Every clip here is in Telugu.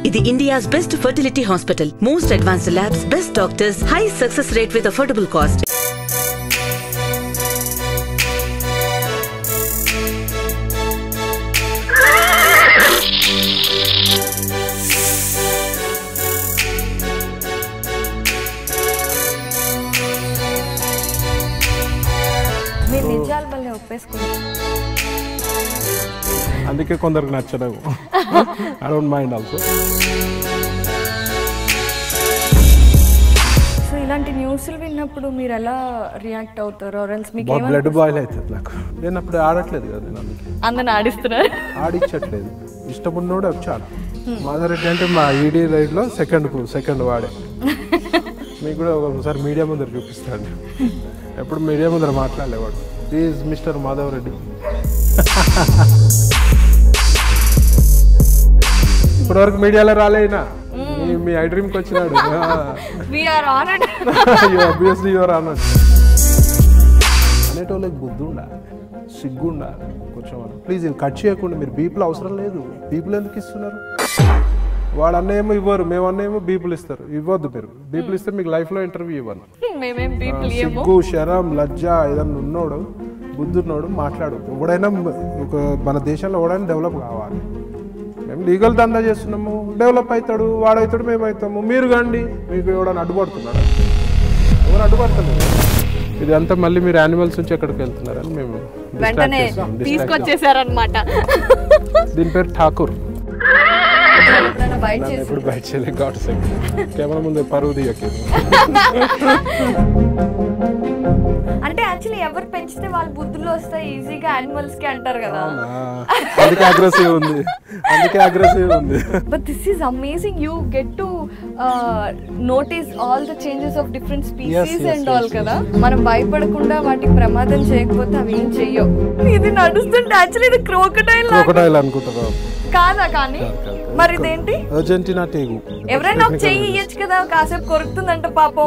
ఇది India's best fertility hospital. Most advanced labs, best doctors, high success rate with affordable cost. మీరు నిజాలు బల్లే ఒప్పేసుకుంటారు. అందుకే కొందరికి నచ్చదు. I don't mind also. So ఇలాంటి న్యూస్లు విన్నప్పుడు మీరు ఎలా రియాక్ట్ అవుతారు? బ్లడ్ బాయిల్ అవుతుంది నాకు. నేను అప్పుడు ఆడట్లేదు కదా, నేను అందుకే అందరిని ఆడిస్తున్నారు. ఆడించట్లేదు. ఇష్టం ఉన్నోడే వచ్చాడు. మాధవరెడ్డి అంటే మా ఈడీ రైడ్లో సెకండ్ వాడే. మీకు కూడా ఒకసారి మీడియా ముందర చూపిస్తాడు. ఎప్పుడు మీడియా ముందర మాట్లాడలేవాడు. Is mister Madhava Reddy. ఇప్పటివరకు మీడియాలో రాలేనా? మీ ఐ డ్రీమ్కి వచ్చినాడు. Obviously your honoured. అనేటోళ్ళకి బుద్ధి ఉండాలి, సిగ్గు ఉండాలి కొంచెం. ప్లీజ్ ఇది కట్ చేయకుండా. మీరు బీపులు అవసరం లేదు. బీపులు ఎందుకు ఇస్తున్నారు? వాడు అన్నేమో ఇవ్వరు, మేము అన్నేమో బీపులు ఇస్తారు. ఇవ్వద్దు. మీరు బీపులు ఇస్తే మీకు లైఫ్లో ఇంటర్వ్యూ ఇవ్వను. సిగ్గు, శరం, లజ్జ ఏదన్నా ఉన్నోడు, బుద్ధి ఉన్నోడు మాట్లాడు. ఎవడైనా మన దేశంలో ఎవడైనా డెవలప్ కావాలి. మేము లీగల్ దందా చేస్తున్నాము, డెవలప్ అవుతాడు, వాడవుతాడు, మేము అవుతాము. మీరు కండి. మీకు ఎవడన్నా అడ్డుపడుతున్నాడు? ఎవరు అడ్డుపడుతున్నారు? ఇది అంతా మళ్ళీ మీరు యానిమల్స్ నుంచి ఎక్కడికి వెళ్తున్నారని మేము తీసుకొచ్చేసారనమాట. దీని పేరు ఠాకూర్. ఎప్పుడు బయట చేయలేదు. God save. కెమెరా ముందు పరువు తీయకే. అంటే యాక్చువల్లీ ఎవరు పెంచితే వాళ్ళ బుద్ధులు వస్తాయి ఈజీగా యానిమల్స్ కి అంటారు కదా. అందుకే అగ్రెసివ్ ఉంది. But this is amazing. You get to notice all the changes of different species and all కదా. మనం భయపడకుండా వాటికి ప్రమాదం చేయకపోతే అవి ఏం చెయ్యవు. ఇది నడుస్తుంటే యాక్చువల్లీ ఇది క్రోకడైల్ అనుకుంటారు కాదా? కానీ మరి ఇదేంటి? అర్జెంటీనా టేగు. ఎవరైనా ఒక చెయ్యి ఇయ్యచ్చు కదా, కాసేపు కొరుకుతుందంట పాపం.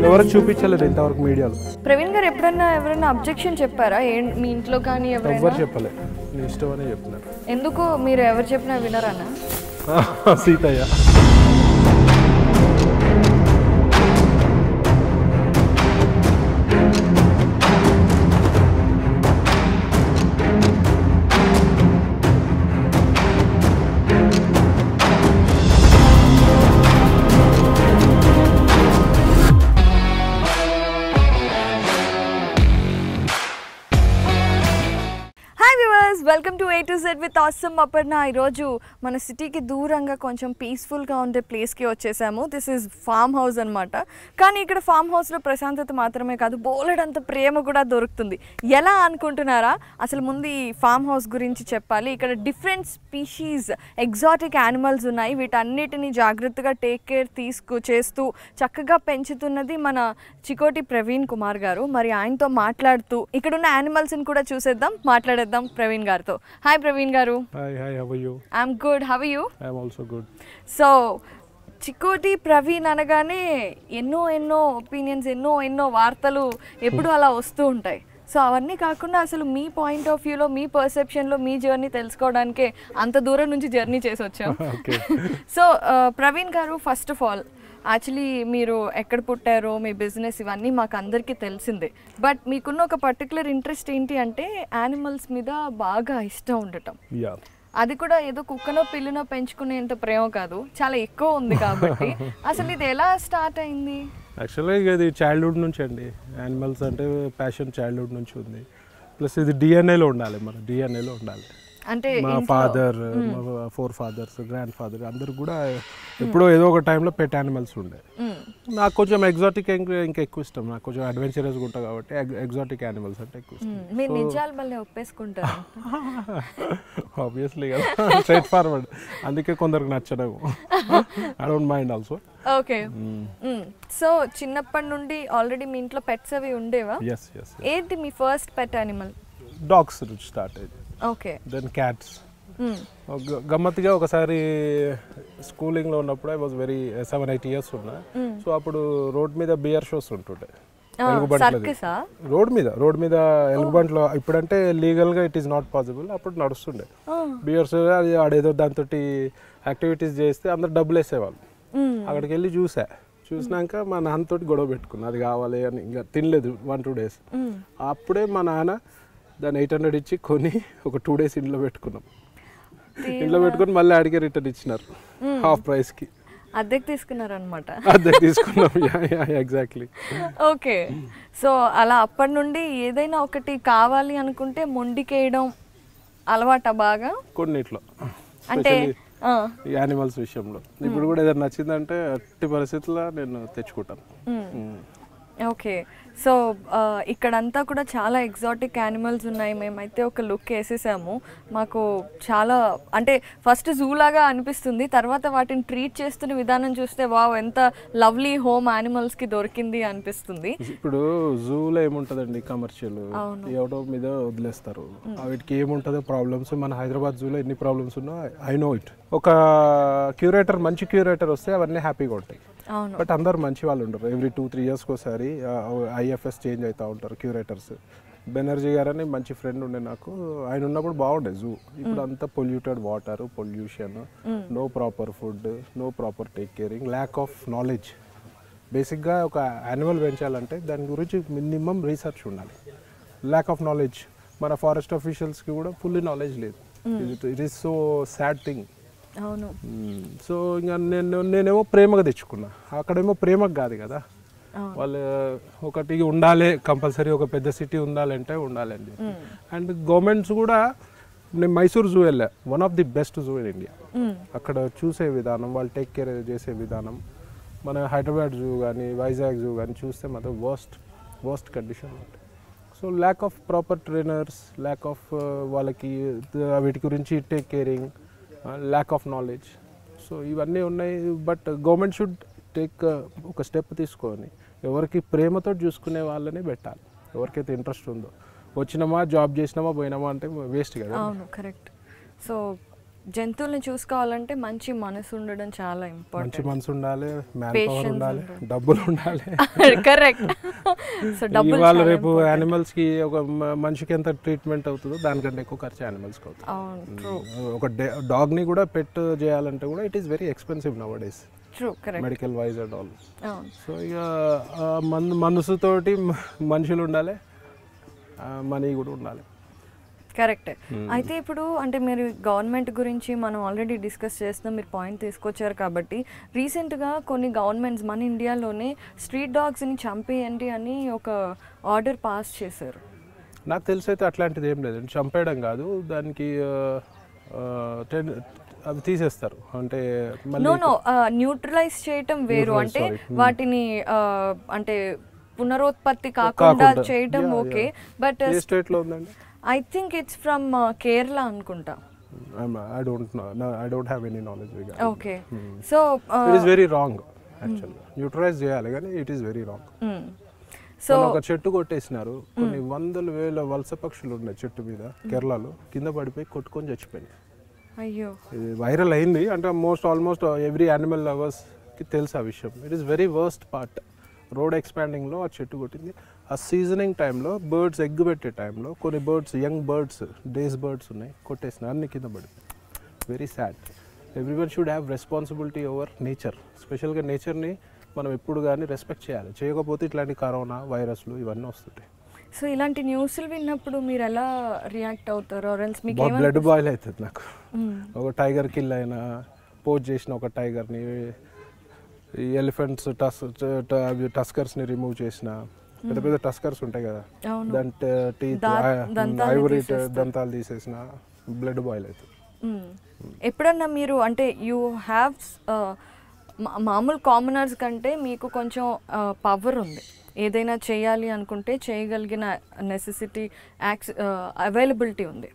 ఎవరు చూపించలేదు ఇంతవరకు మీడియాలో. ప్రవీణ్ గారు ఎవరైనా అబ్జెక్షన్ చెప్పారా మీ ఇంట్లో? కానీ ఎవరు చెప్పలేదు. నీ ఇష్టం అనే చెప్తున్నారు. ఎందుకు మీరు ఎవరు చెప్పినా వినరానా? Seethayya. Welcome to A to Z with Awesome Aparna. ఈరోజు మన సిటీకి దూరంగా కొంచెం పీస్ఫుల్గా ఉండే ప్లేస్కి వచ్చేసాము. దిస్ ఈజ్ ఫామ్ హౌస్ అనమాట. కానీ ఇక్కడ ఫామ్ హౌస్లో ప్రశాంతత మాత్రమే కాదు, బోలెడంత ప్రేమ కూడా దొరుకుతుంది. ఎలా అనుకుంటున్నారా? అసలు ముందు ఈ ఫామ్ హౌస్ గురించి చెప్పాలి. ఇక్కడ డిఫరెంట్ స్పీషీస్ ఎగ్జాటిక్ యానిమల్స్ ఉన్నాయి. వీటన్నిటిని జాగ్రత్తగా టేక్ కేర్ చేస్తూ చక్కగా పెంచుతున్నది మన చికోటి ప్రవీణ్ కుమార్ గారు. మరి ఆయనతో మాట్లాడుతూ ఇక్కడున్న యానిమల్స్ని కూడా మాట్లాడేద్దాం ప్రవీణ్ గారితో. హాయ్ ప్రవీణ్ గారు. Hi, how are you? I'm good. How are you? I'm also good. So Chikoti Praveen అనగానే ఎన్నో ఒపీనియన్స్, ఎన్నో వార్తలు ఎప్పుడు అలా వస్తూ ఉంటాయి. సో అవన్నీ కాకుండా అసలు మీ పాయింట్ ఆఫ్ వ్యూలో, మీ పర్సెప్షన్లో మీ జర్నీ తెలుసుకోవడానికే అంత దూరం నుంచి జర్నీ చేసి వచ్చాం. సో ప్రవీణ్ గారు, ఫస్ట్ ఆఫ్ ఆల్ యాక్చువల్లీ మీరు ఎక్కడ పుట్టారో, మీ బిజినెస్, ఇవన్నీ మాకు అందరికీ తెలిసిందే. బట్ మీకున్న ఒక పర్టికులర్ ఇంట్రెస్ట్ ఏంటి అంటే యానిమల్స్ మీద బాగా ఇష్టం ఉండటం. అది కూడా ఏదో కుక్కనో పిల్లినో పెంచుకునేంత ప్రేమ కాదు, చాలా ఎక్కువ ఉంది. కాబట్టి అసలు ఇది ఎలా స్టార్ట్ అయింది? యాక్చువల్గా ఇది చైల్డ్హుడ్ నుంచి అండి. యానిమల్స్ అంటే ప్యాషన్ చైల్డ్హుడ్ నుంచి ఉంది. ప్లస్ ఇది డిఎన్ఏలో ఉండాలి, మన డిఎన్ఏలో ఉండాలి. అంటే మా ఫాదర్, మా 4 ఫాదర్స్, గ్రాండ్ ఫాదర్ అందరు కూడా ఎప్పుడో ఏదో ఒక టైంలో పెట్ యానిమల్స్ ఉండే. నాకు కొంచెం ఎగ్జాటిక్ ఇంకా ఎక్కువ ఇష్టం. నాకు కొంచెం అడ్వెంచరస్గా ఉంటా కాబట్టి ఎగ్జాటిక్ యానిమల్స్ అంటే ఎక్కువ ఇష్టం. మీరు నిజాలు బల్లే ఒప్పేసుకుంటారు. ఆబ్వియస్లీ కదా, స్ట్రైట్ ఫార్వర్డ్. అందుకే కొందరికి నచ్చదు. I don't mind also. Okay. So చిన్నప్పటి నుండి ఆల్రెడీ మీ ఇంట్లో పెట్స్ అవి ఉండేవా? ఏంటి మీ ఫస్ట్ పెట్ యానిమల్? డాగ్స్ నుంచి స్టార్ట్ అయ్యింది. ఓకే. Then cats. గమ్మత్తుగా ఒకసారి స్కూలింగ్లో ఉన్నప్పుడు ఐ వాజ్ వెరీ 7-8 years ఉన్నా. సో అప్పుడు రోడ్ మీద బియర్ షోస్ ఉంటుండే. రోడ్ మీద ఎలుగుబంట్లో ఇప్పుడంటే లీగల్గా ఇట్ ఈస్ నాట్ పాసిబుల్, అప్పుడు నడుస్తుండే బియర్స్ అది ఆడేదో దాంతో యాక్టివిటీస్ చేస్తే అందరు డబ్బులు వేసేవాళ్ళు. అక్కడికి వెళ్ళి చూసినాక మా నాన్నతో గొడవ పెట్టుకున్నా, అది కావాలి అని. ఇంకా తినలేదు 1-2 days. అప్పుడే మా నాన్న దాన్ని 800 ఇచ్చి కొని ఒక 2 days ఇంట్లో పెట్టుకున్నాం. ఇంట్లో పెట్టుకుని మళ్ళీ ఆడికే రిటర్న్ ఇచ్చినారు హాఫ్ ప్రైస్కి. అద్దెకి తీసుకున్నారు అనమాట. అద్దెకి తీసుకున్నాం. ఎగ్జాక్ట్లీ. ఓకే. సో అలా అప్పటి నుండి ఏదైనా ఒకటి కావాలి అనుకుంటే మొండికేయడం అలవాట బాగా కొన్నిట్లో, అంటే యానిమల్స్ విషయంలో. ఇప్పుడు కూడా ఏదైనా నచ్చిందంటే అట్టి పరిస్థితుల్లో నేను తెచ్చుకుంటాను. ఓకే. సో ఇక్కడంతా కూడా చాలా ఎగ్జాటిక్ యానిమల్స్ ఉన్నాయి. మేమైతే ఒక లుక్ వేసేసాము. మాకు చాలా అంటే ఫస్ట్ జూ లాగా అనిపిస్తుంది, తర్వాత వాటిని ట్రీట్ చేస్తున్న విధానం చూస్తే వావ్ ఎంత లవ్లీ హోమ్ యానిమల్స్కి దొరికింది అనిపిస్తుంది. ఇప్పుడు జూలో ఏముంటుందండి, కమర్షియల్ ఎవడో మీద వదిలేస్తారు. వీటికి ఏముంటుందో ప్రాబ్లమ్స్. మన హైదరాబాద్ జూలో ఎన్ని ప్రాబ్లమ్స్ ఉన్నా ఐ నో ఇట్. ఒక క్యూరేటర్, మంచి క్యూరేటర్ వస్తే అవన్నీ హ్యాపీగా ఉంటాయి. బట్ అందరు మంచి వాళ్ళు ఉండరు. ఎవ్రీ 2-3 yearsకి ఒకసారి IFS చేంజ్ అవుతూ ఉంటారు క్యూరేటర్స్. బెనర్జీ గారని మంచి ఫ్రెండ్ ఉండే నాకు, ఆయన ఉన్నప్పుడు బాగుండే జూ. ఇప్పుడు అంతా polluted water, pollution, no proper food, no proper take caring, lack of knowledge. బేసిక్గా ఒక యానిమల్ పెంచాలంటే దాని గురించి మినిమం రీసెర్చ్ ఉండాలి. Lack of knowledge. మన ఫారెస్ట్ ఆఫీషియల్స్కి కూడా ఫుల్లీ నాలెడ్జ్ లేదు. It is so sad thing. అవును. సో ఇంకా నేనేమో ప్రేమగా తెచ్చుకున్నా, అక్కడేమో ప్రేమకు కాదు కదా. వాళ్ళు ఒకటి ఉండాలి కంపల్సరీ, ఒక పెద్ద సిటీ ఉండాలంటే ఉండాలండి. అండ్ గవర్నమెంట్స్ కూడా, నేను మైసూర్ జూ వెళ్ళా, one of the best zoo in India. అక్కడ చూసే విధానం, వాళ్ళు టేక్ కేర్ చేసే విధానం. మన హైదరాబాద్ జూ కానీ వైజాగ్ జూ కానీ చూస్తే మాత్రం వర్స్ట్ కండిషన్ ఉంటుంది. So lack of proper trainers, lack of వాళ్ళకి వీటి గురించి take caring, lack of knowledge. So ఇవన్నీ ఉన్నాయి. బట్ గవర్నమెంట్ షుడ్ టేక్ ఒక స్టెప్ తీసుకొని ఎవరికి ప్రేమతో చూసుకునే వాళ్ళని పెట్టాలి. ఎవరికైతే ఇంట్రెస్ట్ ఉందో, వచ్చినామా జాబ్ చేసినామా పోయినామా అంటే వేస్ట్ కదా. అవును, కరెక్ట్. సో జంతువుల్ని చూసుకోవాలంటే మంచి మనసు ఉండడం చాలా ఇంపార్టెంట్. మంచి మనసు ఉండాలి, మ్యాన్ పవర్ ఉండాలి, డబ్బులు ఉండాలి. కరెక్ట్. సో డబ్బులు ఇవాళ రేపు యానిమల్స్ కి ఒక మనిషికి ఎంత ట్రీట్మెంట్ అవుతుందో దానికంటే ఎక్కువ ఖర్చు యానిమల్స్ కి అవుతుంది. ఒక డాగ్ ని కూడా పెట్ చేయాలంటే కూడా it is very expensive now days, medical wise and all. So ఇక మనసుతోటి మనుషులు ఉండాలి, మనీ కూడా ఉండాలి. కరెక్ట్. అయితే ఇప్పుడు అంటే మీరు గవర్నమెంట్ గురించి మనం ఆల్రెడీ డిస్కస్ చేస్తున్నాం, మీరు పాయింట్ తీసుకొచ్చారు కాబట్టి రీసెంట్గా కొన్ని గవర్నమెంట్స్ మన ఇండియాలోనే స్ట్రీట్ డాగ్స్ని చంపేయండి అని ఒక ఆర్డర్ పాస్ చేశారు. నాకు తెలిసి అయితే అట్లాంటిది ఏం లేదండి. చంపేయడం కాదు, దానికి అవి తీసేస్తారు. అంటే న్యూట్రలైజ్ చేయటం వేరు. అంటే వాటిని అంటే పునరుత్పత్తి కాకుండా చేయటం ఓకే. బట్ ఏ స్టేట్లో ఉందండి? I think it's from Kerala అనుకుంటా. I don't have any knowledge regarding. Okay. So it is very wrong actually. Neutralize చేయాలి కానీ it is very wrong. So ఒక చెట్టు కొట్టేసినారు, కొన్ని వందల వేల వలస పక్షులు ఉన్నాయి చెట్టు మీద కేరళలో, కింద పడిపోయి కొట్టుకొని చచ్చిపోయినాయి. అయ్యో. ఇది వైరల్ అయింది. అంటే ఆల్మోస్ట్ ఎవ్రీ యానిమల్ లవర్స్కి తెలుసు ఆ విషయం. It is very worst part. Road ఎక్స్పాండింగ్లో ఆ చెట్టు కొట్టింది. ఆ సీజనింగ్ టైంలో బర్డ్స్ ఎగ్ పెట్టే టైంలో కొన్ని birds, young birds, days birds ఉన్నాయి, కొట్టేసిన అన్ని కింద పడి. Very sad. Everyone should have responsibility over nature. స్పెషల్గా నేచర్ని మనం ఎప్పుడు కానీ రెస్పెక్ట్ చేయాలి. చేయకపోతే ఇట్లాంటి కరోనా వైరస్లు ఇవన్నీ వస్తుంటాయి. సో ఇలాంటి న్యూస్లు విన్నప్పుడు మీరు ఎలా రియాక్ట్ అవుతారు? మీకు బ్లడ్ బాయిల్ అవుతుంది నాకు. ఒక టైగర్ కిల్ అయినా, పోజ్ చేసిన ఒక టైగర్ని, ఈ ఎలిఫెంట్స్ టస్కర్స్ని రిమూవ్ చేసిన, పెద్ద పెద్ద టస్కర్స్ ఉంటాయి కదా, దాని టీత్, ఐవరీ దంతాలు తీసేసిన, బ్లడ్ బాయిల్ అవుతుంది. ఎప్పుడన్నా మీరు అంటే యూ హ్యావ్ మామూలు కామనర్స్ కంటే మీకు కొంచెం పవర్ ఉంది, ఏదైనా చేయాలి అనుకుంటే చేయగలిగిన నెసెసిటీ అవైలబిలిటీ ఉంది.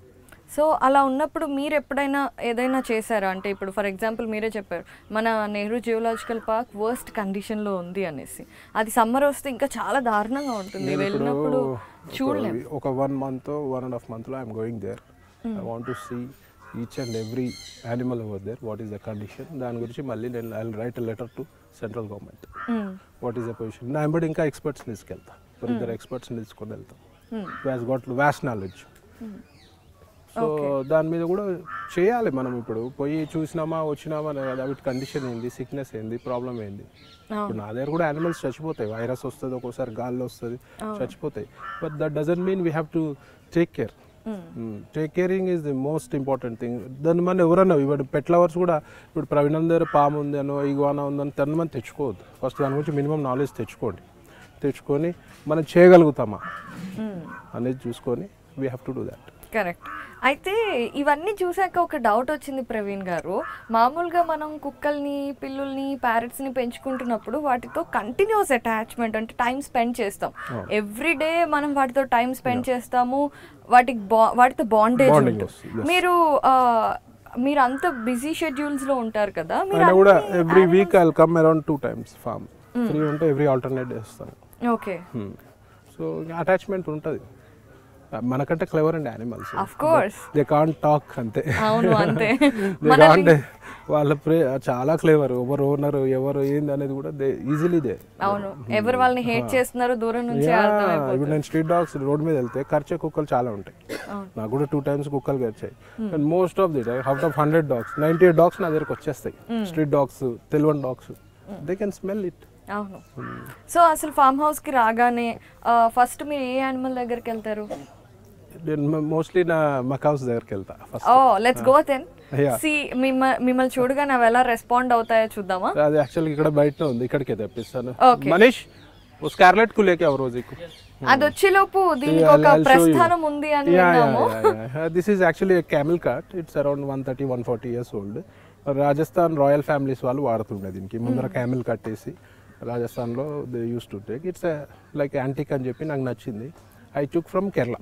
సో అలా ఉన్నప్పుడు మీరు ఎప్పుడైనా ఏదైనా చేశారా? అంటే ఇప్పుడు ఫర్ ఎగ్జాంపుల్ మీరే చెప్పారు మన నెహ్రూ జియోలాజికల్ పార్క్ వర్స్ట్ కండిషన్లో ఉంది అనేసి. అది సమ్మర్ వస్తే ఇంకా చాలా దారుణంగా ఉంటుంది, వెళ్ళినప్పుడు చూడలేము. ఒక 1 month 1.5 months I'm going there. I want to see each and every animal over there, what is the condition. దాని గురించి మళ్ళీ నేను I will write a letter to central government, what is the position. నా ఎంబడి ఇంకా ఎక్స్పర్ట్స్ తీసుకెళ్తా. ఇద్దరు ఎక్స్పర్ట్స్ని తీసుకొని వెళ్తాం has got vast knowledge. So దాని మీద కూడా చేయాలి మనం. ఇప్పుడు పోయి చూసినామా వచ్చినామా వీటి కండిషన్ ఏంది, సిక్నెస్ ఏంది, ప్రాబ్లం ఏంది. ఇప్పుడు నా దగ్గర కూడా యానిమల్స్ చచ్చిపోతాయి, వైరస్ వస్తుంది, ఒక్కోసారి గాల్లో వస్తుంది, చచ్చిపోతాయి. But that doesn't mean we have to take care. Take caring is the most important thing. దాన్ని మనం ఎవరన్నా ఇప్పుడు పెట్ లవర్స్ కూడా ఇప్పుడు ప్రవీణం దగ్గర పాము ఉంది అనో ఇగువానా ఉందని తను తెచ్చుకోవద్దు. ఫస్ట్ దాని గురించి మినిమం నాలెడ్జ్ తెచ్చుకొని మనం చేయగలుగుతామా అనేది చూసుకొని we have to do that. Correct. అయితే ఇవన్నీ చూసాక ఒక డౌట్ వచ్చింది ప్రవీణ్ గారు. మామూలుగా మనం కుక్కల్ని, పిల్లుల్ని, ప్యారెట్స్ని పెంచుకుంటున్నప్పుడు వాటితో కంటిన్యూస్ అటాచ్మెంట్ అంటే టైం స్పెండ్ చేస్తాం. ఎవ్రీడే మనం వాటితో టైం స్పెండ్ చేస్తాము, వాటితో బాండేజ్. మీరు అంత బిజీ షెడ్యూల్స్ లో ఉంటారు కదా, మీరు కూడా every week I will come around 2 times farm. Free ఉంటే ఎవ్రీ ఆల్టర్నేట్ చేస్తాను. ఓకే. సో అటాచ్మెంట్ ఉంటుంది. మనకంటే క్లెవర్ అండి animals. Of course they can't talk అంతే. అవును అంతే. వాళ్ళ చాలా క్లేవర్. ఎవరు ఓనర్ ఎవరు ఏంది అనేది కూడా ఈజీలీ దే. అవును, ఎవరు వాళ్ళని హేట్ చేస్తున్నారు దూరం నుంచి అర్థమైపోతుంది. ఇప్పుడు నేను స్ట్రీట్ డాగ్స్ రోడ్ మీద వెళ్తే కరిచే కుక్కలు చాలా ఉంటాయి. నాకు కూడా 2 times కుక్కలు కరిచాయి. And most of the out of 100 dogs 98 dogs నా దగ్గరకు వచ్చేస్తాయి. స్ట్రీట్ డాగ్స్, తెలివన్ dogs, they can smell it. అవును. సో అసలు ఫామ్ హౌస్ కి రాగానే ఫస్ట్ మీరు ఏ యానిమల్ దగ్గరికి వెళ్తారు? మోస్ట్లీ నా మకావ్స్ దగ్గరికి వెళ్తా first. Oh let's go then. See మిమ్మల్ని చూడగానే అవి ఎలా రెస్పాండ్ అవుతాయో చూద్దామా? అది యాక్చువల్లీ ఇక్కడ బయట ఉంది, ఇక్కడికే తెప్పిస్తాను. మనీష్ ఓ స్కార్లెట్ కు లేకే ఆ రోజు అది వచ్చేలోపు దీనికి ఒక ప్రస్థానం ఉంది అని విన్నాము. This is actually camel cart. It's around 130-140 years old. Rajasthan royal families వాళ్ళు వాడుతుండే దీనికి. ముందర క్యామెల్ కట్టేసి రాజస్థాన్లో they use to take. It's like antique అని చెప్పి నాకు నచ్చింది. I took from Kerala.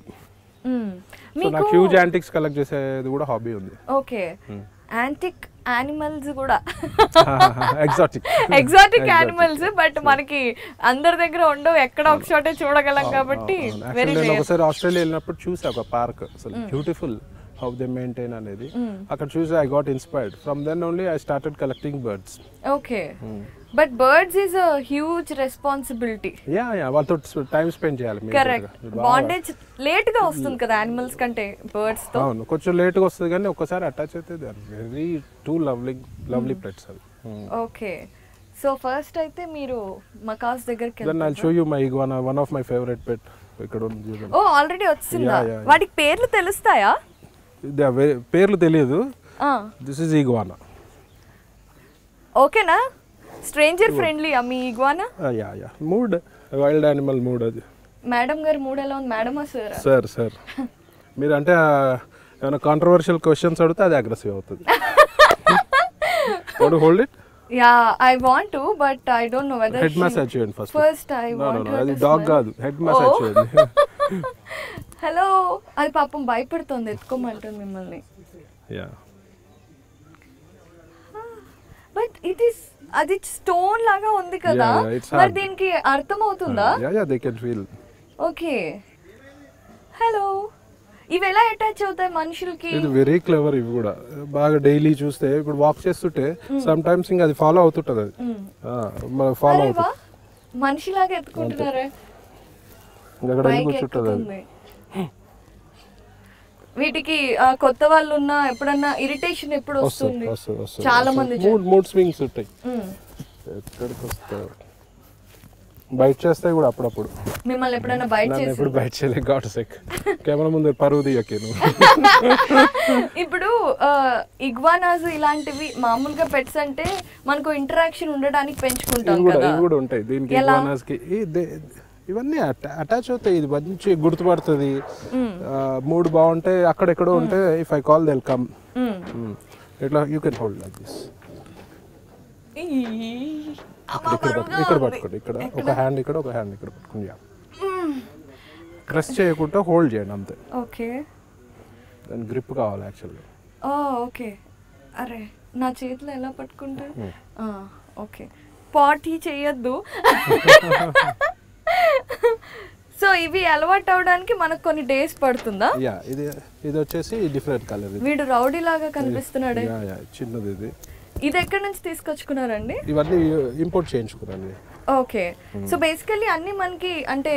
So నాకు హ్యూజ్ యాంటిక్స్ కలెక్ట్ చేసేది కూడా హాబీ ఉంది. ఓకే. యాంటిక్ యానిమల్స్ కూడా ఎగ్జాటిక్ యానిమల్స్, బట్ మనకి అందరి దగ్గర ఉండవు, ఎక్కడ ఒక చోటే చూడగలం కాబట్టి. ఒకసారి ఆస్ట్రేలియా వెళ్ళినప్పుడు చూసా ఒక పార్క్, అసలు బ్యూటిఫుల్ how they maintain అనేది. అక్కడ చూసి I got inspired. From then only I started collecting birds. Okay. But birds is a huge responsibility. Yeah, వాళ్ళతో టైం స్పెండ్ చేయాలి. కరెక్ట్. బాండేజ్ లేట్ గా వస్తుంది కదా యానిమల్స్ కంటే బర్డ్స్ తో. అవును, కొంచెం లేట్ గా వస్తుంది కానీ ఒక్కసారి అటాచ్ అయితే they are very too lovely pets అవి. ఓకే. సో ఫస్ట్ అయితే మీరు మకాస్ దగ్గరికి వెళ్తారు. Then I'll show you my iguana, one of my favorite pet. ఇక్కడ ఉంది. ఓ ఆల్రెడీ వచ్చిందా? వాటికి పేర్లు తెలుస్తాయా? పేర్లు తెలియదు. This is iguana. ఓకేనా? స్ట్రేంజర్ ఫ్రెండ్లీ మీ iguana? Yeah mood wild animal mood. అది మేడం గారి మూడ్ ఎలా ఉంది? మేడమా సార్ మీరు అంటే ఏమైనా కాంట్రవర్షియల్ క్వశ్చన్స్ అడిగితే అది అగ్రెసివ్ అవుతుంది. Hold it. Yeah, I want to, but I don't know whether head massage చేయండి first. First I want to. అది డాగ్ కాదు, హెడ్ మసాజ్ చేయండి. హలో, అది పాపం భయపడుతుంది, ఎత్తుకోమంటుంది మిమ్మల్ని. యా. బట్ ఇట్ ఇస్ అది స్టోన్ లాగా ఉంది కదా, మరి దీనికి అర్థం అవుతుందా? Yeah they can feel. Okay. Hello, ఇవి ఎలా అటాచ్ అవుతాయి మనుషులకి? ఇది వెరీ క్లెవర్. ఇవి కూడా బాగా డైలీ చూస్తే ఇప్పుడు వాక్ చేస్తుంటే సమ్ టైమ్స్ ఇంకా అది ఫాలో అవుతుంటది. అది ఫాలో అవుతుంది. మనిషిలాగా ఎత్తుకుంటున్నారే. అక్కడ కూర్చుంటది. వీటికి కొత్త వాళ్ళు ఉన్నా ఎప్పుడన్నా ఇరిటేషన్ ఎప్పుడు వస్తుంది? చాలా మంది మూడ్ స్వింగ్స్ ఉంటాయి. ఎక్కడికి వస్తాయి, బైట్ చేస్తాయి కూడా అప్పుడప్పుడు. మిమ్మల్ని ఎప్పుడైనా బైట్ చేసి? ఎప్పుడు బైట్ చేయలే, గాట్ సెక్. కెమెరా ముందు పరువు తీయకేను. ఇప్పుడు ఇగ్వానాస్ ఇలాంటివి మామూలుగా పెట్స్ అంటే మనకు ఇంటరాక్షన్ ఉండడానికి పెంచుకుంటాం కదా. ఇవి కూడా ఉంటాయి దీనికి. ఇగ్వానాస్ కి ఇవన్నీ అటాచ్ అవుతాయి. ఇది మంచి గుర్తుపడుతుంది. మూడ్ బాగుంటే అక్కడెక్కడో ఉంటే if I call they'll come. ఇట్లా you can hold like this. ఇక్కడ పట్టుకోండి. ఇక్కడ ఒక హ్యాండ్ ఇక్కడ, ఒక హ్యాండ్ ఇక్కడ పట్టుకోండి. ప్రెస్ చేయకుండా హోల్డ్ చేయండి అంతే. ఓకే. దాని గ్రిప్ కావాలి యాక్చువల్లీ. ఓకే. అరే నా చేతిలో ఎలా పట్టుకుంటా? ఓకే. పార్టీ చేయొద్దు. సో ఇవి అలవాటు అవడానికి మనకు కొన్ని డేస్ పడుతుందా? యా. ఇది వచ్చేసి డిఫరెంట్ కలర్. వీడు రౌడీ లాగా కనిపిస్తున్నాడు. చిన్నది ఇది. ఇది ఎక్కడి నుంచి తీసుకొచ్చుకున్నారండి? ఇవన్నీ ఇంపోర్ట్ చేయించుకున్నాను. ఓకే సో బేసికల్లీ అన్ని మనకి అంటే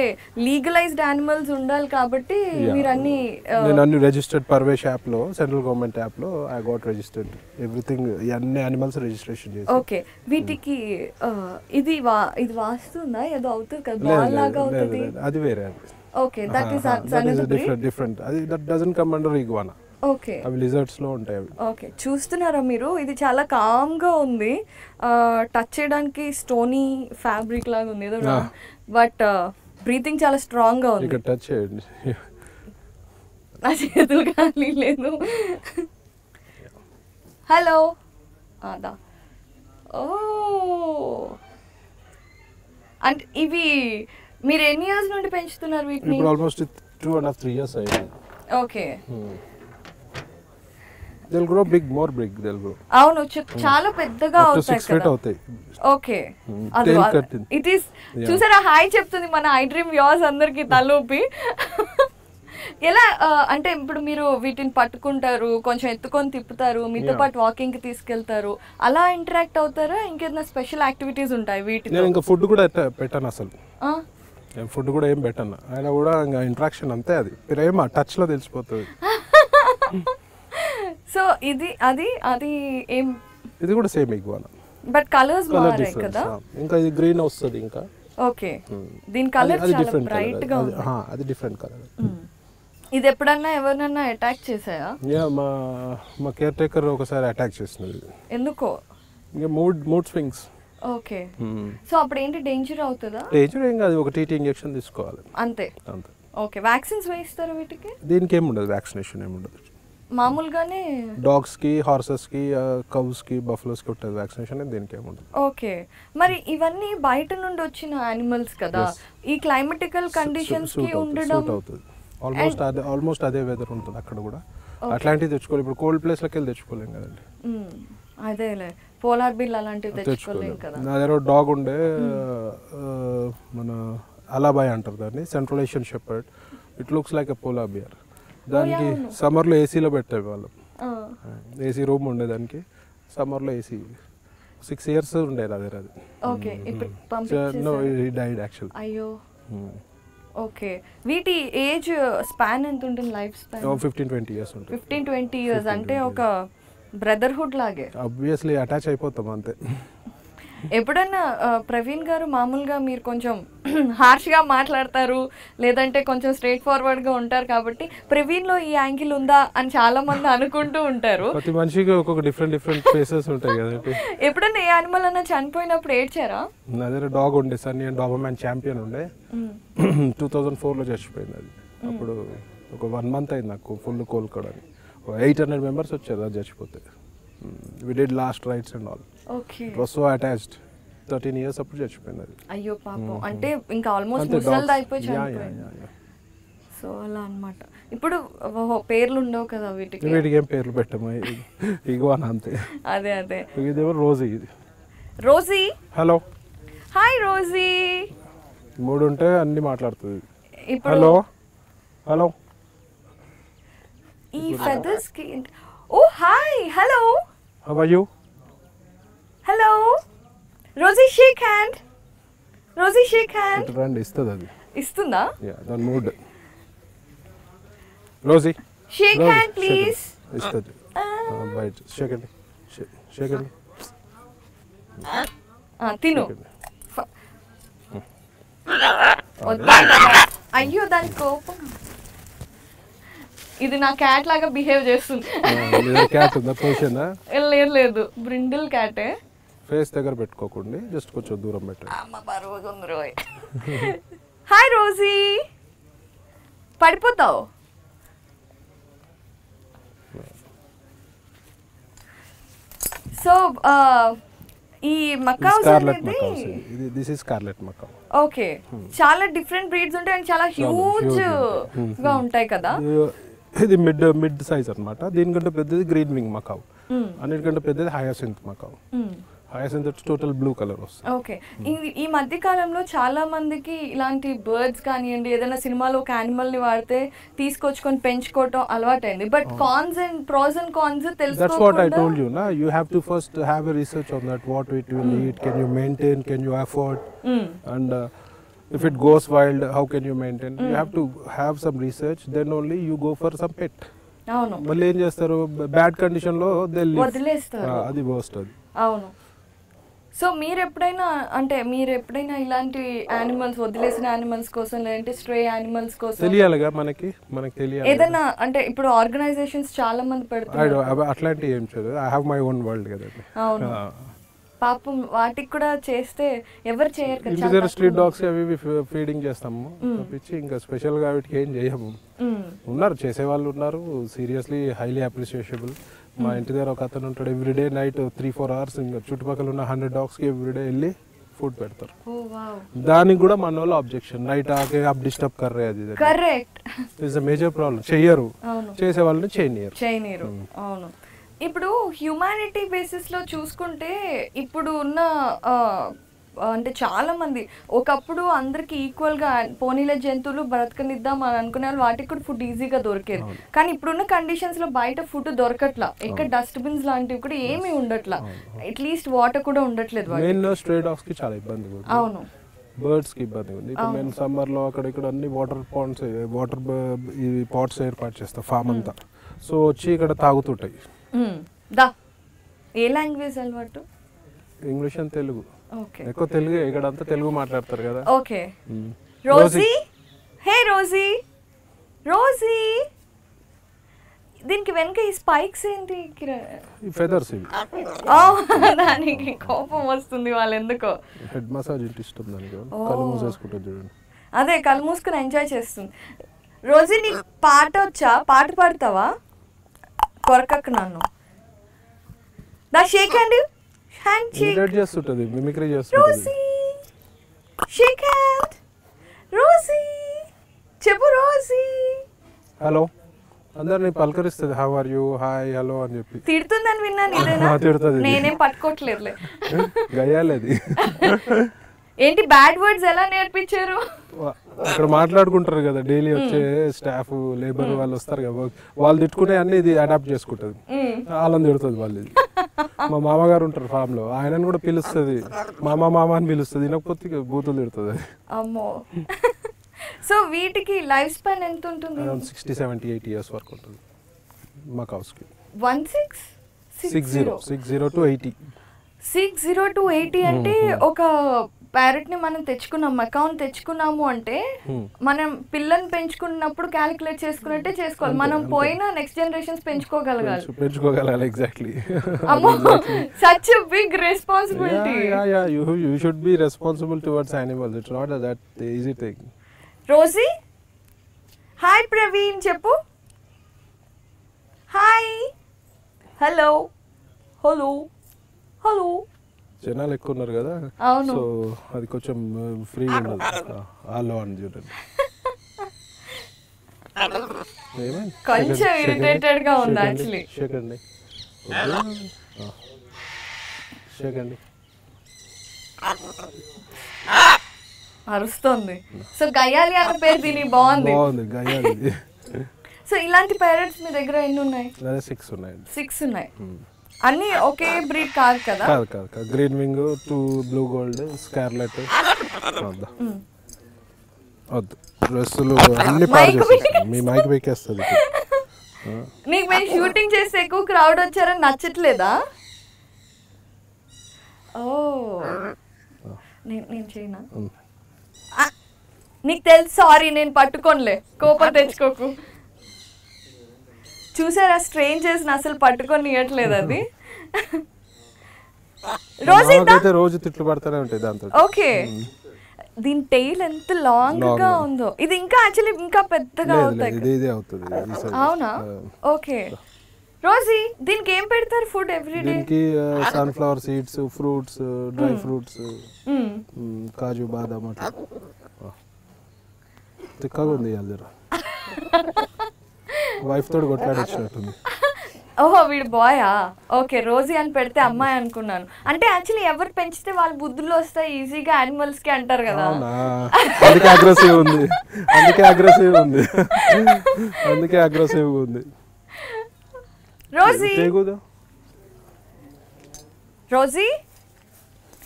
లీగలైజ్డ్ యానిమల్స్ ఉండాలి కాబట్టి మీరు అన్ని నేను అన్ని రిజిస్టర్డ్ పర్వేష్ యాప్ లో సెంట్రల్ గవర్నమెంట్ యాప్ లో ఐ గాట్ రిజిస్టర్డ్ ఎవ్రీథింగ్ అన్ని యానిమల్స్ రిజిస్ట్రేషన్ చేసి. ఓకే వీటికి ఇది వాస్తుందా ఏదో అవుతుంది కదా బాల్ లాగా అవుతుంది అది వేరే. Okay that is another different అది that doesn't come under iguana. Okay అవి లిజర్డ్స్ లో ఉంటాయి అవి. ఓకే చూస్తున్నారా మీరు ఇది చాలా కామ్ గా ఉంది టచ్ చేయడానికి స్టోనీ ఫ్యాబ్రిక్ లాగా ఉంది ఏదో బట్ బ్రీతింగ్ చాలా స్ట్రాంగ్ గా ఉంది. ఇక్కడ టచ్ చేయండి నా చేతులు ఖాళీ లేదు. హలో అదా ఓ అంటే ఇవి మీరు ఎన్ని ఇయర్స్ నుండి పెంచుతున్నారు వీటిని? ఇప్పుడు ఆల్మోస్ట్ 2.5-3 years అయ్యింది. Okay they'll grow big, more big they'll grow. అవును చాలా పెద్దగా అవుతాయి 6 feet అవుతాయి. ఓకే ఇట్ ఈస్ చూసారా హాయ్ చెప్తుంది మన ఐ డ్రీమ్ వ్యూవర్స్ అందరికి తలూపి. ఎలా అంటే ఇప్పుడు మీరు వీటిని పట్టుకుంటారు కొంచెం ఎత్తుకొని తిప్పుతారు మీతో పాటు వాకింగ్ కి తీసుకెళ్తారు అలా ఇంటరాక్ట్ అవుతారా ఇంకేదైనా స్పెషల్ యాక్టివిటీస్ ఉంటాయి వీటితో? నేను ఇంకా ఫుడ్ కూడా పెట్టాను అసలు. ఫుడ్ కూడా ఏం పెట్టాను ఆయన కూడా ఇంకా ఇంటరాక్షన్ అంతే అది ప్రేమ టచ్ లో తెలిసిపోతుంది. సో ఇది అది అది ఏం ఇది కూడా సేమ్ ఇగ్వానా బట్ కలర్స్ మారాయి కదా. ఇంకా ఇది గ్రీన్ వస్తుంది ఇంకా. ఓకే దీని కలర్ చాలా బ్రైట్ గా ఉంది. అది డిఫరెంట్ కలర్. ఇది ఎప్పుడన్నా ఎవరినన్నా అటాక్ చేసాయా? యా మా కేర్ టేకర్ ఒకసారి అటాక్ చేసినది. ఎందుకో? ఇంకా మూడ్ స్వింగ్స్. ఓకే సో అప్పుడు ఏంటి డేంజర్ అవుతుందా? డేంజర్ ఏం కాదు ఒక టీటీ ఇంజెక్షన్ తీసుకోవాలి అంతే. ఓకే వ్యాక్సిన్స్ వేయిస్తారా వీటికి? దీనికి ఏముండదు వ్యాక్సినేషన్ ఏముండదు మామూలుగానే డాగ్స్ కి హార్సెస్ కి కౌస్ కి బఫలోస్ కి ఉంటుంది వ్యాక్సినేషన్ దీనికి ఏముండదు. ఓకే మరి ఇవన్నీ బయట నుండి వచ్చిన యానిమల్స్ కదా ఈ క్లైమాటికల్ కండిషన్స్ కి ఉండడం ఆల్మోస్ట్ అదే వెదర్ ఉంటుంది అక్కడ కూడా అట్లాంటివి తెచ్చుకోవాలి. ఇప్పుడు కోల్డ్ ప్లేస్ లకి వెళ్ళి తెచ్చుకోలేం కదండి. అదేలే పోలార్ బిల్ అలాంటివి తెచ్చుకోలేం కదా. నా దగ్గర డాగ్ ఉండే మన అలాబాయ్ అంటారు దాన్ని central Asian shepherd. It looks like a polar beer. దానికి సమ్మర్లో ఏసీలో పెట్టే వాళ్ళం. ఏసీ రూమ్ ఉండే దానికి సమ్మర్లో ఏసీ 6 years ఉండే నా దగ్గర అది. Okay died actual. అయ్యో ఓకే వీటి ఏజ్ స్పాన్ ఎంత ఉంటుంది? లైఫ్ స్పాన్ 15-20 years ఉంటుంది. 15-20 years అంటే ఒక బ్రదర్హుడ్ లాగే ఆబ్వియస్లీ అటాచ్ అయిపోతాం అంతే. ఎప్పుడన్నా ప్రవీణ్ గారు మామూలుగా మీరు కొంచెం హార్ష్గా మాట్లాడతారు లేదంటే కొంచెం స్ట్రైట్ ఫార్వర్డ్గా ఉంటారు కాబట్టి ప్రవీణ్లో ఈ యాంగిల్ ఉందా అని చాలా మంది అనుకుంటూ ఉంటారు. ప్రతి మనిషికి ఒక్కొక్క డిఫరెంట్ ఫేసెస్ ఉంటాయి కదండి. ఎప్పుడన్నా ఏ యానిమల్ అన్నా చనిపోయినప్పుడు ఏడ్చారా? నా దగ్గర డాగ్ ఉండే సన్నీ అండ్ డాబర్మ్యాన్ ఛాంపియన్ ఉండే 2004లో చచ్చిపోయింది అది. అప్పుడు ఒక 1 month అయింది నాకు ఫుల్ కోలుకోవడానికి. 800 members వచ్చారు అది చచ్చిపోతే. We did last rites and all. Okay. It was so attached. 13 years అప్పుడు చచ్చిపోయింది అది. అయ్యో పాపం అంటే ఇంకా ఆల్మోస్ట్ ముసల్ది అయిపోయి చనిపోయింది. సో అలా అన్నమాట. ఇప్పుడు పేర్లు ఉండవు కదా వీటికి? వీటికి ఏం పేర్లు పెట్టాము ఇగ్వానా అంతే. అదే అదే ఇదేమో రోజీ. ఇది రోజీ. Hello hi Rosie. 3 ఉంటే అన్ని మాట్లాడుతుంది. హలో హలో ఈ ఫెదర్స్ కి oh hi hello how are you? Hello Rosie shake hand. Rosie shake hand. రండి ఇస్తుంది అది. ఇస్తుందా? యా దాని mood. Rosie shake hand please. ఇస్తుంది బైట్. షేక్ అండి షేక్ అండి. తిను. అయ్యో దాని కోపం. ఇది నా క్యాట్ లాగా బిహేవ్ చేస్తుంది. క్యాట్ ఉందా? పోషనా? లేదు లేదు బ్రిండిల్ క్యాటే. ఫేస్ దగ్గర పెట్టుకోకండి జస్ట్ కొంచెం దూరం పెట్టండి. అమ్మ బరువుగా ఉంది రోయ్. Hi Rosie. పడిపోతావు. సో ఈ మకావ్స్ అనేది this is scarlet macaw. Okay చాలా డిఫరెంట్ బ్రీడ్స్ ఉంటాయి అండ్ చాలా హ్యూజ్ గా ఉంటాయి కదా. ఇది మిడ్ సైజ్ అన్నమాట. దీనికంటే పెద్దది గ్రీన్ వింగ్ మకావ్, అన్నిటికంటే పెద్దది hyacinth Macau. Hyacinth total blue colour వస్తుంది. ఓకే. ఈ మధ్య కాలంలో చాలా మందికి ఇలాంటి బర్డ్స్ కానివ్వండి ఏదైనా సినిమాలో ఒక యానిమల్ ని వాడితే తీసుకొచ్చుకొని పెంచుకోవటం అలవాటైంది. But cons and pros and cons తెలుసుకోకుండా That's what I told you, na. You have to first have a research on that. What it will eat, can you maintain, can you afford, and if it goes wild, how can you maintain? You have to have some research. Then only you go for some pet. అవును. మళ్ళీ ఏం చేస్తారు, బ్యాడ్ కండిషన్ లో వదిలేస్తారు. అది వర్స్ట్ అది. అవును. సో మీరు ఎప్పుడైనా ఇలాంటి యానిమల్స్ వదిలేసిన యానిమల్స్ కోసం లేదంటే స్ట్రే యానిమల్స్ కోసం తెలియాలిగా మనకి తెలియాలి. ఏదైనా అంటే ఇప్పుడు ఆర్గనైజేషన్స్ చాలా మంది పెడుతున్నారు అట్లాంటివి ఏం చేయలేదు. I have my own world కదా. అవును. పాపం వాటికి కూడా చేస్తే ఎవరు చేయరు కదా. ఇంటి దగ్గర స్ట్రీట్ డాగ్స్ అవి ఫీడింగ్ చేస్తాము తప్పించి ఇంకా స్పెషల్ గా వీటికి ఏం చేయము. ఉన్నారు చేసే వాళ్ళు ఉన్నారు, సీరియస్లీ హైలీ అప్రిషియేషబుల్. మా ఇంటి దగ్గర ఒక అతను ఉంటాడు, ఎవ్రీడే నైట్ 3-4 hours ఇంకా చుట్టుపక్కల ఉన్న 100 dogs కి ఎవ్రీడే వెళ్ళి ఫుడ్ పెడతారు. దానికి కూడా మన వాళ్ళు అబ్జెక్షన్, నైట్ ఆకే అప్ డిస్టర్బ్ కర్రే అది correct it's a major problem. చెయ్యరు, చేసే వాళ్ళని చేయనియరు. అవును. ఇప్పుడు హ్యూమానిటీ బేసిస్ లో చూసుకుంటే ఇప్పుడు ఉన్న అంటే చాలా మంది ఒకప్పుడు అందరికి ఈక్వల్ గా పోనీల జంతువులు బ్రతకనిద్దాం అని అనుకునే వాళ్ళు వాటికి కూడా ఫుడ్ ఈజీగా దొరికేది. కానీ ఇప్పుడున్న కండిషన్స్ లో బయట ఫుడ్ దొరకట్లా, ఇక్కడ డస్ట్బిన్స్ లాంటివి కూడా ఏమీ ఉండట్లా, అట్లీస్ట్ వాటర్ కూడా ఉండట్లేదు. స్ట్రే డాగ్స్ కి చాలా ఇబ్బంది. అవును, బర్డ్స్ కి ఇబ్బంది ఉంది. ఇప్పుడు మేము సమ్మర్ లో అక్కడ ఇక్కడ అన్ని వాటర్ పాట్స్ ఏర్పాటు చేస్తాం ఫామ్ అంతా. సో వచ్చి ఇక్కడ తాగుతుంటాయి. ఏ లాంగ్వేజ్ అలవాటు? English and Telugu. ఎక్కువ తెలుగు, ఇక్కడ అంతా తెలుగు మాట్లాడతారు కదా. ఓకే. రోజీ, హే రోజీ, రోజీ. దీనికి వెనక ఈ స్పైక్స్ ఏంటి? ఫెదర్స్ ఇవి. దానికి కోపం వస్తుంది వాళ్ళు ఎందుకో. హెడ్ మసాజ్ ఇంటి ఇష్టం దానికి, కళ్ళు మూసేసుకుంటుంది చూడండి. అదే కళ్ళు మూసుకుని ఎంజాయ్ చేస్తుంది. రోజీ నీకు పాట వచ్చా? పాట పాడతావా? కొరకకు నన్ను. దా షేక్ హ్యాండ్, హ్యాండ్ షేక్ చేస్తుంటది, మిమిక్రీ చేస్తుంది. రోజీ షేక్ హ్యాండ్, రోజీ చెప్పు రోజీ. హలో అందరిని పలకరిస్తుంది, how are you, hi hello అని చెప్పి. తిడుతుందని విన్నాను. ఇదేనా? తిడుతుంది. నేనేం పట్టుకోవట్లేదులే. గయ్యాలది. ఏంటి బ్యాడ్ వర్డ్స్ ఎలా నేర్పించారు? అక్కడ మాట్లాడుకుంటారు కదా డైలీ వచ్చే స్టాఫ్ లేబర్ వాళ్ళు వస్తారు కదా, వాళ్ళు తిట్టుకునే అన్ని ఇది అడాప్ట్ చేసుకుంటది, వాళ్ళని తిడుతుంది వాళ్ళు. మా మామగారు ఉంటారు ఫామ్ లో, ఆయనను కూడా పిలుస్తుంది, మామ అని పిలుస్తుంది, వినకపోతే బూతులు తిడుతుంది. అమ్మో. సో వీటికి లైఫ్ స్పాన్ ఎంత ఉంటుంది? 60-70-80 years వరకు ఉంటుంది మా కౌస్ కి. 60 to 80. 60 to 80 అంటే ఒక ప్యారెట్ ని మనం తెచ్చుకున్నాం, అకౌంట్ తెచ్చుకున్నాము అంటే మనం పిల్లని పెంచుకున్నప్పుడు క్యాలిక్యులేట్ చేసుకున్నట్టే చేసుకోవాలి. మనం పోయినా నెక్స్ట్ జనరేషన్స్ పెంచుకోగలగాలి. ఎగ్జాక్ట్లీ. అమ్మో, such a big responsibility. You should be responsible towards animals. It's not that easy thing. Rosie, hi Praveen చెప్పు. Hi, hello, hello, hello. జనాలు ఎక్కువ ఉన్నారు కదా, సో అది కొంచెం ఫ్రీ ఉండదు. హలో అని చూడండి. కొంచెం ఇరిటేటెడ్ గా ఉంది యాక్చువల్లీ. షేకండి, షేకండి. అరుస్తుంది. సో గయాలి అన్న పేరు దీని బాగుంది. గయాలి. సో ఇలాంటి పేరెంట్స్ మీ దగ్గర ఎన్ని ఉన్నాయి? 6 ఉన్నాయి. 6 ఉన్నాయి. అన్ని ఒకే బ్రీడ్ కాదు కదా? కాదు. Green wing, 2 blue gold, scarlet. వద్దు డ్రెస్సులు అన్ని మీ మైక్ వేకేస్తుంది. నీకు మేము షూటింగ్ చేస్తే ఎక్కువ క్రౌడ్ వచ్చారని నచ్చట్లేదా? ఓ నేను చేయనా? నీకు తెలుసు, సారీ నేను పట్టుకోనులే, కోపం తెచ్చుకోకు. చూసారా స్ట్రేంజర్స్ అసలు పట్టుకొని ఇవ్వట్లేదు అది. రోజు తిట్లు పడతానే ఉంటాయి దాంతో. ఓకే, దీని టైల్ ఎంత లాంగ్ గా ఉందో. ఇది ఇంకా యాక్చువల్లీ ఇంకా పెద్దగా అవుతాయి. అవునా? ఓకే. రోజీ దీనికి ఏం పెడతారు ఫుడ్ ఎవ్రీడే? దీనికి sunflower seeds, fruits, dry fruits, కాజు బాదాం అట్లా. తిక్కగా ఉంది. వైఫ్ తోడు కొట్లాడొచ్చినట్టుంది. ఓహో వీడు బాయా, ఓకే. రోజీ అని పెడితే అమ్మాయి అనుకున్నాను. అంటే యాక్చువల్లీ ఎవరు పెంచితే వాళ్ళ బుద్ధుల్లో వస్తాయి ఈజీగా యానిమల్స్ కి అంటారు కదా. అందుకే అగ్రెసివ్ ఉంది, అందుకే అగ్రెసివ్ ఉంది, అందుకే అగ్రెసివ్ ఉంది. రోజీ రోజీ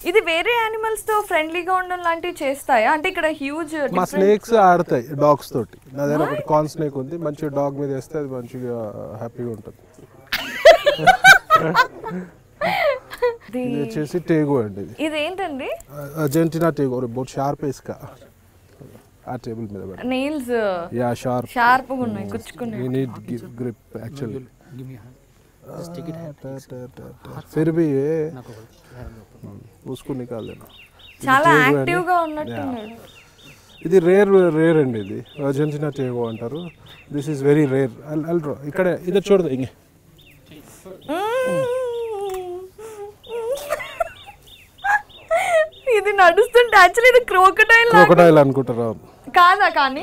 ఇది వేరే యానిమల్స్ తో ఫ్రెండ్లీగా ఉండడం లాంటివి చేస్తాయా? అంటే ఇక్కడ హ్యూజ్ మా స్నేక్స్ ఆడతాయి డాగ్స్ తోటి. నా దగ్గర ఒకటి కార్న్ స్నేక్ ఉంది, మంచిగా డాగ్ మీద వేస్తే అది మంచిగా హ్యాపీగా ఉంటుంది. ఇది వచ్చేసి టేగో అండి. ఇది ఏంటండి? అర్జెంటీనా టేగో, బోట్ షార్ప్ ఇస్కా. ఆ టేబుల్ మీద పెట్టండి. నెయిల్స్ యా షార్ప్ షార్ప్ గా ఉన్నాయి, కుచ్చుకున్నాయి. You need grip actually. फिर भी ये उसको निकाल देना. చాలా యాక్టివ్ గా ఉన్నట్టున్నాడు. ఇది రేర్ అండి, ఇది అర్జెంటీనా టేగో అంటారు. This is very rare. ఇక్కడ ఇది చూడదు ఇంకే. ఇది నడుస్తుంటే యాక్చువల్లీ ఇది క్రోకడైల్ అనుకుంటారా? కాదా? కానీ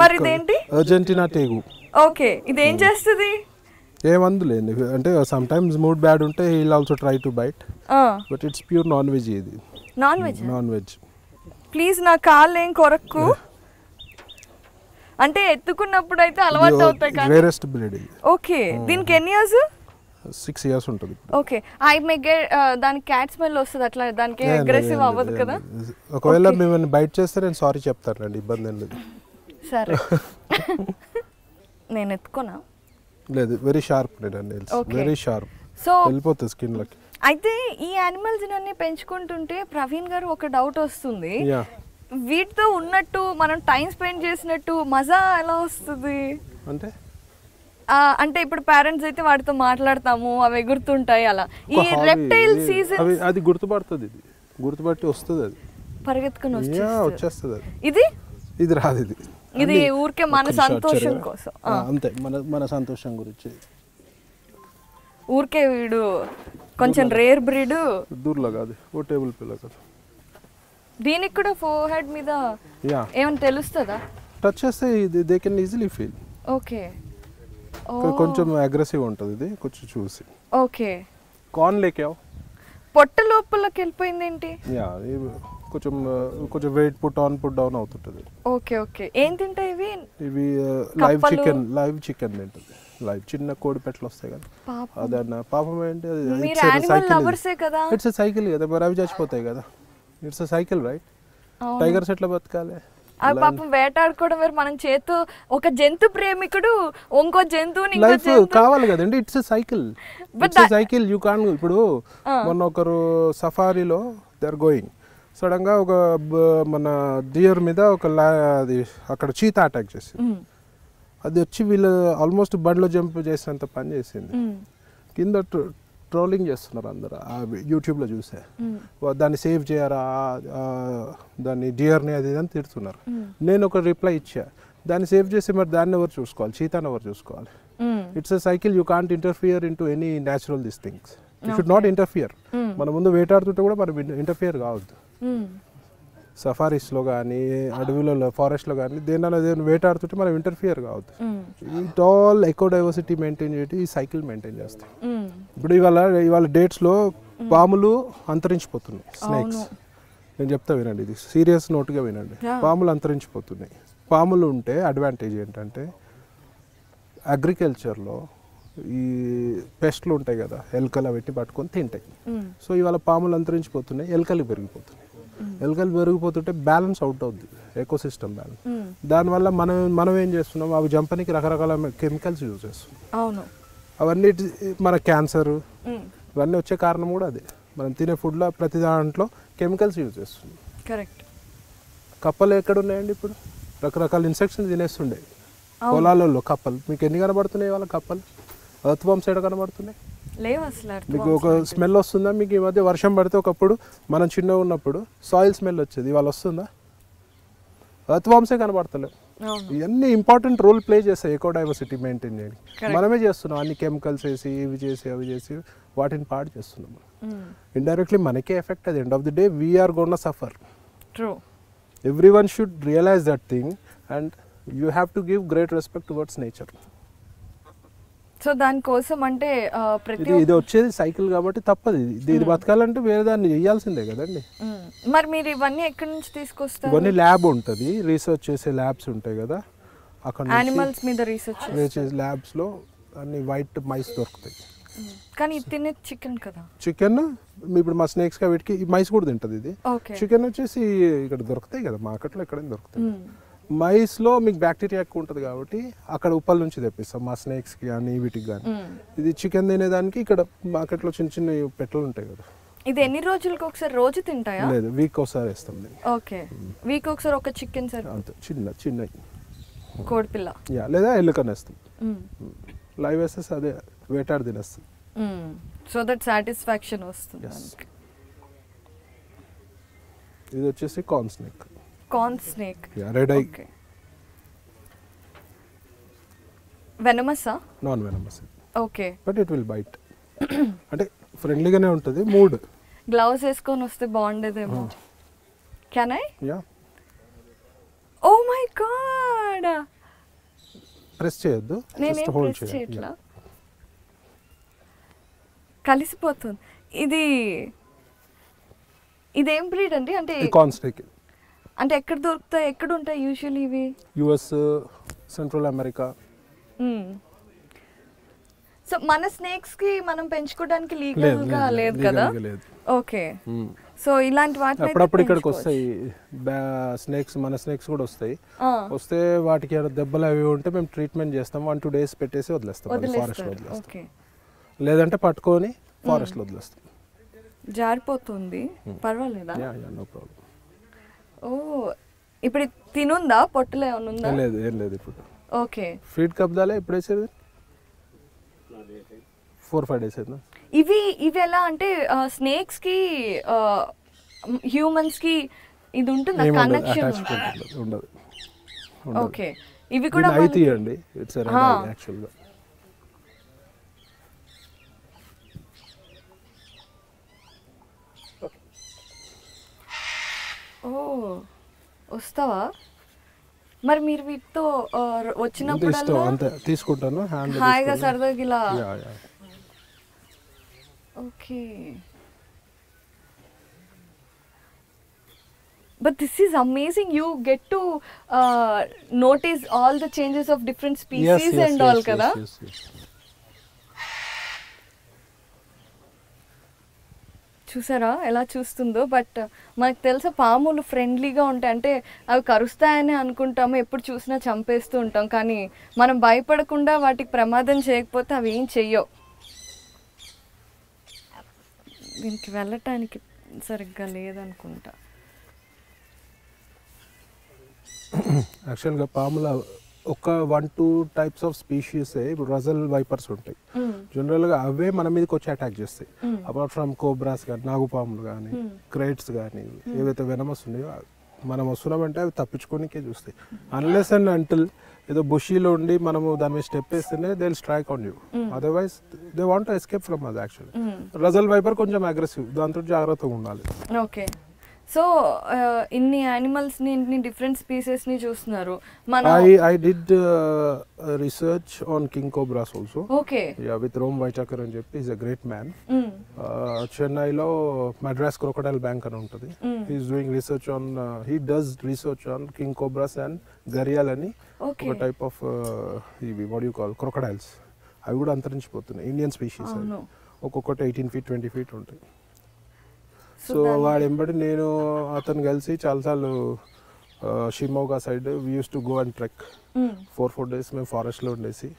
మరి ఇదేంటి? అర్జెంటీనా టేగో. ఓకే, ఇది ఏం చేస్తుంది? ఏమందులేండి, అంటే సమ్ టైమ్స్ మూడ్ బ్యాడ్ ఉంటే he will also try to bite, but it's pure non veg. ఇది నాన్ వెజ్. ప్లీజ్ నా కాళ్ళు ఏం కొరక్కు. అంటే ఎత్తుకున్నప్పుడు అయితే అలవాటు అవుతాయి కానీ రేరెస్ట్ బ్రీడ్ ఇది. ఓకే, దీనికి ఎన్ని ఇయర్స్? 6 years ఉంటుంది. ఓకే, ఐ మే గెట్ దానికి క్యాట్ స్మెల్ వస్తుంది, అట్లా దానికి అగ్రెసివ్ అవ్వదు కదా? ఒకవేళ మిమ్మల్ని బైట్ చేస్తే నేను సారీ చెప్తానండి, ఇబ్బంది ఏం లేదు. సరే. నేను ఎత్తుకోనా? లేదు, వెరీ షార్ప్ అండి, వెరీ షార్ప్. సో వెళ్ళిపోతుంది స్కిన్ లోకి. అయితే ఈ యానిమల్స్ అన్ని పెంచుకుంటుంటే ప్రవీణ్ గారు ఒక డౌట్ వస్తుంది, వీటితో ఉన్నట్టు మనం టైం స్పెండ్ చేసినట్టు మజా ఎలా వస్తుంది? అంటే ఇప్పుడు పేరెంట్స్ అయితే వాటితో మాట్లాడతాము, అవి ఎగురుతుంటాయి అలా. ఈ రెప్టైల్ సీజన్ అది గుర్తుపడుతుంది, ఇది గుర్తుపట్టి వస్తుంది, అది పరిగెత్తుకుని వచ్చేస్తుంది. ఇది రాదు, ఇది ఊరికే మన సంతోషం కోసం అంతే, మన సంతోషం గురించి. ఊరికే వీడు కొంచెం రేర్ బ్రీడ్, దూర్లో కాదు, ఓ టేబుల్ పిల్ల కాదు. దీనికి కూడా ఫోర్ హెడ్ మీద ఏమైనా తెలుస్తుందా? టచ్ చేస్తే they can easily feel. Okay, కొంచెం అగ్రెసివ్ ఉంటుంది ఇది, కొంచెం చూసి. ఓకే, కార్న్ లేకావు, పొట్ట లోపలికి వెళ్ళిపోయింది ఏంటి? కొంచెం వెయిట్ పుట్ డౌన్ అవుతుంటది. ఓకే ఓకే, ఏం తింటాయి ఇవి? ఇవి లైవ్ చికెన్ తింటది. లైవ్ చిన్న కోడి పెట్టలు వస్తాయి కదా, అదన్న పాపం ఏంటి, ఇట్స్ సైకిల్ కదా, మరి అవి చచ్చిపోతాయి కదా. It's cycle right. టైగర్స్ ఎట్లా బతకాలి? అవి పాపం వేటాడుకోవడం వేరు, మనం చేతు ఒక జంతు ప్రేమికుడు ఇంకో జంతువుని లైఫ్ కావాలి కదండి. It's cycle, cycle. You can. ఇప్పుడు మొన్న ఒకరు సఫారీలో దే ఆర్ గోయింగ్, సడన్ గా ఒక మన డియర్ మీద ఒక అది అక్కడ చీతా అటాక్ చేసింది. అది వచ్చి వీళ్ళు ఆల్మోస్ట్ బండ్లో జంప్ చేసినంత పని చేసింది. కింద ట్రోలింగ్ చేస్తున్నారు అందరు, యూట్యూబ్లో చూసే. దాన్ని సేవ్ చేయరా, దాన్ని డియర్ని అది అని తిడుతున్నారు. నేను ఒక రిప్లై ఇచ్చా, దాన్ని సేవ్ చేసి మరి దాన్ని ఎవరు చూసుకోవాలి, చీతాన్ని ఎవరు చూసుకోవాలి? It's a cycle. You can't interfere in to any natural this things. You should not interfere. మన ముందు వేటాడుతుంటే కూడా మనం ఇంటర్ఫియర్ కావద్దు. సఫారీస్లో కానీ, అడవిలో ఫారెస్ట్లో కానీ, దేనిలో వేటాడుతుంటే మనం ఇంటర్ఫియర్ కావద్దు. It all eco diversity maintain చేయడం ఈ సైకిల్ మెయింటైన్ చేస్తాం. ఇప్పుడు ఇవాళ డేట్స్లో పాములు అంతరించిపోతున్నాయి, స్నేక్స్. నేను చెప్తా వినండి, ఇది సీరియస్ నోట్గా వినండి. పాములు అంతరించిపోతున్నాయి. పాములు ఉంటే అడ్వాంటేజ్ ఏంటంటే, అగ్రికల్చర్లో ఈ పెస్ట్లు ఉంటాయి కదా, ఎలుకలు అవన్నీ పట్టుకొని తింటాయి. సో ఇవాళ పాములు అంతరించిపోతున్నాయి, ఎలుకలు పెరిగిపోతున్నాయి. ఎలుకలు పెరిగిపోతుంటే బ్యాలెన్స్ అవుట్ అవుద్ది, ఎకోసిస్టమ్ బ్యాలెన్స్. దానివల్ల మనం ఏం చేస్తున్నాం, అవి జంపనికి రకరకాల కెమికల్స్ యూజ్ చేస్తున్నాం. అవన్నీ మన క్యాన్సర్ ఇవన్నీ వచ్చే కారణం కూడా అదే. మనం తినే ఫుడ్లో ప్రతి దాంట్లో కెమికల్స్ యూజ్ చేస్తున్నాం. కరెక్ట్. కప్పలు ఎక్కడ ఉన్నాయండి ఇప్పుడు? రకరకాల ఇన్సెక్ట్స్ తినేస్తుండే పొలాలలో కప్పలు. మీకు ఎన్ని కనబడుతున్నాయి వాళ్ళ కప్పలు? ఎర్త్ వామ్స్ ఎక్కడ కనబడుతున్నాయి? మీకు ఒక స్మెల్ వస్తుందా మీకు? ఈ మధ్య వర్షం పడితే ఒకప్పుడు మనం చిన్నగా ఉన్నప్పుడు సాయిల్ స్మెల్ వచ్చేది, ఇవాళ వస్తుందా? ఎర్త్ వామ్సే కనబడతలేవు. ఇవన్నీ ఇంపార్టెంట్ రోల్ ప్లే చేస్తాయి ఎకో డైవర్సిటీ మెయింటైన్ చేయడానికి. మనమే చేస్తున్నాం అన్ని కెమికల్స్ వేసి, ఇవి చేసి అవి చేసి వాటిని పాడు చేస్తున్నాం. ఇండైరెక్ట్లీ మనకే ఎఫెక్ట్. అది end of the day we're gonna suffer. Everyone should realise that thing and you have to give great respect towards nature. So దానికోసం అంటే ప్రతి ఇది వచ్చేది సైకిల్ కాబట్టి తప్పదు. ఇది బతకాలంటే వేరే దాన్ని చేయాల్సిందే కదండి. మరి మీరు ఇవన్నీ ఎక్కడి నుంచి తీసుకొస్తారు? ఇవన్నీ ల్యాబ్ ఉంటుంది, రీసెర్చ్ చేసే ల్యాబ్స్ ఉంటాయి కదా, అక్కడ యానిమల్స్ మీద రీసెర్చ్ ల్యాబ్స్ లో అన్ని వైట్ మైస్ దొరుకుతాయి. కానీ ఇది తినే చికెన్ కదా. చికెన్ ఇప్పుడు మా స్నేక్స్ గా వీటికి మైస్ కూడా తింటది. ఇది చికెన్ వచ్చేసి ఇక్కడ దొరుకుతాయి కదా మార్కెట్లో, ఎక్కడైనా దొరుకుతాయి. మైస్ లో మీకు బ్యాక్టీరియా ఎక్కువ ఉంటుంది కాబట్టి అక్కడ ఉప్పల్ నుంచి తెప్పిస్తాం మా స్నేక్స్ కి కానీ వీటికి కానీ. ఇది చికెన్ తినేదానికి ఇక్కడ మార్కెట్లో చిన్న చిన్న పెట్టెలు ఉంటాయి కదా. ఇది ఎన్ని రోజులకు ఒకసారి రోజు తింటాయా? లేదు, వీక్ ఒకసారి వేస్తాం. ఓకే, వీక్ ఒకసారి ఒక చికెన్ సార్ అంతే, చిన్న చిన్న కోడిపిల్ల లేదా ఎల్లుకని వేస్తాం. లైవ్ వేసేసి అదే వేటాడి తినేస్తాం. సో దట్ సాటిస్ఫాక్షన్ వస్తుంది. ఇది వచ్చేసి corn snake. Corn snake, red eye. వెనమసా? Non venomous. Okay, but it will bite. అంటే ఫ్రెండ్లీగానే ఉంటుంది. మూడ్ గ్లౌస్ వేసుకొని వస్తే బాగుండేదేమో. Can I? Yeah. Oh my god, press చేయొద్దు, జస్ట్ హోల్డ్ చేయాలి. కలిసిపోతుంది. ఇదేం బ్రీడ్ అండి? అంటే కార్న్ స్నేక్. అంటే ఎక్కడ దొరుకుతాయి, ఎక్కడ ఉంటాయి యూజువల్లీ ఇవి? US, central America. సో మన స్నేక్స్ కి మనం పెంచుకోవడానికి లీగల్ గా లేదు కదా? ఓకే, సో ఇలాంటి వాటిని అప్పుడప్పుడు ఇక్కడికి వస్తాయి స్నేక్స్, మన స్నేక్స్ కూడా వస్తాయి. వస్తే వాటికి దెబ్బలు అవి ఉంటే మేము ట్రీట్మెంట్ చేస్తాం. 1-2 days పెట్టేసి వదిలేస్తాం, ఫారెస్ట్ లో వదిలేస్తాం. లేదంటే పట్టుకొని ఫారెస్ట్ లో వదిలేస్తాం. జారిపోతుంది, పర్వాలేదా? No problem. ఓ, ఇప్పుడు తినుందా? పొట్టలో ఏమైనా ఉందా? లేదు, ఏం లేదు ఇప్పుడు. ఓకే, ఫీడ్ కబ్దాలే ఇప్పుడు వేసేది 4-5 days అయిందా? ఇవి ఎలా అంటే స్నేక్స్ కి హ్యూమన్స్ కి ఇది ఉంటుంది కనెక్షన్ ఉండదు. ఓకే, ఇవి కూడా అయితే అండి ఇట్స్ యాక్చువల్ గా. ఓ, వస్తావా? మరి మీరు వీటితో వచ్చినప్పుడు అంతే తీసుకుంటాను, హాయిగా సరదాగా ఇలా. Okay, but this is amazing. You get to notice all the changes of different species and all kada. చూసారా ఎలా చూస్తుందో? బట్ మనకు తెలుసా పాములు ఫ్రెండ్లీగా ఉంటాయి, అంటే అవి కరుస్తాయని అనుకుంటాము, ఎప్పుడు చూసినా చంపేస్తూ ఉంటాం. కానీ మనం భయపడకుండా వాటికి ప్రమాదం చేయకపోతే అవి ఏం చెయ్యవు. దీనికి వెళ్ళటానికి సరిగ్గా లేదనుకుంటా. యాక్చువల్గా పాముల ఒక 1-2 types ఆఫ్ స్పీషీస్ ఇప్పుడు రజల్ వైపర్స్ ఉంటాయి. జనరల్గా అవే మన మీదకి వచ్చి అటాక్ చేస్తాయి. అపార్ట్ ఫ్రమ్ కోబ్రాస్ కానీ, నాగుపాములు కానీ, క్రైట్స్ కానీ, ఏవైతే వెనమస్ ఉన్నాయో మనం వస్తున్నామంటే అవి తప్పించుకోనికే చూస్తాయి. అన్లెస్ అండ్ అంటిల్ ఏదో బుషీలో ఉండి మనము దాని మీద స్టెప్ వేస్తేనే they will strike on you. Otherwise they want to escape from us. Actually Russell's viper కొంచెం అగ్రెసివ్, దాంతో జాగ్రత్తగా ఉండాలి. ఓకే, సో ఇన్ని యానిమల్స్ ని, ఇన్ని డిఫరెంట్ స్పీసెస్ ని చూస్తున్నారు. I did research on king cobras also. Okay. Yeah, with Rom Vaichakar అని చెప్పి, he's a great man. చెన్నైలో మద్రాస్ క్రొకడైల్ బ్యాంక్ అని ఉంటుంది. He's doing research on he does research on king cobras and gharial అని ఒక టైప్ ఆఫ్ ఇవి what do you call crocodiles. అవి కూడా అంతరించిపోతున్నాయి, ఇండియన్ స్పీషీస్. ఒక్కొక్కటి 18 feet 20 feet ఉంటాయి. సో వాడు ఎంబడి నేను అతను కలిసి చాలాసార్లు Shimoga side we use to go and trek 4 days మేము ఫారెస్ట్లో ఉండేసి.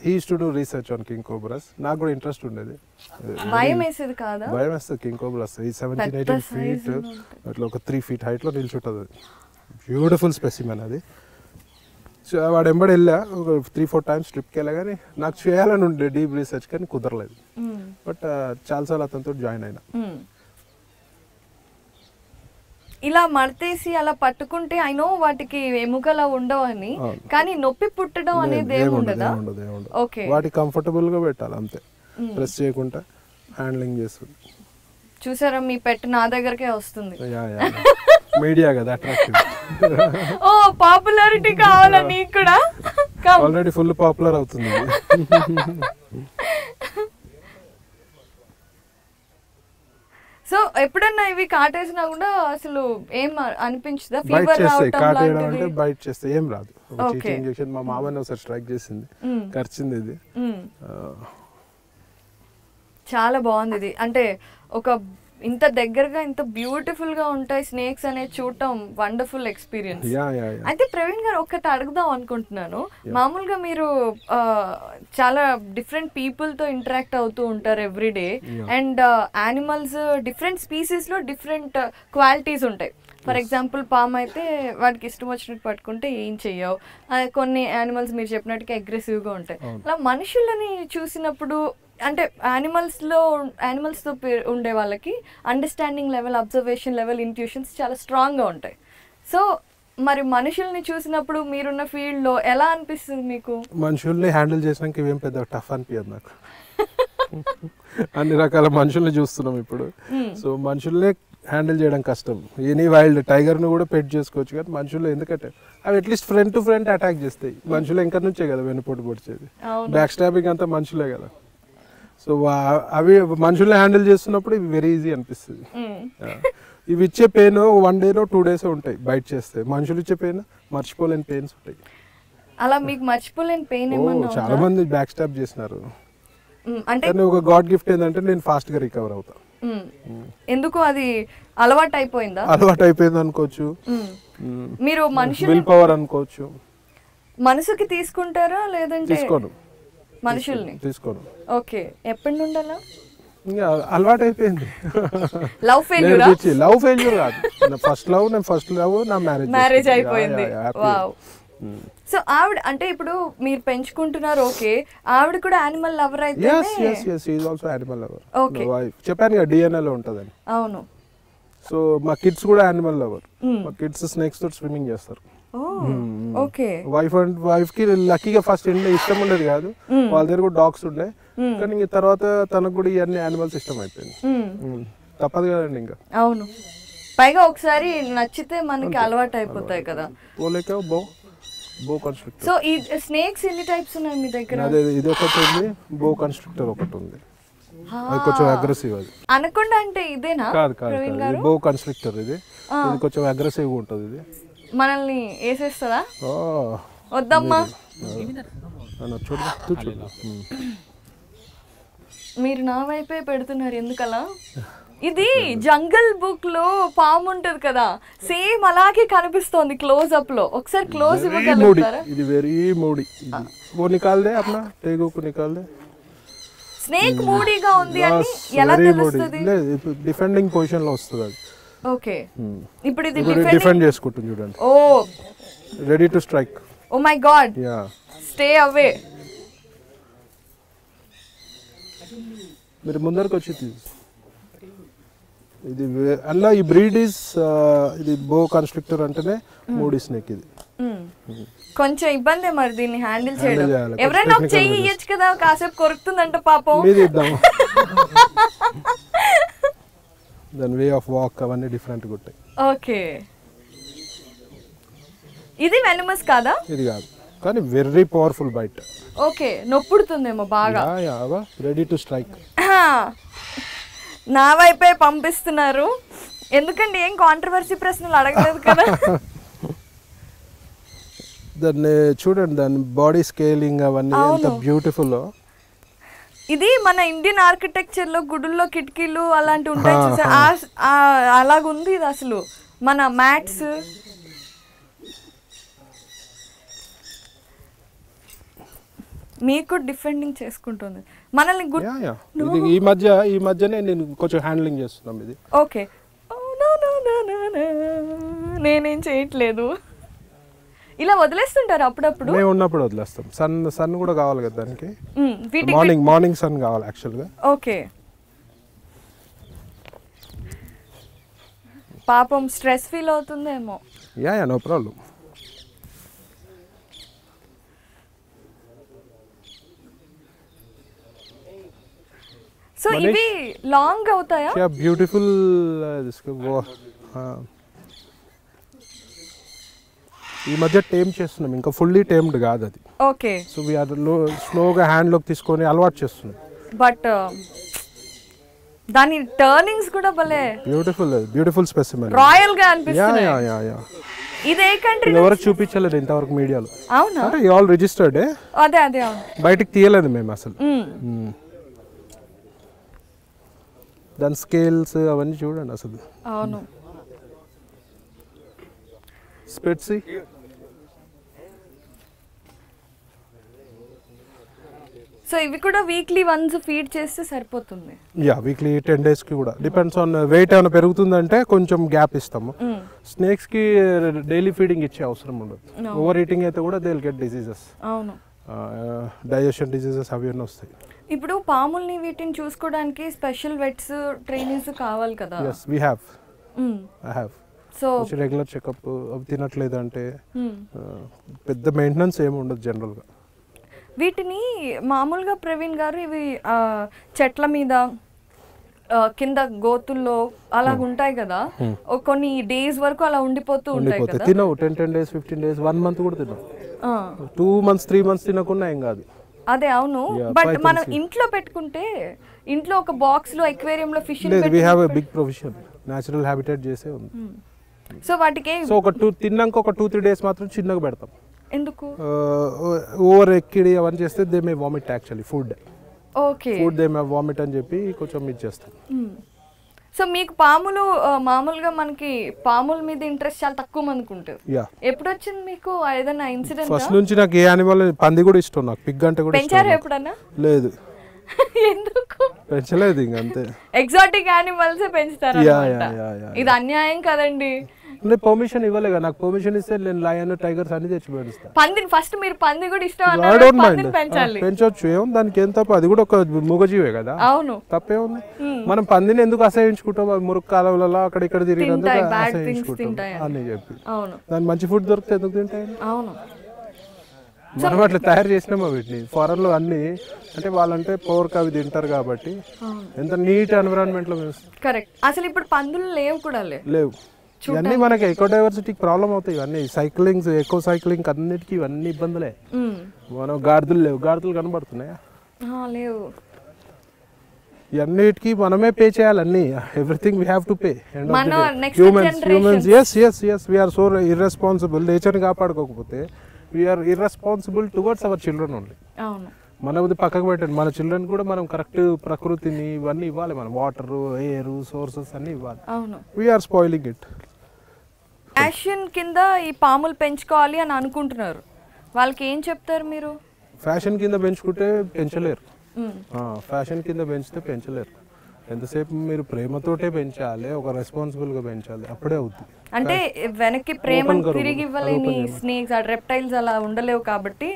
He use to do research on king cobras. నాకు కూడా ఇంట్రెస్ట్ ఉండేది. భయం వేస్తుంది కింగ్ కోబ్రాస్ 17-18 feet అట్లా ఒక 3 feet హైట్లో నిల్చుంటుంది. బ్యూటిఫుల్ స్పెసిమెన్ అది. సో వాడు ఎంబడి వెళ్ళా ఒక 3-4 times ట్రిప్కి వెళ్ళా, కానీ నాకు చేయాలని ఉండే డీప్ రీసెర్చ్, కానీ కుదరలేదు. బట్ చాలాసార్లు అతనితో జాయిన్ అయినా. ఇలా మడతేసి అలా పట్టుకుంటే ఐ నో వాటికి ఎముకలా ఉండవు అని, కానీ నొప్పి పుట్టడం అనేది ఏముండదా? ఓకే, వాటి కంఫర్టబుల్ గా పెట్టాలి అంతే, ప్రెస్ చేయకుండా హ్యాండ్లింగ్ చేస్తుంది. చూసారా, మీ పెట్ నా దగ్గరకే వస్తుంది. మీడియా కదా అట్రాక్టివ్. ఓ, పాపులారిటీ కావాలా నీకు కూడా? ఆల్రెడీ ఫుల్ పాపులర్ అవుతుంది. సో ఎప్పుడన్నా ఇవి కాటేసినా కూడా అసలు ఏం అనిపించదా? బైట్ ఫీవర్ చేస్తాయి, రావటం కాటేయడం లాంటిది? అంటే బైట్ చేస్తాయి, ఏం రాదు. ఇంజెక్షన్ మా మామని ఒకసారి స్ట్రైక్ చేసింది, ఖర్చింది ఇది. చాలా బాగుంది ఇది. అంటే ఒక ఇంత దగ్గరగా ఇంత బ్యూటిఫుల్ గా ఉంటాయి స్నేక్స్ అనేది చూడటం వండర్ఫుల్ ఎక్స్పీరియన్స్. అయితే ప్రవీణ్ గారు ఒకటి అడుగుదాం అనుకుంటున్నాను. మామూలుగా మీరు చాలా డిఫరెంట్ పీపుల్ తో ఇంటరాక్ట్ అవుతూ ఉంటారు everyday, and animals different species లో డిఫరెంట్ క్వాలిటీస్ ఉంటాయి. ఫర్ ఎగ్జాంపుల్ పామ్ అయితే వాటికి ఇష్టం వచ్చినట్టు పట్టుకుంటే ఏం చెయ్యవు. కొన్ని యానిమల్స్ మీరు చెప్పినట్టుగా అగ్రెసివ్గా ఉంటాయి. అలా మనుషులని చూసినప్పుడు అంటే యానిమల్స్తో ఉండే వాళ్ళకి understanding level, observation level, intuitions చాలా స్ట్రాంగ్గా ఉంటాయి. సో మరి మనుషుల్ని చూసినప్పుడు మీరున్న ఫీల్డ్లో ఎలా అనిపిస్తుంది మీకు? మనుషుల్ని హ్యాండిల్ చేసినాక ఇవేం పెద్ద టఫ్ అనిపించదు నాకు. అన్ని రకాల మనుషుల్ని చూస్తున్నాం ఇప్పుడు. సో మనుషుల్నే హ్యాండిల్ చేయడం కష్టం. ఎనీ వైల్డ్ టైగర్ను కూడా పెట్ చేసుకోవచ్చు, కానీ మనుషులు ఎందుకంటే అవి at least front to front attack చేస్తాయి. మనుషులు ఇంకా నుంచే కదా వెన్నుపోటు పొడిచేది, బ్యాక్ స్టాబింగ్ అంతా మనుషులే కదా. సో అవి మనుషుల్ని హ్యాండిల్ చేస్తున్నప్పుడు ఇవి వెరీ ఈజీ అనిపిస్తుంది. ఇవి ఇచ్చే పెయిన్ 1 day 2 days ఉంటాయి బైట్ చేస్తే. మనుషులు ఇచ్చే పెయిన్ మర్చిపోలేని పెయిన్స్ ఉంటాయి. అలా మీకు మర్చిపోలేని పెయిన్ ఏమన్నా? చాలా మంది బ్యాక్ స్టాబ్ చేసినారు. అంటే ఒక గాడ్ గిఫ్ట్ ఏంటంటే నేను ఫాస్ట్ గా రికవర్ అవుతా. ఎందుకు? అది అలవాటు అయిపోయిందా? అలవాటు అయిపోయింది అనుకోవచ్చు, మీరు మనుషులు విల్ పవర్ అనుకోవచ్చు. మనసుకి తీసుకుంటారా లేదంటే? తీసుకోను, మనుషుల్ని తీసుకోను. ఓకే, ఎప్పటి నుండి అలా? ఇంకా అలవాటు అయిపోయింది. Love failure? లవ్ ఫెయిల్యూర్ కాదు, ఫస్ట్ లవ్ నా మ్యారేజ్ అయిపోయింది. వావ్. సో ఆవిడ అంటే ఇప్పుడు మీరు పెంచుకుంటున్నారు, ఓకే, ఆవిడ కూడా యానిమల్ లవర్ అయితే? చెప్పాను కదా డిఎన్ఏ లో ఉంటదని. అవును. సో మా కిడ్స్ కూడా యానిమల్ లవర్. మా కిడ్స్ స్నేక్స్ తోటి స్విమ్మింగ్ చేస్తారు. ఓకే. వైఫ్ కి లక్కీగా ఫస్ట్ ఇష్టం ఉండేది కాదు, వాళ్ళ దగ్గర కూడా డాగ్స్ ఉండే, కానీ ఇంక తర్వాత తనకు కూడా ఇవన్నీ యానిమల్స్ ఇష్టం అయిపోయింది. తప్పదు కదండి ఇంకా. అవును, పైగా ఒకసారి నచ్చితే మనకి అలవాటు అయిపోతాయి కదా. బో కన్స్ట్రక్టర్. సో ఈ స్నేక్స్ ఎన్ని టైప్స్ ఉన్నాయి మీ దగ్గర? అదే ఇది ఒకటి ఉంది, బో కన్స్ట్రక్టర్ ఒకటి ఉంది. అది కొంచెం అగ్రెసివ్. అది అనకొండ అంటే ఇదేనా? కాదు కాదు, బో కన్స్ట్రక్టర్. ఇది కొంచెం అగ్రెసివ్ ఉంటుంది. ఇది మనల్ని వేసేస్తుందా? వద్దమ్మా, చూడు. మీరు నా వైపే పెడుతున్నారు ఎందుకలా? ఇది జంగల్ బుక్ లో పాము ఉంటది కదా, సేమ్ అలాగే కనిపిస్తోంది క్లోజ్ అప్ లో. ఒకసారి క్లోజ్ ఇవ్వగలుగుతారా? ఇది వెరీ మూడీ. वो निकाल दे अपना टेगो को निकाल दे. స్నేక్ మూడీగా ఉంది అని ఎలా తెలుస్తుంది? డిఫెండింగ్ పొజిషన్ లో వస్తుంది అది. ఓకే, ఇప్పుడు ఇది డిఫెండ్ చేసుకుంటుంది చూడండి. Oh, ready to strike. Oh my god, stay away. మీరు ముందరికి వచ్చి ఇది అలా ఈ బ్రీడ్ ఇస్ ఇది బో కన్స్ట్రక్టర్ అంటేనే మూడీ స్నేక్. ఇది కొంచెం ఇబ్బంది మరి దీన్ని హ్యాండిల్ చేయడం. ఎవరైనా ఒక చెయ్యి ఇయ్యచ్చు కదా, కాసేపు కొరుకుతుందంట పాపం. దాని వే ఆఫ్ వాక్ అవన్నీ డిఫరెంట్ ఉంటాయి. ఓకే, ఇది వెనమస్ కాదా? ఇది కాదు, కానీ వెరీ పవర్ఫుల్ బైట్. ఓకే, నొప్పుడుతుందేమో బాగా. Ready to strike. నా వైపే పంపిస్తున్నారు ఎందుకండి? ఏం కాంట్రవర్సీ ప్రశ్నలు అడగలేదు కదా. దాన్ని చూడండి, దాని బాడీ స్కేలింగ్ అవన్నీ ఎంత బ్యూటిఫుల్. ఇది మన ఇండియన్ ఆర్కిటెక్చర్ లో గుడుల్లో కిటికీలు అలాంటివి ఉంటాయి చూసా, అలాగుంది ఇది అసలు. మన మ్యాట్స్ మీకు డిఫెండింగ్ చేసుకుంటుంది మనల్ని. ఈ మధ్యనే నేను కొంచెం హ్యాండ్లింగ్ చేస్తున్నాం ఇది. ఓకే, నేనేం చేయట్లేదు, ఇలా వదిలేస్తుంటారు అప్పుడప్పుడు. మేము ఉన్నప్పుడు వదిలేస్తాం. సన్ కూడా కావాలి కదా దానికి, మార్నింగ్ సన్ కావాలి యాక్చువల్గా. ఓకే, పాపం స్ట్రెస్ ఫీల్ అవుతుందేమో. No problem. సో ఇవి లాంగ్ అవుతాయా? బ్యూటిఫుల్. ఈ మధ్య టేమ్ చేస్తున్నాం, ఇంకా ఫుల్లీ టేమ్డ్ కాదు అది. ఓకే. సో వీఆర్ స్లోగా హ్యాండ్లోకి తీసుకొని అలవాటు చేస్తున్నాం. బట్ దాని టర్నింగ్స్ కూడా భలే బ్యూటిఫుల్ స్పెసిమెన్, రాయల్ గా అనిపిస్తుంది. ఇది ఏ కంట్రీ? ఎవరికి చూపించలేదు ఇంతవరకు మీడియాలో. అవునా? అంటే ఆల్ రిజిస్టర్డ్. అదే అదే అవును, బయటికి తీయలేదు మేము అసలు. దాని స్కేల్స్ అవన్నీ చూడండి అసలు. అవును. స్పెట్స్ సో ఇవి కూడా వీక్లీ వన్స్ ఫీడ్ చేస్తే సరిపోతుంది. యా, వీక్లీ 10 days కి కూడా డిపెండ్స్ ఆన్ వెయిట్. ఏమైనా పెరుగుతుందంటే కొంచెం గ్యాప్ ఇస్తాము. స్నేక్స్ కి డైలీ ఫీడింగ్ ఇచ్చే అవసరం ఉండదు. ఓవర్ ఈటింగ్ అయితే కూడా దే విల్ గెట్ డిసీజెస్. అవును, డైజెషన్ డిసీజెస్ అవి అన్నీ వస్తాయి. ఇప్పుడు పాముల్ని వీటిని చూసుకోవడానికి స్పెషల్ వెట్స్ ట్రైనింగ్స్ కావాలి కదా? yes we have I have. So regular checkup అవి తినట్లేదు అంటే పెద్ద మెయింటెనెన్స్ ఏమి ఉండదు జనరల్గా. వీటిని మామూలుగా ప్రవీణ్ గారు ఇవి చెట్ల మీద కింద గోతుల్లో అలా ఉంటాయి కదా, కొన్ని డేస్ వరకు అలా ఉండిపోతూ ఉంటాయి కదా. తినవు 10 days 15 days 1 month కూడా తినవు. 2 months 3 months తినకుండా ఏం కాదు. అదే అవును. బట్ మనం ఇంట్లో పెట్టుకుంటే ఇంట్లో ఒక బాక్స్ లో అక్వేరియం లో fish we have a big provision, natural habitat చేసే ఉంది. సో వాటికి సో ఒక తిన్నాక ఒక 2-3 days మాత్రం చిన్నగా పెడతాం. ఎందుకు? ఓవర్ ఎక్కిడి అవన్నీ చేస్తే they may vomit actually food. Okay, food they may vomit అని చెప్పి కొంచెం ఇచ్చేస్తాం. సో మీకు పాములు మామూలుగా మనకి పాముల మీద ఇంట్రెస్ట్ చాలా తక్కువ మందికి ఉంటుంది. ఎప్పుడు వచ్చింది మీకు ఏదైనా ఇన్సిడెంట్? ఫస్ట్ నుంచి నాకు ఏ యానిమల్, పంది కూడా ఇష్టం, నాకు పిగ్ అంటే కూడా ఇష్టం. పెంచారా ఎప్పుడన్నా? లేదు. ఎందుకు పెంచలేదు, ఇంక అంతే. ఎగ్జాటిక్ యానిమల్స్ పెంచుతారా? ఇది అన్యాయం కదండి. పర్మిషన్ ఇవ్వలేగా, నాకు పర్మిషన్ ఇస్తే నేను లయన్ టైగర్స్ అన్ని తెచ్చి పెంచుతాను. పందిని ఫస్ట్ మీరు పంది కూడా ఇష్టం అన్నారు, పందిని పెంచాలి. పెంచొచ్చు, ఏముంది దానికి, ఏం తప్ప, అది కూడా ఒక మూగజీవే కదా. అవును, తప్పేముంది. మనం పందిని ఎందుకు అసహించుకుంటాం? మురుగు కాలంలో అక్కడ ఇక్కడ తిరిగినందుకు అసహించుకుంటాం అని చెప్పి. దాని మంచి ఫుడ్ దొరికితే ఎందుకు తింటాయి? అవును, మనం అట్లా తయారు చేసినామా వీటిని. ఫారెన్ లో అన్ని అంటే వాళ్ళంటే పోర్క్ అవి తింటారు కాబట్టి ఎంత నీట్ ఎన్విరాన్మెంట్ లో వేస్తారు. కరెక్ట్. అసలు ఇప్పుడు పందులు లేవు కూడా, లేవు. ఇవన్నీ మనకి ఎకో డైవర్సిటీకి ప్రాబ్లం అవుతాయి. ఇవన్నీ సైక్లింగ్, ఎకో సైక్లింగ్ అన్నిటికీ ఇవన్నీ ఇబ్బందులే. మనం గాడిదలు లేవు, గాడిదలు కనబడుతున్నాయా? లేవు. ఇవన్నిటికీ మనమే పే చేయాలి అన్ని. Everything we have to pay. Humans yes we are so irresponsible. నేచర్ని కాపాడుకోకపోతే we are irresponsible towards our children only. అవును, మనది పక్కకు పెట్టండి, మన చిల్డ్రన్ కూడా మనం కరెక్ట్ ప్రకృతిని ఇవన్నీ ఇవ్వాలి. మనం వాటర్, ఎయిర్, సోర్సెస్ అన్ని ఇవ్వాలి. అవును, we are spoiling it. Fashion కింద ఈ పాములు పెంచుకోవాలి అని అనుకుంటున్నారు, వాళ్ళకి ఏం చెప్తారు మీరు? ఫ్యాషన్ కింద పెంచుకుంటే పెంచలేరు. ఫ్యాషన్ కింద పెంచితే పెంచలేరు. ఎంతసేపు మీరు ప్రేమతోటే పెంచాలి, ఒక రెస్పాన్సిబుల్గా పెంచాలి, అప్పుడే అవుతుంది. అంటే వెనక్కి ప్రేమ తిరిగి ఇవ్వలేని స్నేక్స్, రెప్టైల్స్ అలా ఉండలేవు కాబట్టి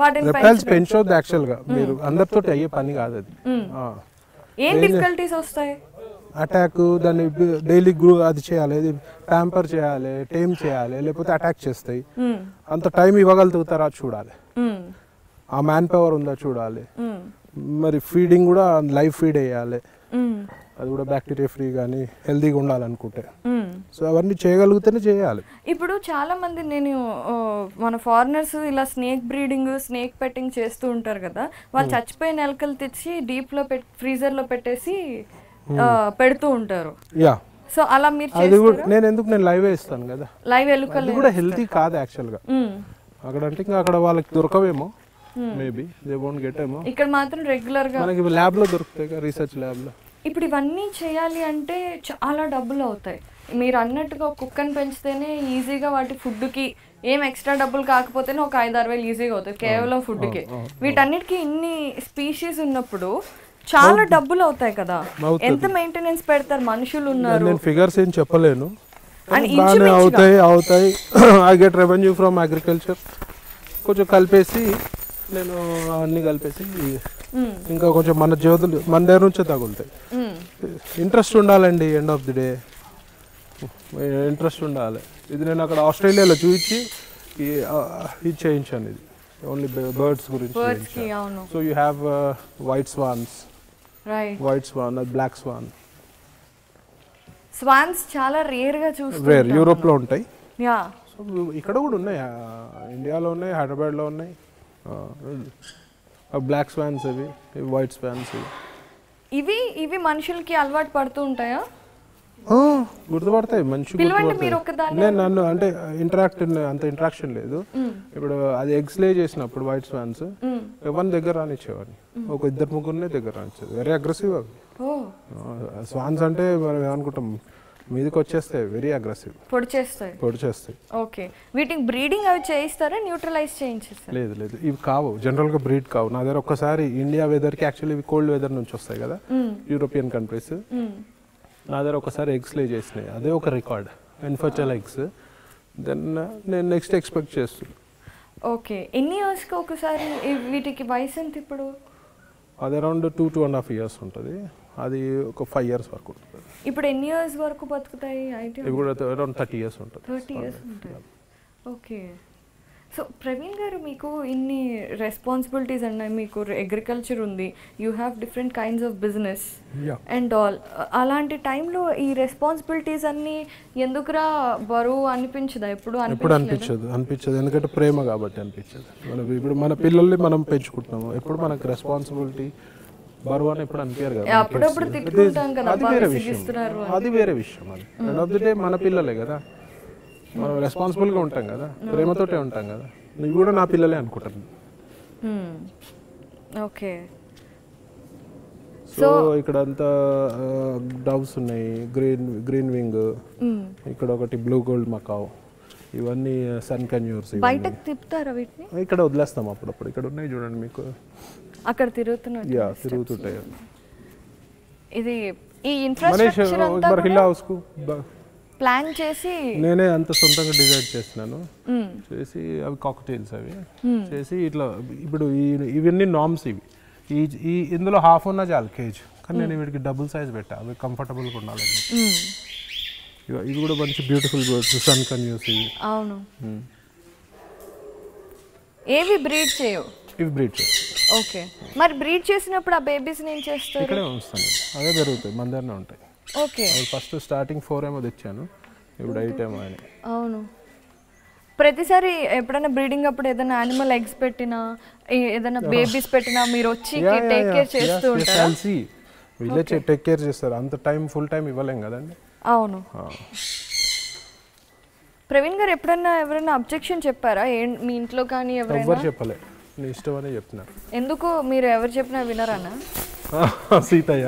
వాటిని రెప్టైల్స్ పెంచొద్దు. యాక్చువల్గా మీరు అందరితో అయ్యే పని కాదు అది. ఏం డిఫికల్టీస్ వస్తాయి? అటాక్, దాన్ని డైలీ అది చేయాలి, అది ప్యాంపర్ చేయాలి, టైం చేయాలి, లేకపోతే అటాక్ చేస్తాయి. అంత టైం ఇవ్వగలుగుతారా చూడాలి, ఆ మ్యాన్ పవర్ ఉందా చూడాలి. మరి ఫీడింగ్ కూడా లైవ్ ఫీడ్ వేయాలి, అది కూడా బ్యాక్టీరియా ఫ్రీ కానీ హెల్తీగా ఉండాలనుకుంటే. సో అవన్నీ చేయగలిగితేనే చేయాలి. ఇప్పుడు చాలా మంది నేను మన ఫారినర్స్ ఇలా స్నేక్ బ్రీడింగ్, స్నేక్ పెట్టింగ్ చేస్తూ ఉంటారు కదా, వాళ్ళు చచ్చిపోయిన ఎలుకలు తెచ్చి డీప్ లో ఫ్రీజర్ లో పెట్టేసి పెడుతూ ఉంటారు. సో అలా మీరు నేను లైవ్ ఇస్తాను కదా. లైవ్ ఎలుకలు కూడా హెల్తీ కాదు యాక్చువల్ గా అక్కడ. అంటే ఇంకా అక్కడ వాళ్ళకి దొరకవేమో, మేబీ దే వోంట్ గెట్ ఏమో. ఇక్కడ మాత్రం రెగ్యులర్ గా మనకి ల్యాబ్ లో దొరుకుతాయి, రీసెర్చ్ ల్యాబ్ లో. ఇప్పుడు ఇవన్నీ చేయాలి అంటే చాలా డబ్బులు అవుతాయి. మీరు అన్నట్టుగా కుక్కని పెంచితేనే ఈజీగా వాటి ఫుడ్కి ఏం ఎక్స్ట్రా డబ్బులు కాకపోతేనే ఒక 5-6 వేలు ఈజీగా అవుతాయి కేవలం ఫుడ్కి. వీటన్నిటికీ ఇన్ని స్పీషీస్ ఉన్నప్పుడు చాలా డబ్బులు అవుతాయి కదా. ఎంత మెయింటెనెన్స్ పెడతారు? మనుషులు ఉన్నారు. నేను ఫిగర్స్ ఏం చెప్పలేను, అవుతాయి. I get revenue from agriculture. కొంచెం కలిపేసి నేను అన్ని కలిపేసి ఇంకా కొంచెం మన జ్యోతులు మన దగ్గర నుంచే తగులుతాయి. ఇంట్రెస్ట్ ఉండాలండి, end of the day interest ఉండాలి. ఇది నేను అక్కడ ఆస్ట్రేలియాలో చూపించి ఇది చేయించాను. ఇది ఓన్లీ బర్డ్స్ గురించి. So you have white swans, white swan, black swan. Swans చాలా రేర్ గా చూస్తాం. రేర్, యూరోప్ లో ఉంటాయి. సో ఇక్కడ కూడా ఉన్నాయి, ఇండియాలో ఉన్నాయి, హైదరాబాద్లో ఉన్నాయి. బ్లాక్ స్వాన్స్ ఇవి వైట్ స్వాన్స్ ఇవి ఇవి మనుషులకి అలవాటు పడుతూ ఉంటాయా? గుర్తుపడతాయి మంచి నేను నన్ను అంటే అంత ఇంటరాక్షన్ లేదు. ఇప్పుడు అది ఎగ్స్ లే చేసినప్పుడు వైట్ స్వాన్స్ ఎవరిని దగ్గర రానిచ్చేవాడిని, ఒక 2-3 దగ్గర రానిచ్చేది. వెరీ అగ్రెసివ్ అవి స్వాన్స్ అంటే మనం ఏమనుకుంటాం మీదకి వచ్చేస్తాయి, వెరీ అగ్రెసివ్, పొడి చేస్తాయి. ఓకే, వీటికి బ్రీడింగ్ అవి చేయిస్తారా, న్యూట్రలైజ్ చేయించేస్తారా? లేదు ఇవి కావు, జనరల్గా బ్రీడ్ కావు. నా దగ్గర ఒక్కసారి ఇండియా వెదర్కి యాక్చువల్లీ ఇవి కోల్డ్ వెదర్ నుంచి వస్తాయి కదా, యూరోపియన్ కంట్రీస్. నా దగ్గర ఒకసారి ఎగ్స్ లే చేసినాయి, అదే ఒక రికార్డ్, ఇన్ఫర్టైల్ ఎగ్స్. దెన్ నేను నెక్స్ట్ ఎక్స్పెక్ట్ చేస్తున్నాను. ఓకే, ఎన్ని ఇయర్స్కి ఒకసారి వీటికి వయసు ఎంత ఇప్పుడు? అది అరౌండ్ 2-2.5 years ఉంటుంది, అది ఒక 5 years వరకు ఉంటుంది. ఇప్పుడు ఎన్ని ఇయర్స్ వరకు బతుకుతాయి? ఇప్పుడు అరౌండ్ 30 years ఉంటుంది. 30 years ఉంటాయి. ఓకే, సో ప్రవీణ్ గారు మీకు ఇన్ని రెస్పాన్సిబిలిటీస్ ఉన్నాయి, మీకు అగ్రికల్చర్ ఉంది, you have different kinds of business and all. అలాంటి టైంలో ఈ రెస్పాన్సిబిలిటీస్ అన్నీ ఎందుకురా బరువు అనిపించదా? ఎప్పుడు అనిపించదు, ఎందుకంటే ప్రేమ కాబట్టి అనిపించదు. మనం ఇప్పుడు మన పిల్లల్ని మనం పెంచుకుంటున్నాము, ఎప్పుడు మనకు రెస్పాన్సిబిలిటీ బరువు అని ఎప్పుడు అనిపించారు కదా. అప్పుడప్పుడు తిట్టుకుంటాం కదా, అది వేరే విషయం. అది ఎండ్ ఆఫ్ ది డే మన పిల్లలే కదా, మనం రెస్పాన్సిబుల్గా ఉంటాం కదా, ప్రేమతోటే ఉంటాం కదా. నువ్వు కూడా నా పిల్లలే అనుకుంటాను. ఓకే, సో ఇక్కడ అంతా డవ్స్ ఉన్నాయి, గ్రీన్ వింగ్, ఇక్కడ ఒకటి బ్లూ గోల్డ్ మకావ్, ఇవన్నీ సన్ కన్యూర్స్. బయటకు తిప్పుతారా వీటిని? ఇక్కడ వదిలేస్తాం అప్పుడప్పుడు. ఇక్కడ ఉన్నాయి చూడండి మీకు, అక్కడ తిరుగుతుంటాయి. ఇది ఈ ఇన్ఫ్రాస్ట్రక్చర్ అంతా ప్లాన్ చేసి నేనే అంత సొంతంగా డిజైన్ చేస్తున్నాను. చేసి అవి కాక్టైల్స్ అవి చేసి ఇట్లా. ఇప్పుడు ఇవన్నీ నామ్స్ ఇవి. ఈ ఇందులో హాఫ్ ఉన్నా చాలు కేజ్, కానీ నేను వీటికి డబుల్ సైజ్ పెట్టా, అవి కంఫర్టబుల్గా ఉండాలి. ఇవి కూడా మంచి బ్యూటిఫుల్ బర్డ్స్, సన్ కన్యూస్ ఇవి. అవును, ఏవి బ్రీడ్ చేయవు? ఇవి బ్రీడ్ చేయవు. ఓకే, మరి బ్రీడ్ చేసినప్పుడు ఆ బేబీస్ నేను చేస్తాను ఇక్కడే ఉంచుతాను, అదే పెరుగుతాయి, మన దగ్గరనే ఉంటాయి. ఓకే, ఫస్ట్ స్టార్టింగ్ 4 ఏమో తెచ్చాను, ఇప్పుడు 8 ఏమో అని. అవును, ప్రతిసారి ఎప్పుడైనా బ్రీడింగ్ అప్పుడు ఏదైనా యానిమల్ ఎగ్స్ పెట్టినా, ఏదైనా బేబీస్ పెట్టినా మీరు వచ్చి టేక్ కేర్ చేస్తూ ఉంటారా? వీళ్ళే టేక్ కేర్ చేస్తారు, అంత టైం ఫుల్ టైం ఇవ్వలేం కదండి. అవును. ప్రవీణ్ గారు ఎప్పుడన్నా ఎవరైనా అబ్జెక్షన్ చెప్పారా మీ ఇంట్లో కానీ? ఎవరు చెప్పలే, నీ ఇష్టం అనే చెప్తున్నారు. ఎందుకు? మీరు ఎవరు చెప్పినా వినరానా? సీతయ్య.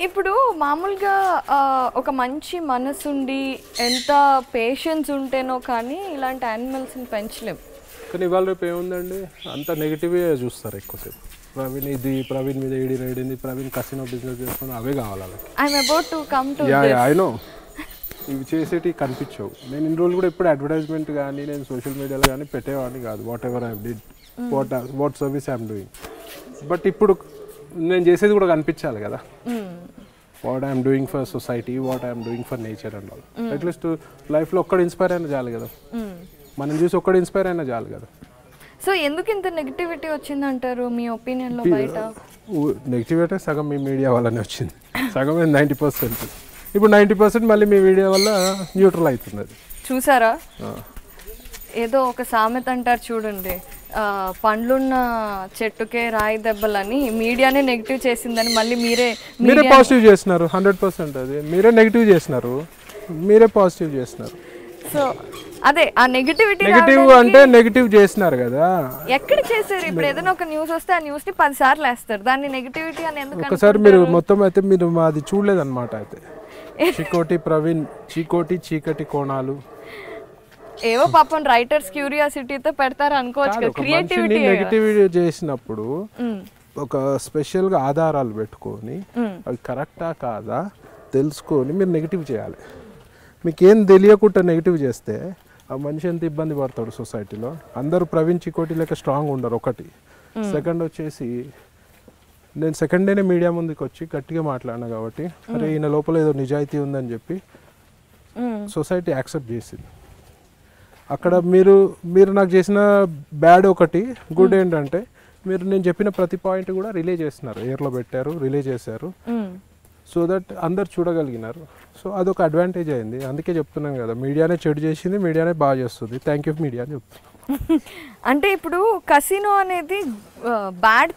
ఇప్పుడు మామూలుగా ఒక మంచి మనసుండి ఎంత పేషెన్స్ ఉంటేనో కానీ ఇలాంటి యానిమల్స్ని పెంచలేం. కానీ ఇవాళ రేపు ఏముందండి, అంత నెగిటివే చూస్తారు ఎక్కువసేపు. ప్రవీణ్ మీద ఏడింది, ప్రవీణ్ కసినో బిజినెస్ చేసుకుని అవే కావాలి వాళ్ళకి. I'm about to come to I know. ఇవి చేసేటి కనిపించవు. నేను ఇన్ని రోజులు కూడా ఎప్పుడు అడ్వర్టైజ్మెంట్ కానీ నేను సోషల్ మీడియాలో కానీ పెట్టేవాడిని కాదు. What ever I did, what service I'm doing. But ఇప్పుడు నేను చేసేది కూడా కనిపించాలి కదా, what I'm doing for society, what I'm doing for nature and all. At least లైఫ్లో ఒక్కడు ఇన్స్పైర్ అయినా చాలు కదా, మనం చూసి ఒక్కడు ఇన్స్పైర్ అయినా చాలు కదా. సో ఎందుకు ఇంత నెగిటివిటీ వచ్చిందంటారు మీ ఒపీనియన్లో? బయట నెగిటివిటీ సగం మీ మీడియా వల్లనే వచ్చింది, సగం 90%. ఇప్పుడు 90% మళ్ళీ మీ మీడియా వల్ల న్యూట్రల్ అవుతుంది. అది చూసారా? ఏదో ఒక సామెత అంటారు చూడండి, పండ్లున్న చెట్టుకే రాయి దెబ్బలని. మీడియానే నెగిటివ్ చేసిందని మళ్ళీ మీరే పాజిటివ్ చేస్తున్నారు. 100% అది మీరే నెగిటివ్ చేస్తున్నారు, మీరే పాజిటివ్ చేస్తున్నారు. సో అదే ఆ నెగిటివిటీ అంటే నెగిటివ్ చేస్తున్నారు కదా. ఎక్కడ చేశారు? ఇప్పుడు ఏదైనా ఒక న్యూస్ వస్తే ఆ న్యూస్ ని 10 సార్లు వేస్తారు, దాన్ని నెగిటివిటీ అని ఎందుకు? ఒకసారి మీరు మొత్తం అయితే మీరు మాది చూడలేదన్నమాట. అయితే చికోటి ప్రవీణ్, చీకటి కోణాలు ఏవో పాపం రైటర్స్ క్యూరియాసిటీతో పెడతారు అనుకోవచ్చు. క్రియేటివిటీ నెగిటివిటీ చేసినప్పుడు ఒక స్పెషల్ గా ఆధారాలు పెట్టుకొని అవి కరెక్టా కాదా తెలుసుకొని మీరు నెగిటివ్ చేయాలి. మీకేం తెలియకుండా నెగిటివ్ చేస్తే ఆ మనిషి ఎంత ఇబ్బంది పడతాడు సొసైటీలో. అందరూ ప్రవీణ్ చికోటి లేక స్ట్రాంగ్ ఉండరు ఒకటి. సెకండ్ వచ్చేసి నేను సెకండ్ డేనే మీడియా ముందుకు వచ్చి గట్టిగా మాట్లాడినా కాబట్టి అరే ఈయన లోపల ఏదో నిజాయితీ ఉందని చెప్పి సొసైటీ యాక్సెప్ట్ చేసింది. అక్కడ మీరు నాకు చేసిన బ్యాడ్ ఒకటి, గుడ్ ఏంటంటే మీరు నేను చెప్పిన ప్రతి పాయింట్ కూడా రిలే చేస్తున్నారు, ఎయిర్లో పెట్టారు, రిలే చేశారు. సో దట్ అందరు చూడగలిగినారు. సో అదొక అడ్వాంటేజ్ అయింది. అందుకే చెప్తున్నాం కదా, మీడియానే చెడు చేసింది, మీడియానే బాగా చేస్తుంది. థ్యాంక్ యూ మీడియా అని చెప్తున్నాను. అంటే ఇప్పుడు కసినో అనేది బ్యాడ్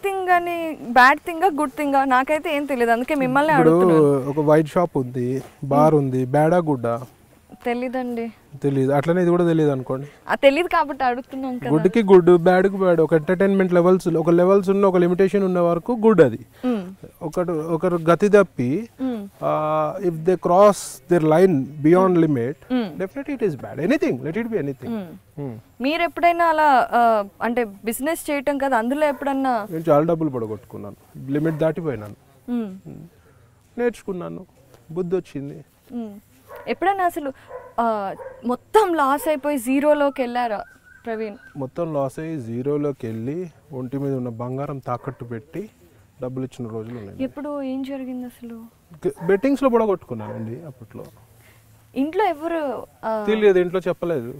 థింగ్ గుడ్ థింగ్ నాకైతే ఏం తెలియదు, అందుకే మిమ్మల్ని అడుగుతున్నాను. ఒక వైట్ షాప్ ఉంది, బార్ ఉంది, బ్యాడా గుడ్డా తెలీదండి. తెలియదు, అట్లనే ఇది కూడా తెలియదు అనుకోండి. తెలియదు కాబట్టి అడుగుతున్నాం కదా. గుడ్కి గుడ్, బ్యాడ్కి బ్యాడ్. ఒక ఎంటర్టైన్మెంట్ లెవెల్స్, ఒక లెవెల్స్ ఉన్న, ఒక లిమిటేషన్ ఉన్న వరకు గుడ్. అది ఒకరు గతి తప్పి if they cross there line beyond limit, definitely it is bad. Anything, let it be anything. మీరు ఎప్పుడైనా అలా అంటే బిజినెస్ చేయటం కదా, అందులో ఎప్పుడన్నా? నేను చాలా డబ్బులు పడగొట్టుకున్నాను, లిమిట్ దాటిపోయినాను, నేర్చుకున్నాను, బుద్ధి వచ్చింది. ఎప్పుడైనా అసలు మొత్తం లాస్ అయిపోయి జీరోలోకి వెళ్ళారా ప్రవీణ్? మొత్తం లాస్ అయ్యి జీరోలోకి వెళ్ళి ఒంటి మీద ఉన్న బంగారం తాకట్టు పెట్టి డబ్బులు ఇచ్చిన రోజులు ఉన్నాయి. ఎప్పుడు ఏం జరిగింది అసలు? బెట్టింగ్స్లో కూడా కొట్టుకున్నానండి అప్పట్లో. ఇంట్లో ఎవరు తెలియదు, ఇంట్లో చెప్పలేదు.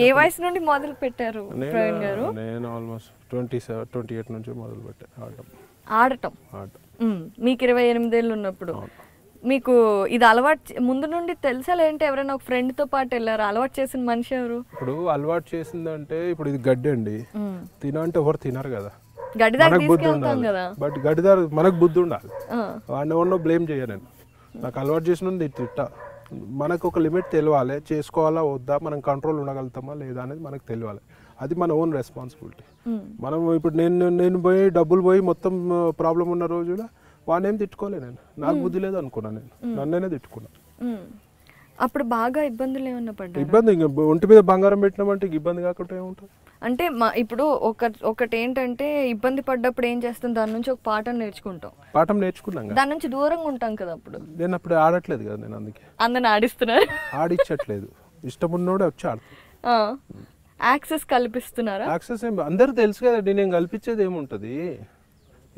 ఏ వయసు నుండి మొదలు పెట్టారు ప్రవీణ్ గారు? నేను ఆల్మోస్ట్ 28 నుంచి మొదలు పెట్టాను ఆడటం. మీకు 28 ఏళ్ళు ఉన్నప్పుడు మీకు ఇది అలవాటు ముందు నుండి తెలుసా, లేదంటే ఎవరైనా ఒక ఫ్రెండ్ తో పాటు వెళ్ళారు? అలవాటు చేసిన మనిషి ఎవరు? ఇప్పుడు అలవాటు చేసిందంటే, ఇప్పుడు ఇది గడ్డి అండి, తినంటే ఎవరు తినరు కదా, గడ్డి దాకా తీసుకెళ్తాం కదా. బట్ గడ్డిదారు మనకు బుద్ధి ఉండాలి. వాడిని ఎవరినో బ్లేమ్ చేయను. నాకు అలవాటు చేసిన తిట్టా. మనకు ఒక లిమిట్ తెలియాలి, చేసుకోవాలా వద్దా, మనం కంట్రోల్ ఉండగలుగుతామా లేదా అనేది మనకు తెలియాలి. అది మన ఓన్ రెస్పాన్సిబిలిటీ. మనం ఇప్పుడు నేను పోయి డబ్బులు పోయి మొత్తం ప్రాబ్లం ఉన్న రోజులో వాడిని ఏం తిట్టుకోలే, నేను నాకు బుద్ధి లేదు అనుకున్నాను, నేను నన్నైనా తిట్టుకున్నాను. అప్పుడు బాగా ఇబ్బందులు ఏమన్నా పడ్డా? ఇబ్బంది ఇంకా ఒంటి మీద బంగారం పెట్టినామంటే ఇబ్బంది కాకుండా ఏముంటుంది? అంటే ఇప్పుడు ఒకటి ఏంటంటే ఇబ్బంది పడ్డప్పుడు ఏం చేస్తాం, దాని నుంచి ఒక పాఠం నేర్చుకున్నాం, దాని నుంచి దూరంగా ఉంటాం కదా. అప్పుడు నేను అప్పుడు ఆడట్లేదు కదా, నేను అందుకే అందరిని ఆడిస్తున్నారు, ఆడిచ్చట్లేదు. ఇష్టం ఉన్నోడే వచ్చి ఆడుతుంది. యాక్సెస్ కల్పిస్తున్నారా? యాక్సెస్ ఏం అందరూ తెలుసు కదండి, నేను కల్పించేది ఏముంటుంది?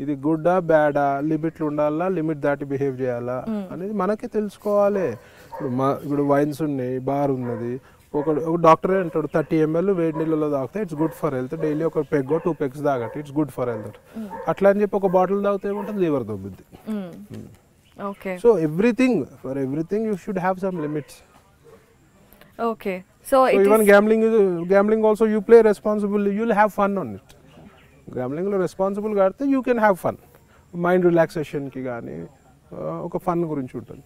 ఇది గుడ్డా బ్యాడా, లిమిట్లు ఉండాలా, లిమిట్ దాటి బిహేవ్ చేయాలా అనేది మనకే తెలుసుకోవాలి. ఇప్పుడు వైన్స్ ఉన్నాయి, బార్ ఉన్నది, ఒక డాక్టరే అంటాడు 30 ml వేడి నీళ్ళలో తాగితే it's good for health, daily ఒక పెగ్గో 2 పెగ్స్ తాగట్టు ఇట్స్ గుడ్ ఫర్ హెల్త్. అట్లా అని చెప్పి ఒక బాటిల్ తాగితే ఏముంటుంది, లివర్ దొబ్బుద్ది. So for everything you should have some limits. Okay, so even gambling also you play responsibly, you'll have fun on it. గ్యామ్లింగ్లో రెస్పాన్సిబుల్గా ఆడితే you can have fun, mind రిలాక్సేషన్కి కానీ ఒక ఫన్ గురించి ఉంటుంది.